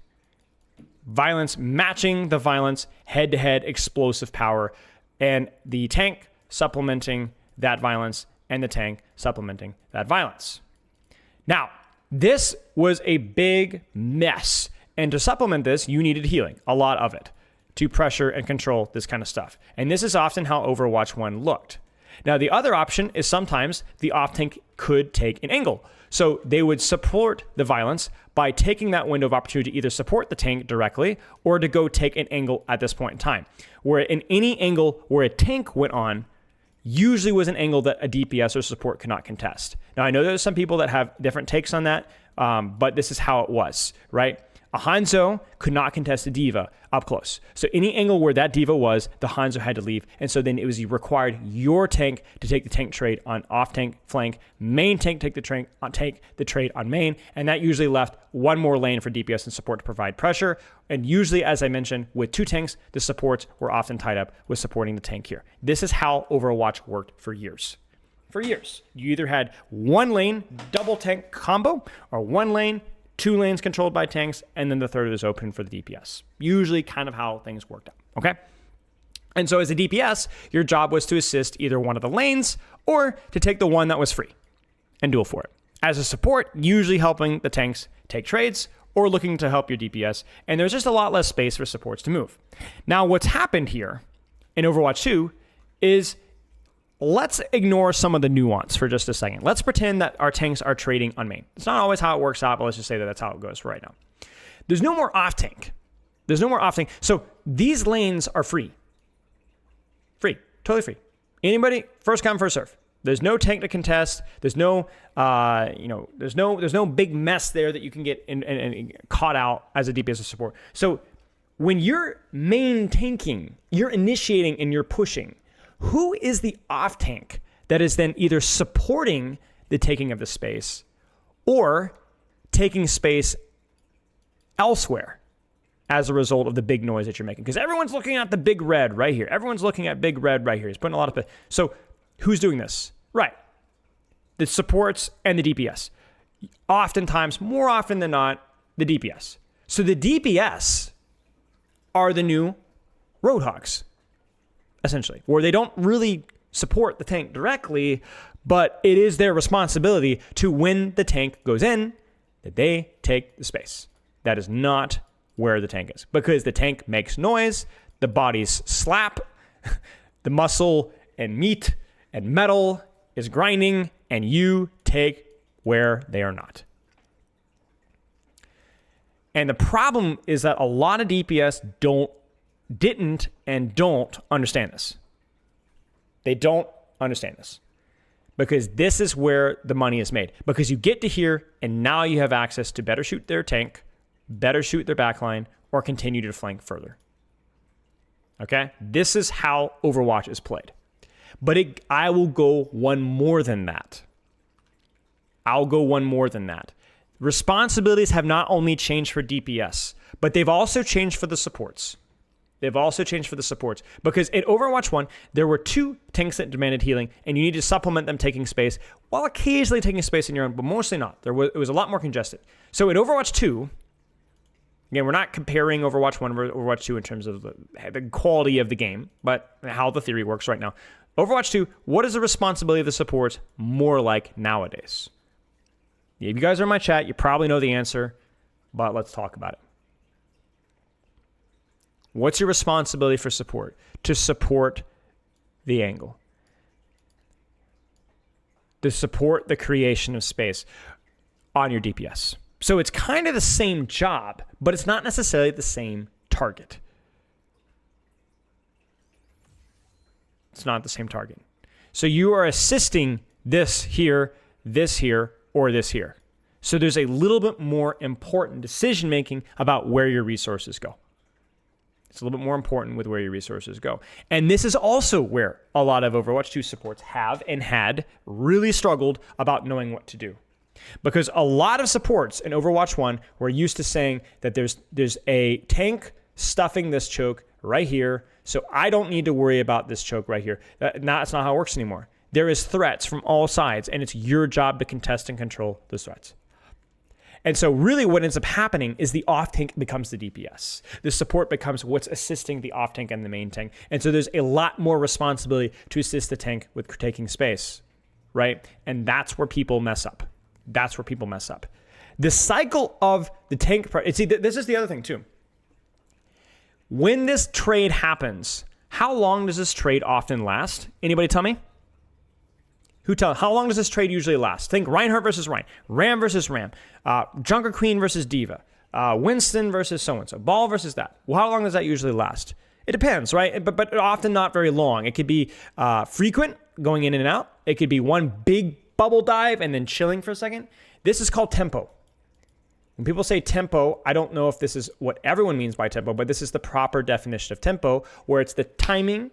Speaker 1: Violence matching the violence, head-to-head explosive power, and the tank supplementing that violence and the tank supplementing that violence. Now, this was a big mess. And to supplement this, you needed healing, a lot of it, to pressure and control this kind of stuff. And this is often how Overwatch 1 looked. Now, the other option is sometimes the off tank could take an angle. So they would support the violence by taking that window of opportunity to either support the tank directly or to go take an angle at this point in time. Where in any angle where a tank went on, usually was an angle that a DPS or support could not contest. Now, I know there's some people that have different takes on that, but this is how it was, right? A Hanzo could not contest a D.Va up close. So any angle where that D.Va was, the Hanzo had to leave. And so then it was required your tank to take the tank trade on off tank flank, main tank take the trade on main, and that usually left one more lane for DPS and support to provide pressure. And usually, as I mentioned, with two tanks, the supports were often tied up with supporting the tank here. This is how Overwatch worked for years. For years, you either had one lane double tank combo or one lane, two lanes controlled by tanks, and then the third is open for the DPS. Usually kind of how things worked out, okay? And so as a DPS, your job was to assist either one of the lanes or to take the one that was free and duel for it. As a support, usually helping the tanks take trades or looking to help your DPS, and there's just a lot less space for supports to move. Now, what's happened here in Overwatch 2 is let's ignore some of the nuance for just a second. Let's pretend that our tanks are trading on main. It's not always how it works out, but let's just say that that's how it goes right now. There's no more off tank. There's no more off tank. So these lanes are free. Free. Totally free. Anybody, first come, first serve. There's no tank to contest. There's no, there's no big mess there that you can get and caught out as a DPS support. So when you're main tanking, you're initiating and you're pushing, who is the off tank that is then either supporting the taking of the space or taking space elsewhere as a result of the big noise that you're making? Because everyone's looking at the big red right here. Everyone's looking at big red right here. He's putting a lot of... So who's doing this? Right. The supports and the DPS. Oftentimes, more often than not, the DPS. So the DPS are the new Roadhogs, essentially, where they don't really support the tank directly, but it is their responsibility to, when the tank goes in, that they take the space. That is not where the tank is, because the tank makes noise, the bodies slap, the muscle and meat and metal is grinding, and you take where they are not. And the problem is that a lot of DPS didn't and don't understand this. They don't understand this because this is where the money is made. Because you get to here and now you have access to better shoot their tank, better shoot their backline, or continue to flank further. Okay? This is how Overwatch is played. But I will go one more than that. I'll go one more than that. Responsibilities have not only changed for DPS, but they've also changed for the supports. Because in Overwatch 1, there were 2 tanks that demanded healing, and you need to supplement them taking space, while occasionally taking space in your own, but mostly not. It was a lot more congested. So in Overwatch 2, again, we're not comparing Overwatch 1 or Overwatch 2 in terms of the quality of the game, but how the theory works right now. Overwatch 2, what is the responsibility of the supports more like nowadays? If you guys are in my chat, you probably know the answer, but let's talk about it. What's your responsibility for support? To support the angle. To support the creation of space on your DPS. So it's kind of the same job, but it's not necessarily the same target. It's not the same target. So you are assisting this here, or this here. So there's a little bit more important decision making about where your resources go. It's a little bit more important with where your resources go. And this is also where a lot of Overwatch 2 supports have and had really struggled about knowing what to do. Because a lot of supports in Overwatch 1 were used to saying that there's a tank stuffing this choke right here, so I don't need to worry about this choke right here. That's not how it works anymore. There is threats from all sides, and it's your job to contest and control those threats. And so really what ends up happening is the off tank becomes the DPS. The support becomes what's assisting the off tank and the main tank. And so there's a lot more responsibility to assist the tank with taking space, right? And that's where people mess up. The cycle of the tank, see, this is the other thing too. When this trade happens, how long does this trade often last? Anybody tell me? How long does this trade usually last? Think Reinhardt versus Rein, Ram versus Ram, Junker Queen versus Diva, Winston versus so-and-so, Ball versus that. Well, how long does that usually last? It depends, right? But often not very long. It could be frequent, going in and out. It could be one big bubble dive and then chilling for a second. This is called tempo. When people say tempo, I don't know if this is what everyone means by tempo, but this is the proper definition of tempo, where it's the timing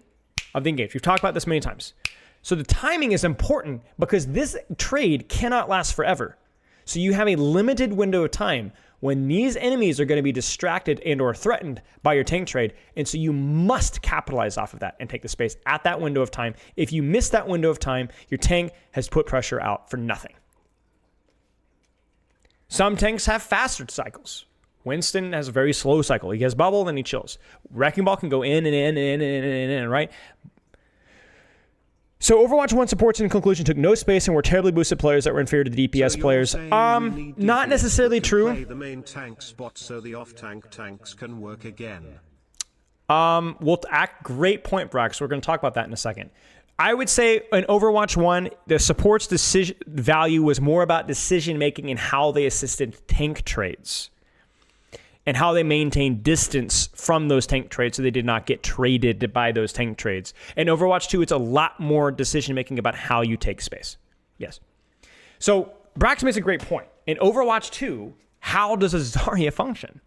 Speaker 1: of the engage. We've talked about this many times. So the timing is important because this trade cannot last forever. So you have a limited window of time when these enemies are going to be distracted and or threatened by your tank trade. And so you must capitalize off of that and take the space at that window of time. If you miss that window of time, your tank has put pressure out for nothing. Some tanks have faster cycles. Winston has a very slow cycle. He has bubble, then he chills. Wrecking Ball can go in and in and in and in and in, right? So Overwatch 1 supports in conclusion took no space and were terribly boosted players that were inferior to the DPS players. Not necessarily true.
Speaker 2: Play the main tank spot so the off-tank tanks can work again.
Speaker 1: Great point, Brax. We're going to talk about that in a second. I would say in Overwatch 1, the support's decision value was more about decision making and how they assisted tank trades and how they maintained distance from those tank trades so they did not get traded by those tank trades. In Overwatch 2, it's a lot more decision-making about how you take space. Yes. So Brax makes a great point. In Overwatch 2, how does a Zarya function?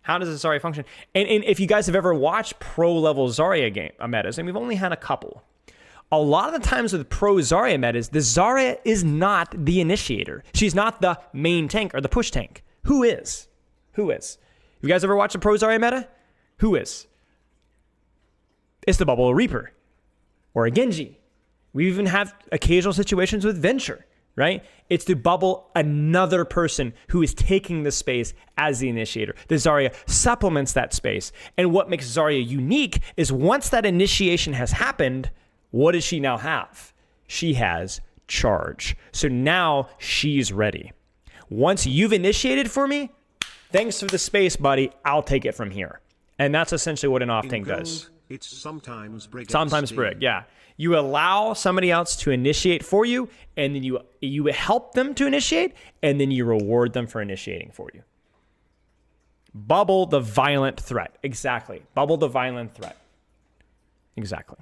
Speaker 1: And if you guys have ever watched pro-level Zarya metas, and we've only had a couple, a lot of the times with pro Zarya metas, the Zarya is not the initiator. She's not the main tank or the push tank. Who is? You guys ever watched a Pro Zarya meta? Who is? It's the Bubble Reaper or a Genji. We even have occasional situations with Venture, right? It's to bubble another person who is taking the space as the initiator. The Zarya supplements that space. And what makes Zarya unique is once that initiation has happened, what does she now have? She has charge. So now she's ready. Once you've initiated for me, thanks for the space, buddy. I'll take it from here. And that's essentially what an off-tank does.
Speaker 2: It's sometimes Brig.
Speaker 1: Yeah. You allow somebody else to initiate for you, and then you help them to initiate, and then you reward them for initiating for you. Bubble the violent threat. Exactly. Bubble the violent threat. Exactly.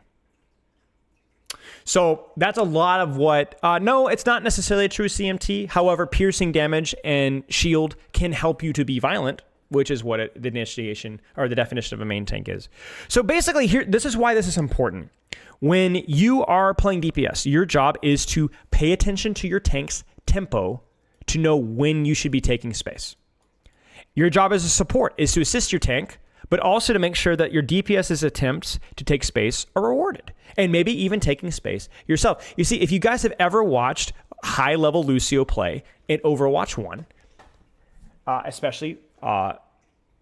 Speaker 1: So that's a lot of what, no, it's not necessarily a true CMT. However, piercing damage and shield can help you to be violent, which is what the initiation or the definition of a main tank is. So basically here, this is why this is important. When you are playing DPS, your job is to pay attention to your tank's tempo to know when you should be taking space. Your job as a support is to assist your tank, but also to make sure that your DPS's attempts to take space are rewarded, and maybe even taking space yourself. You see, if you guys have ever watched high-level Lucio play in Overwatch 1, especially around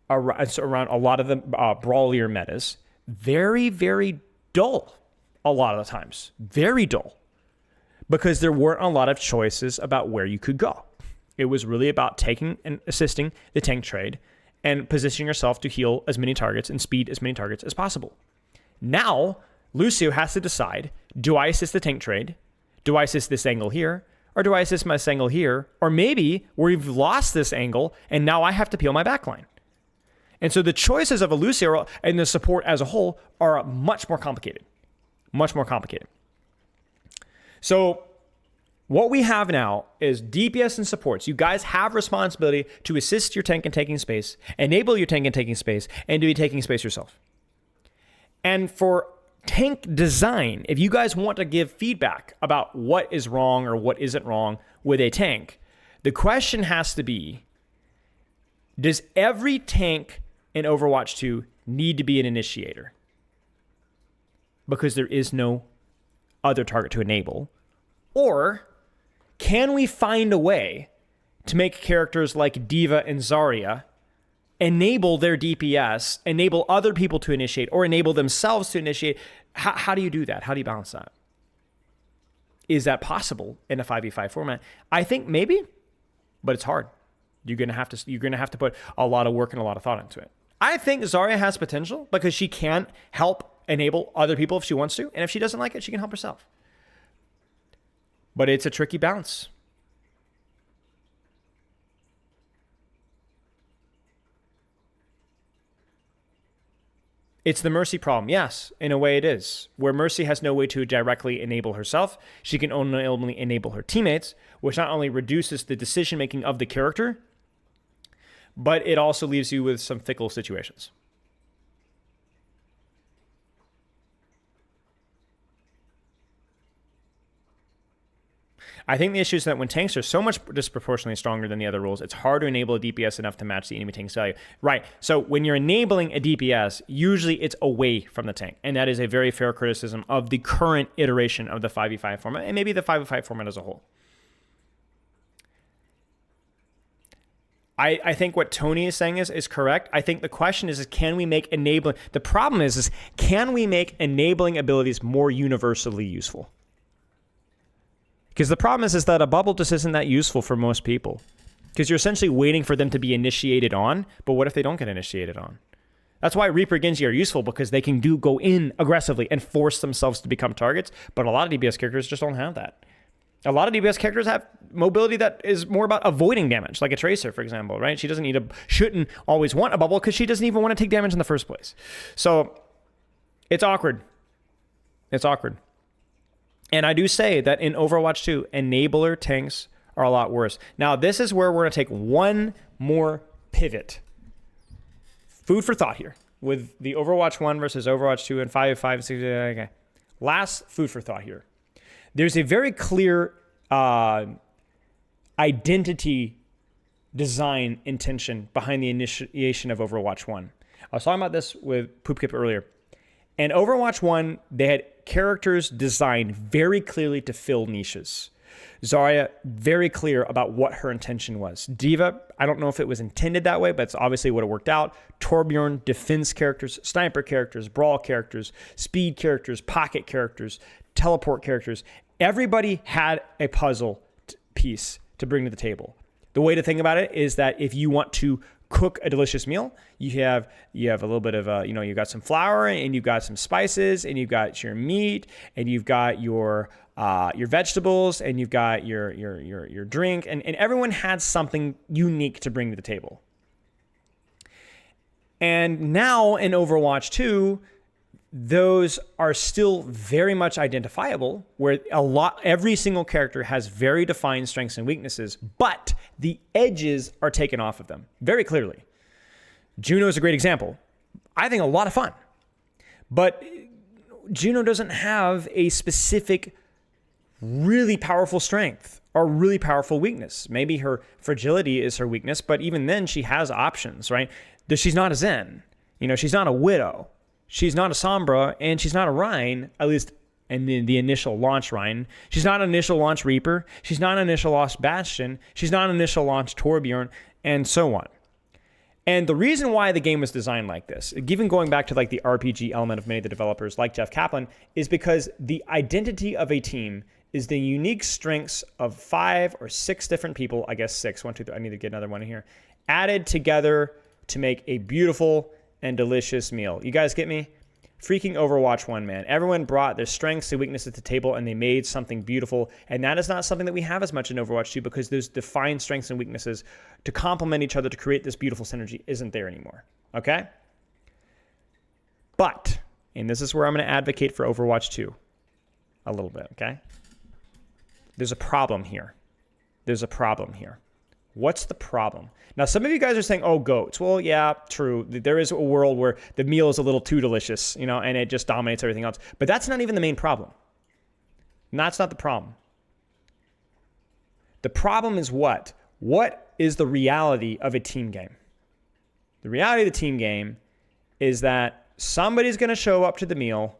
Speaker 1: a lot of the brawlier metas, very, very dull a lot of the times. Very dull. Because there weren't a lot of choices about where you could go. It was really about taking and assisting the tank trade and positioning yourself to heal as many targets and speed as many targets as possible. Now, Lucio has to decide, do I assist the tank trade? Do I assist this angle here? Or do I assist my angle here? Or maybe we've lost this angle and now I have to peel my backline. And so the choices of a Lucio and the support as a whole are much more complicated. Much more complicated. So what we have now is DPS and supports. You guys have responsibility to assist your tank in taking space, enable your tank in taking space, and to be taking space yourself. And for tank design, if you guys want to give feedback about what is wrong or what isn't wrong with a tank, the question has to be, does every tank in Overwatch 2 need to be an initiator? Because there is no other target to enable. Or can we find a way to make characters like D.Va and Zarya enable their DPS, enable other people to initiate, or enable themselves to initiate? How do you do that? How do you balance that? Is that possible in a 5v5 format? I think maybe, but it's hard. You're gonna have to put a lot of work and a lot of thought into it. I think Zarya has potential because she can help enable other people if she wants to, and if she doesn't like it, she can help herself. But it's a tricky balance. It's the Mercy problem. Yes, in a way it is. Where Mercy has no way to directly enable herself, she can only enable her teammates, which not only reduces the decision-making of the character, but it also leaves you with some fickle situations. I think the issue is that when tanks are so much disproportionately stronger than the other roles, it's hard to enable a DPS enough to match the enemy tank's value. Right, so when you're enabling a DPS, usually it's away from the tank. And that is a very fair criticism of the current iteration of the 5v5 format, and maybe the 5v5 format as a whole. I think what Tony is saying is correct. I think the question is can we make enabling... The problem is can we make enabling abilities more universally useful? Because the problem is that a bubble just isn't that useful for most people. Because you're essentially waiting for them to be initiated on, but what if they don't get initiated on? That's why Reaper Genji are useful, because they can go in aggressively and force themselves to become targets, but a lot of DPS characters just don't have that. A lot of DPS characters have mobility that is more about avoiding damage, like a Tracer, for example, right? She shouldn't always want a bubble because she doesn't even want to take damage in the first place. So it's awkward. It's awkward. And I do say that in Overwatch 2, enabler tanks are a lot worse. Now, this is where we're going to take one more pivot. Food for thought here with the Overwatch 1 versus Overwatch 2 and 5, 6, okay. Last food for thought here. There's a very clear identity design intention behind the initiation of Overwatch 1. I was talking about this with Poopkip earlier. In Overwatch 1, they had characters designed very clearly to fill niches. Zarya, very clear about what her intention was. D.Va, I don't know if it was intended that way, but it's obviously what it worked out. Torbjorn, defense characters, sniper characters, brawl characters, speed characters, pocket characters, teleport characters. Everybody had a puzzle piece to bring to the table. The way to think about it is that if you want to cook a delicious meal, you have a little bit of you've got some flour and you've got some spices and you've got your meat and you've got your vegetables and you've got your drink and everyone had something unique to bring to the table. And now in Overwatch 2, those are still very much identifiable, where every single character has very defined strengths and weaknesses, but the edges are taken off of them very clearly. Juno is a great example. I think a lot of fun, but Juno doesn't have a specific really powerful strength or really powerful weakness. Maybe her fragility is her weakness, but even then she has options, right? She's not a Zen. She's not a Widow. She's not a Sombra, and she's not a Rein, at least in the initial launch Rein. She's not an initial launch Reaper. She's not an initial launch Bastion. She's not an initial launch Torbjorn, and so on. And the reason why the game was designed like this, even going back to like the RPG element of many of the developers like Jeff Kaplan, is because the identity of a team is the unique strengths of 5 or 6 different people, I guess 6, 1, 2, 3, I need to get another one in here, added together to make a beautiful and delicious meal. You guys get me? Freaking Overwatch 1, man. Everyone brought their strengths and weaknesses to the table, and they made something beautiful. And that is not something that we have as much in Overwatch 2, because those defined strengths and weaknesses to complement each other to create this beautiful synergy isn't there anymore. Okay? But, and this is where I'm going to advocate for Overwatch 2 a little bit, okay? There's a problem here. There's a problem here. What's the problem? Now, some of you guys are saying, oh, goats. Well, yeah, true. There is a world where the meal is a little too delicious, and it just dominates everything else. But that's not even the main problem. And that's not the problem. The problem is what? What is the reality of a team game? The reality of the team game is that somebody's going to show up to the meal.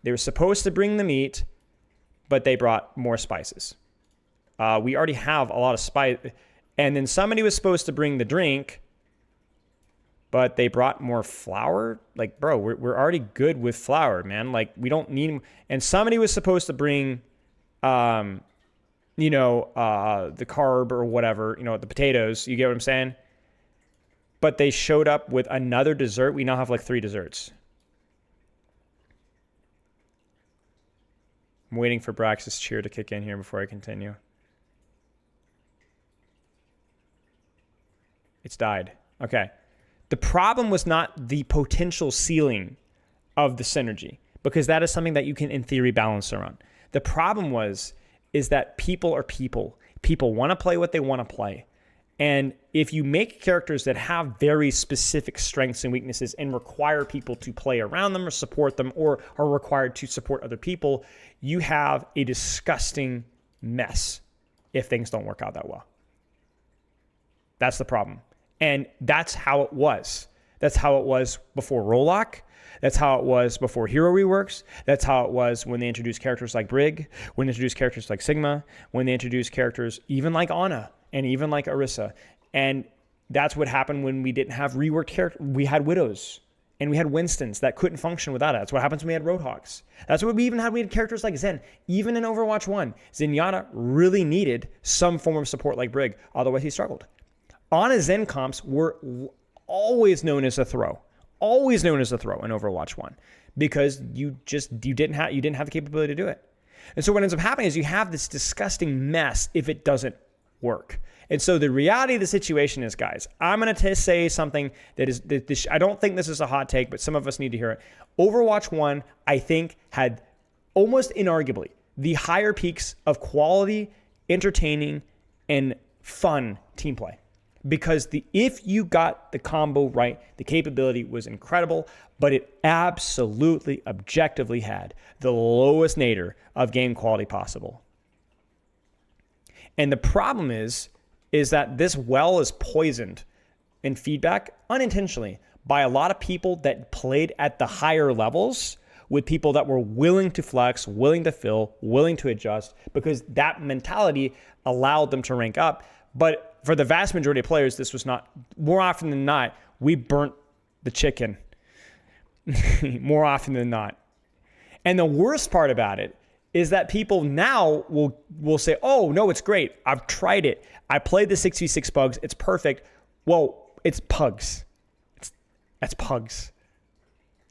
Speaker 1: They were supposed to bring the meat, but they brought more spices. We already have a lot of spice. And then somebody was supposed to bring the drink, but they brought more flour. Like, bro, we're already good with flour, man. Like, we don't need. And somebody was supposed to bring, the carb or whatever, the potatoes. You get what I'm saying? But they showed up with another dessert. We now have like 3 desserts. I'm waiting for Brax's cheer to kick in here before I continue. It's died. Okay. The problem was not the potential ceiling of the synergy, because that is something that you can, in theory, balance around. The problem is that people are people. People want to play what they want to play. And if you make characters that have very specific strengths and weaknesses and require people to play around them or support them, or are required to support other people, you have a disgusting mess if things don't work out that well. That's the problem. And that's how it was. That's how it was before Rollock. That's how it was before Hero Reworks. That's how it was when they introduced characters like Brig, when they introduced characters like Sigma, when they introduced characters even like Ana and even like Orisa. And that's what happened when we didn't have reworked characters. We had Widows and we had Winstons that couldn't function without it. That's what happens when we had Roadhogs. That's what we even had. We had characters like Zen. Even in Overwatch 1, Zenyatta really needed some form of support like Brig. Otherwise, he struggled. Ana Zen comps were always known as a throw. Always known as a throw in Overwatch 1, because you didn't have the capability to do it. And so what ends up happening is you have this disgusting mess if it doesn't work. And so the reality of the situation is, guys, I'm going to say something that I don't think this is a hot take, but some of us need to hear it. Overwatch 1, I think, had almost inarguably the higher peaks of quality, entertaining, and fun team play. Because if you got the combo right, the capability was incredible, but it absolutely, objectively had the lowest nadir of game quality possible. And the problem is that this well is poisoned in feedback unintentionally by a lot of people that played at the higher levels with people that were willing to flex, willing to fill, willing to adjust, because that mentality allowed them to rank up. But for the vast majority of players, this was not. More often than not, we burnt the chicken. More often than not. And the worst part about it is that people now will say, oh, no, it's great. I've tried it. I played the 6v6 pugs. It's perfect. Well, it's pugs. That's pugs.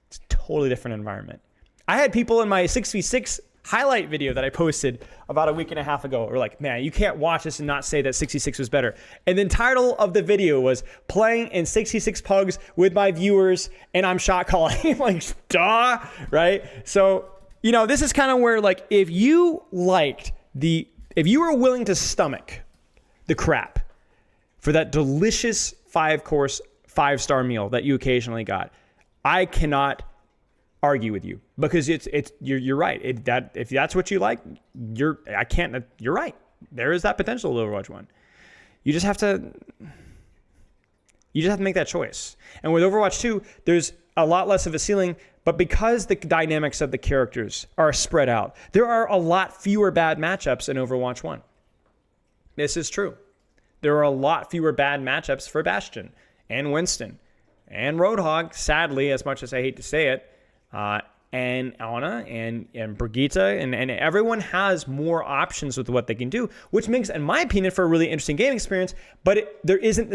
Speaker 1: It's a totally different environment. I had people in my 6v6 highlight video that I posted about a week and a half ago were like, man, you can't watch this and not say that 66 was better. And the title of the video was playing in 66 pugs with my viewers and I'm shot calling. Like, duh, right? So, this is kind of where, like, if you were willing to stomach the crap for that delicious 5-course 5-star meal that you occasionally got, I cannot argue with you because you're right. If that's what you like, you're right. There is that potential with Overwatch 1. You just have to make that choice. And with Overwatch 2, there's a lot less of a ceiling, but because the dynamics of the characters are spread out, there are a lot fewer bad matchups in Overwatch 1. This is true. There are a lot fewer bad matchups for Bastion and Winston and Roadhog, sadly, as much as I hate to say it, and Ana and Brigitte, and everyone has more options with what they can do, which makes, in my opinion, for a really interesting game experience, but there isn't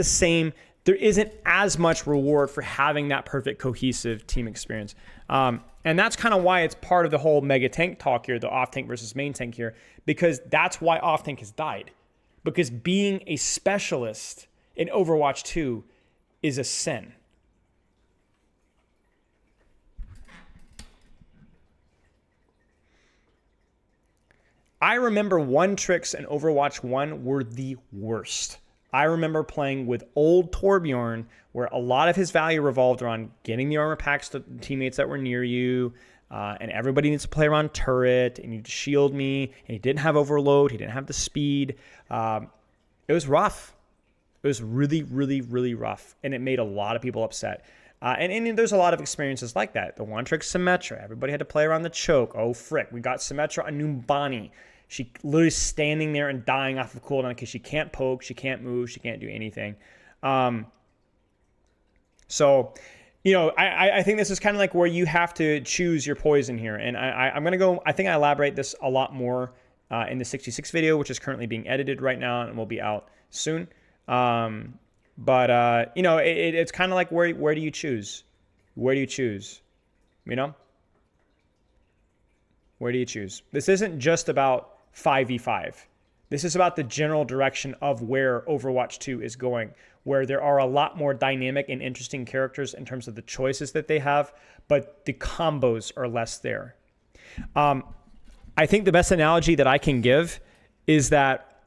Speaker 1: as much reward for having that perfect cohesive team experience. And that's kind of why it's part of the whole mega tank talk here, the off tank versus main tank here, because that's why off tank has died. Because being a specialist in Overwatch 2 is a sin. I remember one tricks in Overwatch 1 were the worst. I remember playing with old Torbjorn, where a lot of his value revolved around getting the armor packs to teammates that were near you, and everybody needs to play around turret, and you need to shield me, and he didn't have overload, he didn't have the speed. It was rough. It was really, really, really rough, and it made a lot of people upset. And there's a lot of experiences like that. The one trick Symmetra, everybody had to play around the choke. Oh, frick, we got Symmetra on Numbani. She literally standing there and dying off of cooldown because she can't poke, she can't move, she can't do anything. So, I think this is kind of like where you have to choose your poison here. And I'm going to go, I think I elaborate this a lot more in the 66 video, which is currently being edited right now and will be out soon. It's kind of like where do you choose? Where do you choose? Where do you choose? This isn't just about 5v5. This is about the general direction of where Overwatch 2 is going, where there are a lot more dynamic and interesting characters in terms of the choices that they have, but the combos are less there. I think the best analogy that I can give is that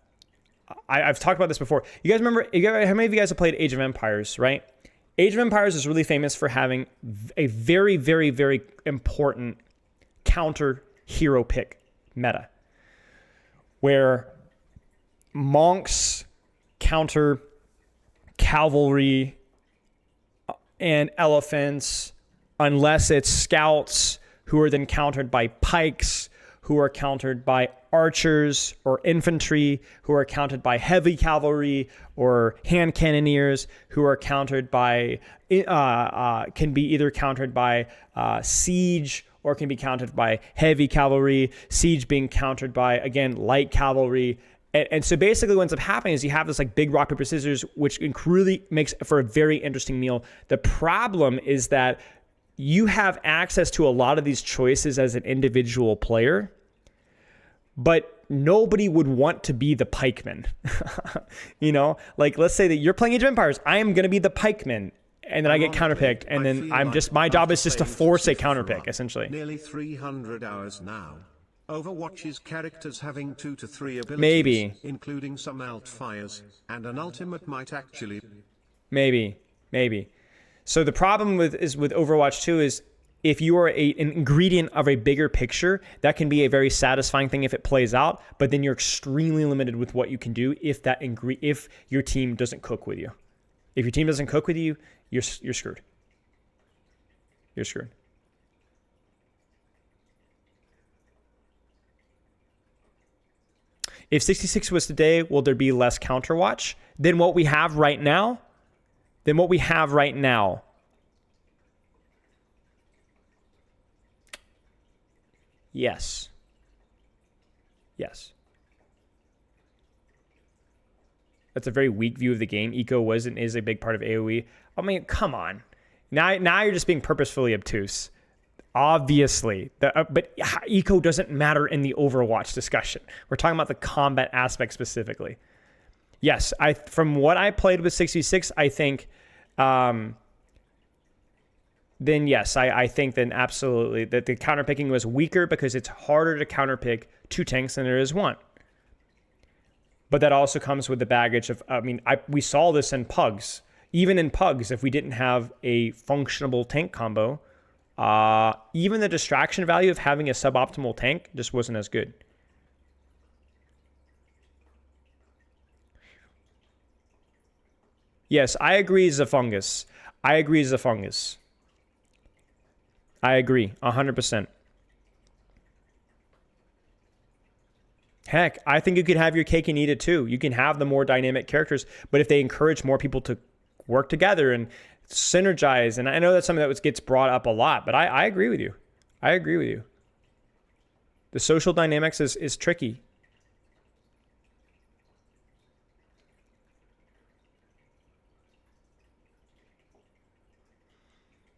Speaker 1: I've talked about this before. You guys remember, how many of you guys have played Age of Empires, right? Age of Empires is really famous for having a very, very, very important counter hero pick meta, where monks counter cavalry and elephants unless it's scouts, who are then countered by pikes, who are countered by archers or infantry, who are countered by heavy cavalry or hand cannoneers, who are countered by, can be either countered by siege or can be countered by heavy cavalry, siege being countered by, again, light cavalry. And so basically what ends up happening is you have this like big rock, paper, scissors, which really makes for a very interesting meal. The problem is that you have access to a lot of these choices as an individual player, but nobody would want to be the pikeman. Like let's say that you're playing Age of Empires. I am going to be the pikeman. And then I get counterpicked, and then my job is just to force a counterpick, essentially.
Speaker 2: Nearly 300 hours now. Overwatch's characters having 2 to 3 abilities,
Speaker 1: maybe,
Speaker 2: including some alt-fires, and an ultimate might actually...
Speaker 1: Maybe. So the problem with Overwatch 2 is if you are an ingredient of a bigger picture, that can be a very satisfying thing if it plays out, but then you're extremely limited with what you can do if your team doesn't cook with you. If your team doesn't cook with you, you're screwed. You're screwed. If 66 was today, will there be less counterwatch than what we have right now? Yes. That's a very weak view of the game. Eco was and is a big part of AoE. I mean, come on. Now you're just being purposefully obtuse. Obviously. But Eco doesn't matter in the Overwatch discussion. We're talking about the combat aspect specifically. Yes, from what I played with 66, I think... then yes, I think then absolutely that the counterpicking was weaker because it's harder to counterpick 2 tanks than there is 1. But that also comes with the baggage of, we saw this in Pugs. Even in Pugs, if we didn't have a functional tank combo, Even the distraction value of having a suboptimal tank just wasn't as good. Yes, I agree, Zafungus. I agree, Zafungus. I agree, 100%. Heck, I think you could have your cake and eat it too. You can have the more dynamic characters, but if they encourage more people to work together and synergize, and I know that's something that gets brought up a lot, but I agree with you. I agree with you. The social dynamics is tricky.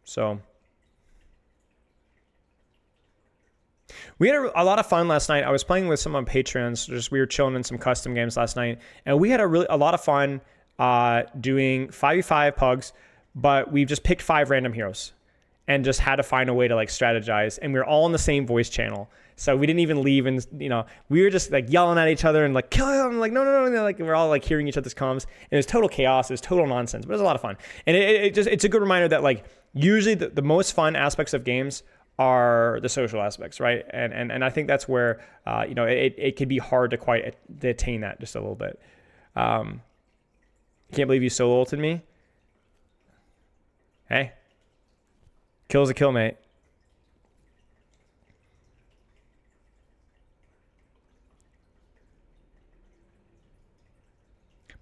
Speaker 1: So we had a lot of fun last night. I was playing with some on Patreons. We were chilling in some custom games last night, and we had a lot of fun doing 5v5 pugs, but we just picked 5 random heroes and just had to find a way to like strategize. And we were all in the same voice channel, so we didn't even leave. And we were just like yelling at each other and like kill him, like no, like we're all like hearing each other's comms. And it was total chaos. It was total nonsense, but it was a lot of fun. And it's a good reminder that like usually the most fun aspects of games are the social aspects, right? And I think that's where it can be hard to quite attain that just a little bit. Can't believe you solo ulted me. Hey, kill's a kill, mate.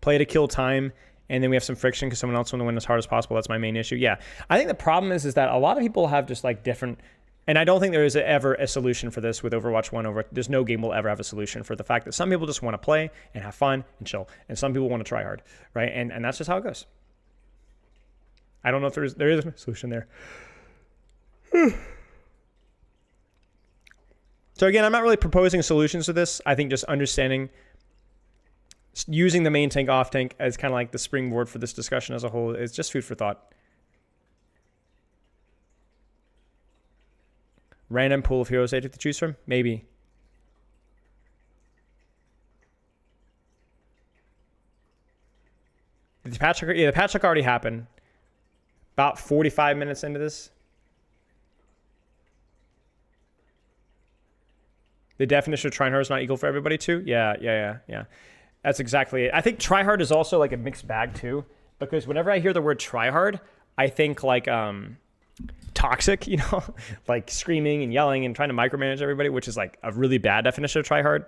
Speaker 1: Play to kill time, and then we have some friction because someone else wants to win as hard as possible. That's my main issue. Yeah, I think the problem is that a lot of people have just like different. And I don't think there is ever a solution for this with Overwatch 1. There's no game will ever have a solution for the fact that some people just want to play and have fun and chill, and some people want to try hard, right? And that's just how it goes. I don't know if there is a solution there. So again, I'm not really proposing solutions to this. I think just understanding, using the main tank, off tank as kind of like the springboard for this discussion as a whole is just food for thought. Random pool of heroes I have to choose from? Maybe. The patch check already happened. About 45 minutes into this. The definition of trying hard is not equal for everybody too? Yeah. That's exactly it. I think try hard is also like a mixed bag too, because whenever I hear the word try hard, I think like toxic, like screaming and yelling and trying to micromanage everybody, which is like a really bad definition of try hard.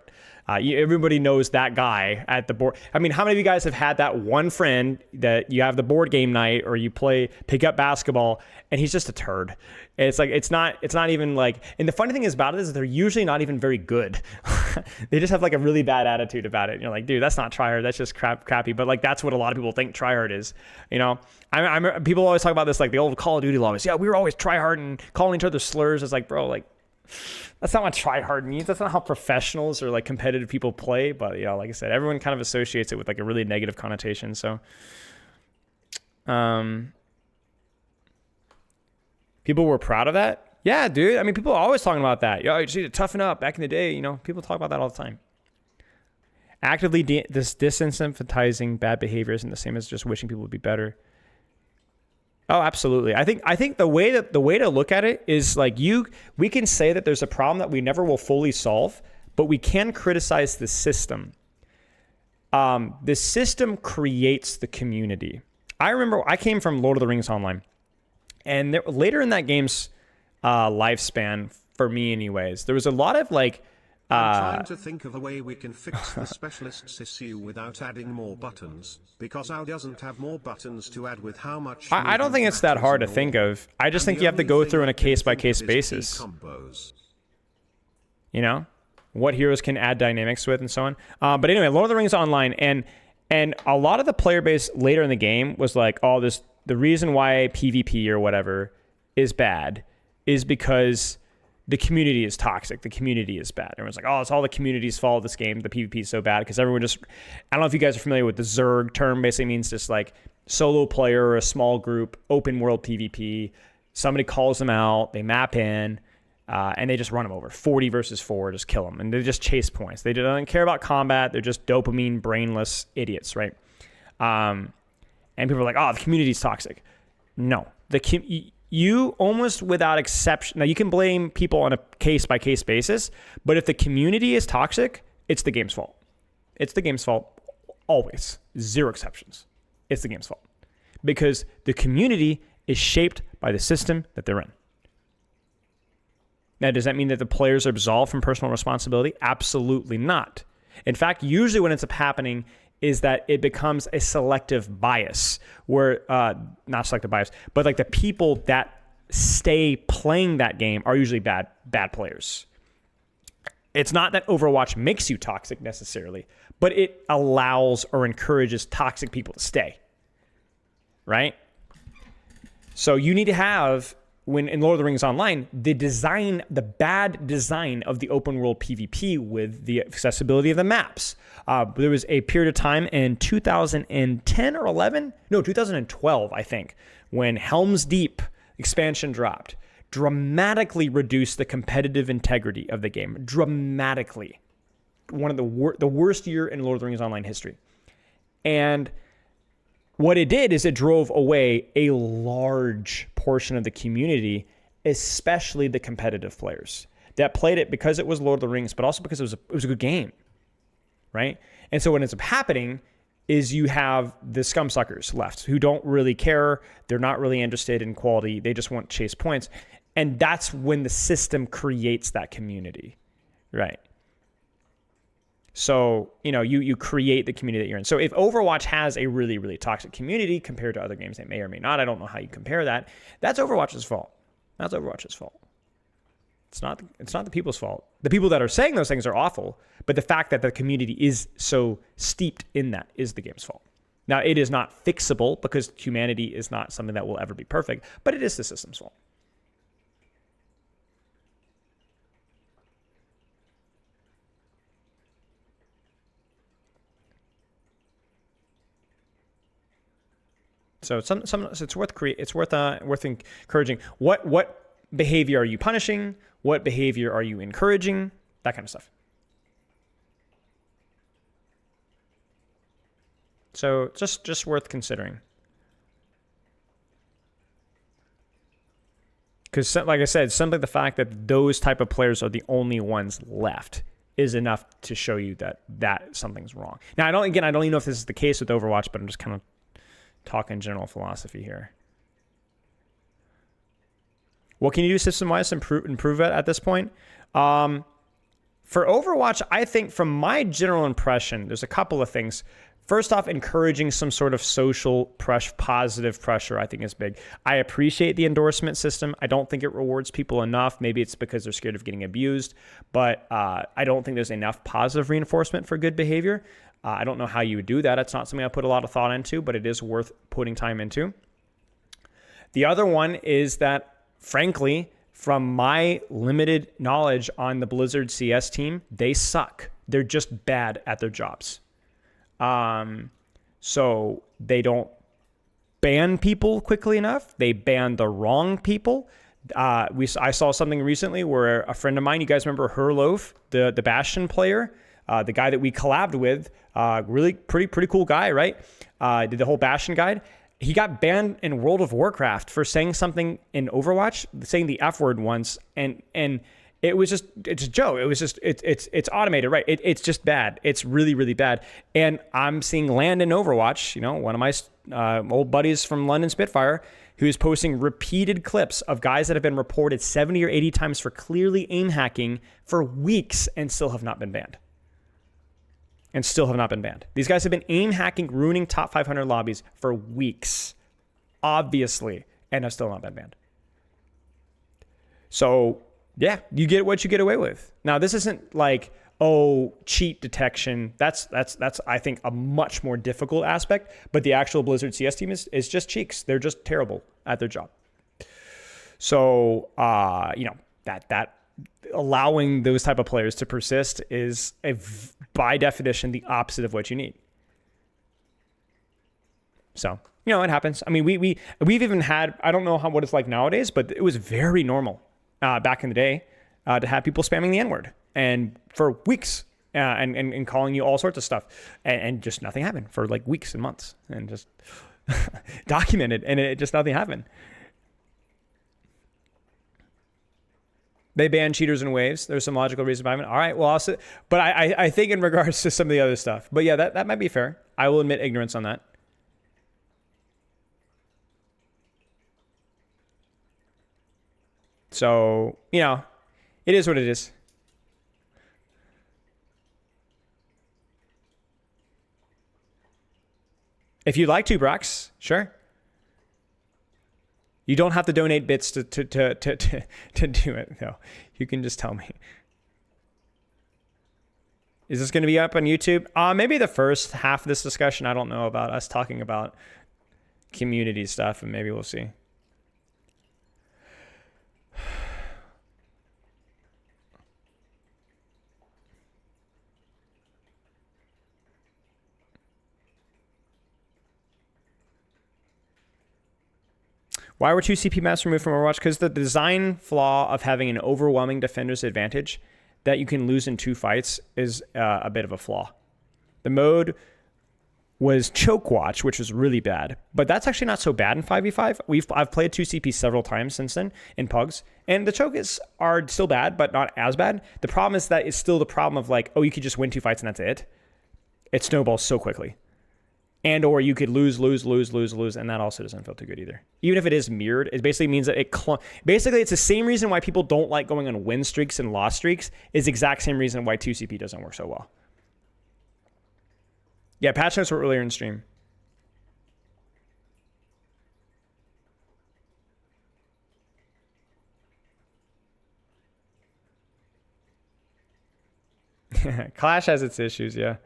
Speaker 1: Everybody knows that guy at the board. I mean, how many of you guys have had that one friend that you have the board game night or you pick up basketball and he's just a turd? And it's like, it's not even like, and the funny thing about it is that they're usually not even very good. They just have like a really bad attitude about it. And you're like, dude, that's not try hard. That's just crappy. But like, that's what a lot of people think try hard is, people always talk about this, like the old Call of Duty laws. Yeah, we were always try hard and calling each other slurs. It's like, bro, like, that's not what try hard means. That's not how professionals or like competitive people play. But like I said, everyone kind of associates it with like a really negative connotation. So, people were proud of that. Yeah, dude. I mean, people are always talking about that. You just need to toughen up. Back in the day, people talk about that all the time. Actively disincentivizing bad behavior isn't the same as just wishing people would be better. Oh, absolutely. I think the way to look at it is like we can say that there's a problem that we never will fully solve, but we can criticize the system. The system creates the community. I remember I came from Lord of the Rings Online, and later in that game's lifespan, for me anyways, there was a lot of like
Speaker 2: I'm trying to think of a way we can fix the specialists issue without adding more buttons, because OW doesn't have more buttons to add with how much...
Speaker 1: I don't think it's that hard to think of. I just think you have to go through on a case-by-case basis. What heroes can add dynamics with and so on. But anyway, Lord of the Rings Online, and a lot of the player base later in the game was like, the reason why PvP or whatever is bad is because the community is toxic. The community is bad. Everyone's like, it's all the community's fault. This game, the PvP is so bad because everyone just, I don't know if you guys are familiar with the Zerg term. Basically means just like solo player or a small group, open world PvP. Somebody calls them out, they map in, and they just run them over. 40 versus 4, just kill them. And they just chase points. They don't care about combat. They're just dopamine, brainless idiots, right? And people are like, the community's toxic. No. you almost without exception, now you can blame people on a case-by-case basis, but if the community is toxic, it's the game's fault. It's the game's fault always. Zero exceptions. It's the game's fault. Because the community is shaped by the system that they're in. Now, does that mean that the players are absolved from personal responsibility? Absolutely not. In fact, usually what ends up happening is that it becomes a selective bias where, not selective bias, but like the people that stay playing that game are usually bad players. It's not that Overwatch makes you toxic necessarily, but it allows or encourages toxic people to stay, right? So you need to have, when in Lord of the Rings Online, the bad design of the open world PvP with the accessibility of the maps. There was a period of time in 2010 or 11? No, 2012, I think, when Helm's Deep expansion dropped, dramatically reduced the competitive integrity of the game. Dramatically. One of the worst year in Lord of the Rings Online history. And what it did is it drove away a large portion of the community, especially the competitive players that played it because it was Lord of the Rings, but also because it was a good game, right? And so what ends up happening is you have the scumsuckers left who don't really care. They're not really interested in quality. They just want to chase points. And that's when the system creates that community, right? So, you create the community that you're in. So if Overwatch has a really, really toxic community compared to other games that may or may not, I don't know how you compare that. That's Overwatch's fault. That's Overwatch's fault. It's not the people's fault. The people that are saying those things are awful, but the fact that the community is so steeped in that is the game's fault. Now, it is not fixable because humanity is not something that will ever be perfect, but it is the system's fault. So it's worth encouraging. What behavior are you punishing? What behavior are you encouraging? That kind of stuff. So just worth considering. Because like I said, simply the fact that those type of players are the only ones left is enough to show you that something's wrong. Now, I don't even know if this is the case with Overwatch, but I'm just kind of talking general philosophy here. What can you do system-wise to improve it at this point? For Overwatch, I think from my general impression, there's a couple of things. First off, encouraging some sort of social positive pressure, I think is big. I appreciate the endorsement system. I don't think it rewards people enough. Maybe it's because they're scared of getting abused, but I don't think there's enough positive reinforcement for good behavior. I don't know how you would do that. It's not something I put a lot of thought into, but it is worth putting time into. The other one is that, frankly, from my limited knowledge on the Blizzard CS team, they suck. They're just bad at their jobs. So they don't ban people quickly enough. They ban the wrong people. I saw something recently where a friend of mine, you guys remember Herloaf, the Bastion player, the guy that we collabed with, really pretty cool guy, right? Did the whole Bastion guide. He got banned in World of Warcraft for saying something in Overwatch, saying the F word once, and it's a joke. It was just it's automated, right? It's just bad. It's really, really bad. And I'm seeing Landon Overwatch, one of my old buddies from London Spitfire, who's posting repeated clips of guys that have been reported 70 or 80 times for clearly aim hacking for weeks and still have not been banned. These guys have been aim hacking, ruining top 500 lobbies for weeks, obviously, and have still not been banned. So, yeah, you get what you get away with. Now, this isn't like, cheat detection. That's I think a much more difficult aspect, but the actual Blizzard CS team is just cheeks. They're just terrible at their job. So, that allowing those type of players to persist is by definition the opposite of what you need. So, it happens. I mean, we've even had, I don't know what it's like nowadays, but it was very normal back in the day to have people spamming the N-word and for weeks and calling you all sorts of stuff and just nothing happened for like weeks and months and just documented and it just nothing happened. They ban cheaters in waves. There's some logical reason behind it. All right, well, also, but I think in regards to some of the other stuff. But yeah, that might be fair. I will admit ignorance on that. So, you know, it is what it is. If you'd like to, Brox, sure. You don't have to donate bits to do it, though. You can just tell me. Is this going to be up on YouTube? Maybe the first half of this discussion. I don't know about us talking about community stuff, and maybe we'll see. Why were 2 CP maps removed from Overwatch? Because the design flaw of having an overwhelming defender's advantage that you can lose in 2 fights is a bit of a flaw. The mode was Choke Watch, which was really bad, but that's actually not so bad in 5v5. I've played 2 CP several times since then in Pugs, and the choke are still bad, but not as bad. The problem is that it's still the problem of like, oh, you could just win 2 fights and that's it. It snowballs so quickly. And or you could lose, and that also doesn't feel too good either. Even if it is mirrored, it basically means that basically it's the same reason why people don't like going on win streaks and loss streaks is the exact same reason why 2CP doesn't work so well. Yeah, patch notes were earlier in stream. Clash has its issues, yeah.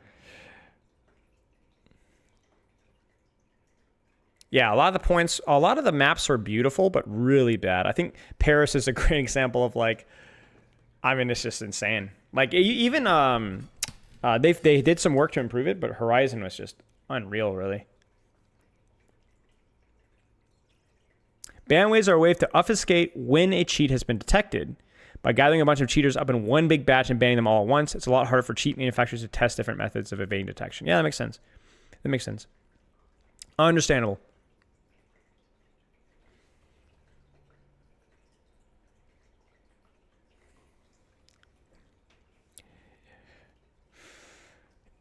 Speaker 1: Yeah, a lot of the maps were beautiful, but really bad. I think Paris is a great example of like, I mean, it's just insane. Like even they did some work to improve it, but Horizon was just unreal, really. Ban waves are a way to obfuscate when a cheat has been detected. By gathering a bunch of cheaters up in one big batch and banning them all at once, it's a lot harder for cheat manufacturers to test different methods of evading detection. Yeah, that makes sense. That makes sense. Understandable.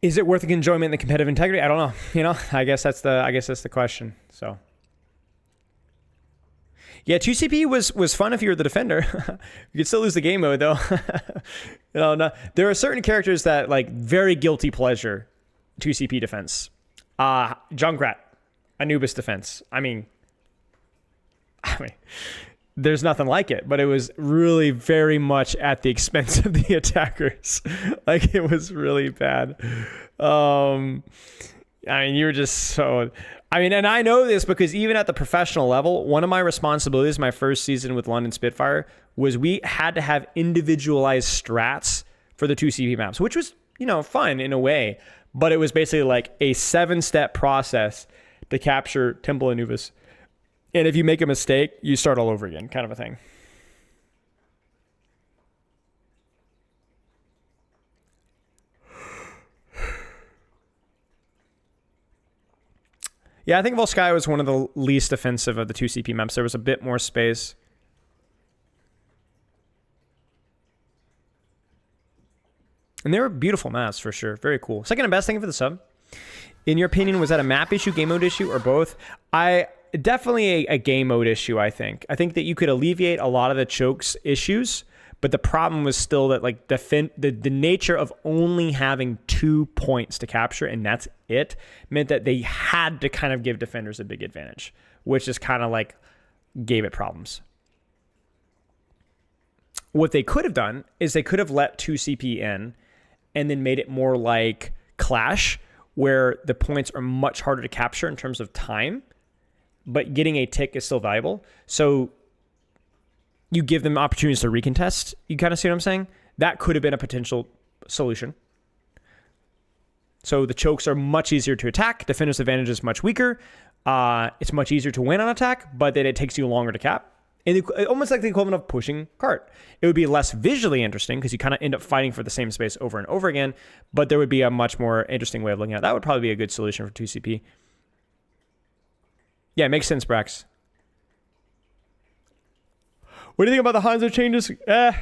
Speaker 1: Is it worth the enjoyment and the competitive integrity? I don't know. You know, I guess that's the question. So, yeah, 2CP was fun if you were the defender. You could still lose the game mode though. You know, no, there are certain characters that like very guilty pleasure 2CP defense. Junkrat, Anubis defense. I mean, there's nothing like it, but it was really very much at the expense of the attackers. Like it was really bad. I mean, you were just so, I mean, and I know this because even at the professional level, one of my responsibilities my first season with London Spitfire was we had to have individualized strats for the 2CP maps, which was, you know, fun in a way, but it was basically like a 7-step process to capture Temple Anubis. And if you make a mistake, you start all over again, kind of a thing. Yeah, I think Volskaya was one of the least offensive of the 2CP maps. There was a bit more space. And they were beautiful maps, for sure. Very cool. Second and best, thank you for the sub. In your opinion, was that a map issue, game mode issue, or both? Definitely a game mode issue, I think. I think that you could alleviate a lot of the chokes issues, but the problem was still that like the nature of only having 2 points to capture, and that's it, meant that they had to kind of give defenders a big advantage, which is kind of like gave it problems. What they could have done is they could have let 2CP in and then made it more like Clash, where the points are much harder to capture in terms of time, but getting a tick is still valuable. So you give them opportunities to recontest. You kind of see what I'm saying? That could have been a potential solution. So the chokes are much easier to attack. Defender's advantage is much weaker. It's much easier to win on attack, but then it takes you longer to cap. And almost like the equivalent of pushing cart. It would be less visually interesting because you kind of end up fighting for the same space over and over again, but there would be a much more interesting way of looking at it. That would probably be a good solution for 2CP. Yeah, it makes sense, Brax. What do you think about the Hanzo changes? Yeah,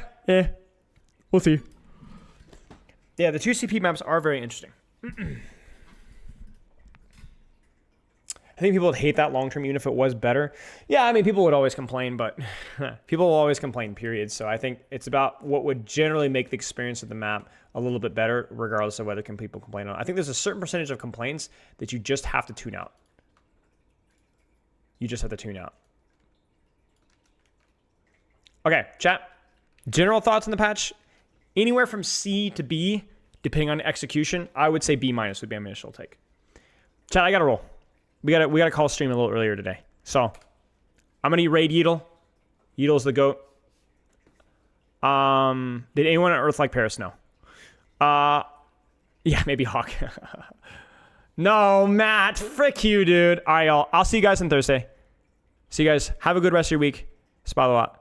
Speaker 1: We'll see. Yeah, the 2 CP maps are very interesting. I think people would hate that long-term even if it was better. Yeah, I mean, people would always complain, but people will always complain, period. So I think it's about what would generally make the experience of the map a little bit better, regardless of whether people complain or not. I think there's a certain percentage of complaints that you just have to tune out. You just have to tune out. Okay, chat. General thoughts on the patch? Anywhere from C to B, depending on execution. I would say B- would be my initial take. Chat, I gotta roll. We gotta call stream a little earlier today. So I'm gonna raid Yeetle. Yeetle's the GOAT. Did anyone on Earth like Paris? No. Yeah, maybe Hawk. No, Matt. Frick you, dude. All right, y'all. I'll see you guys on Thursday. See you guys. Have a good rest of your week. Spot a lot.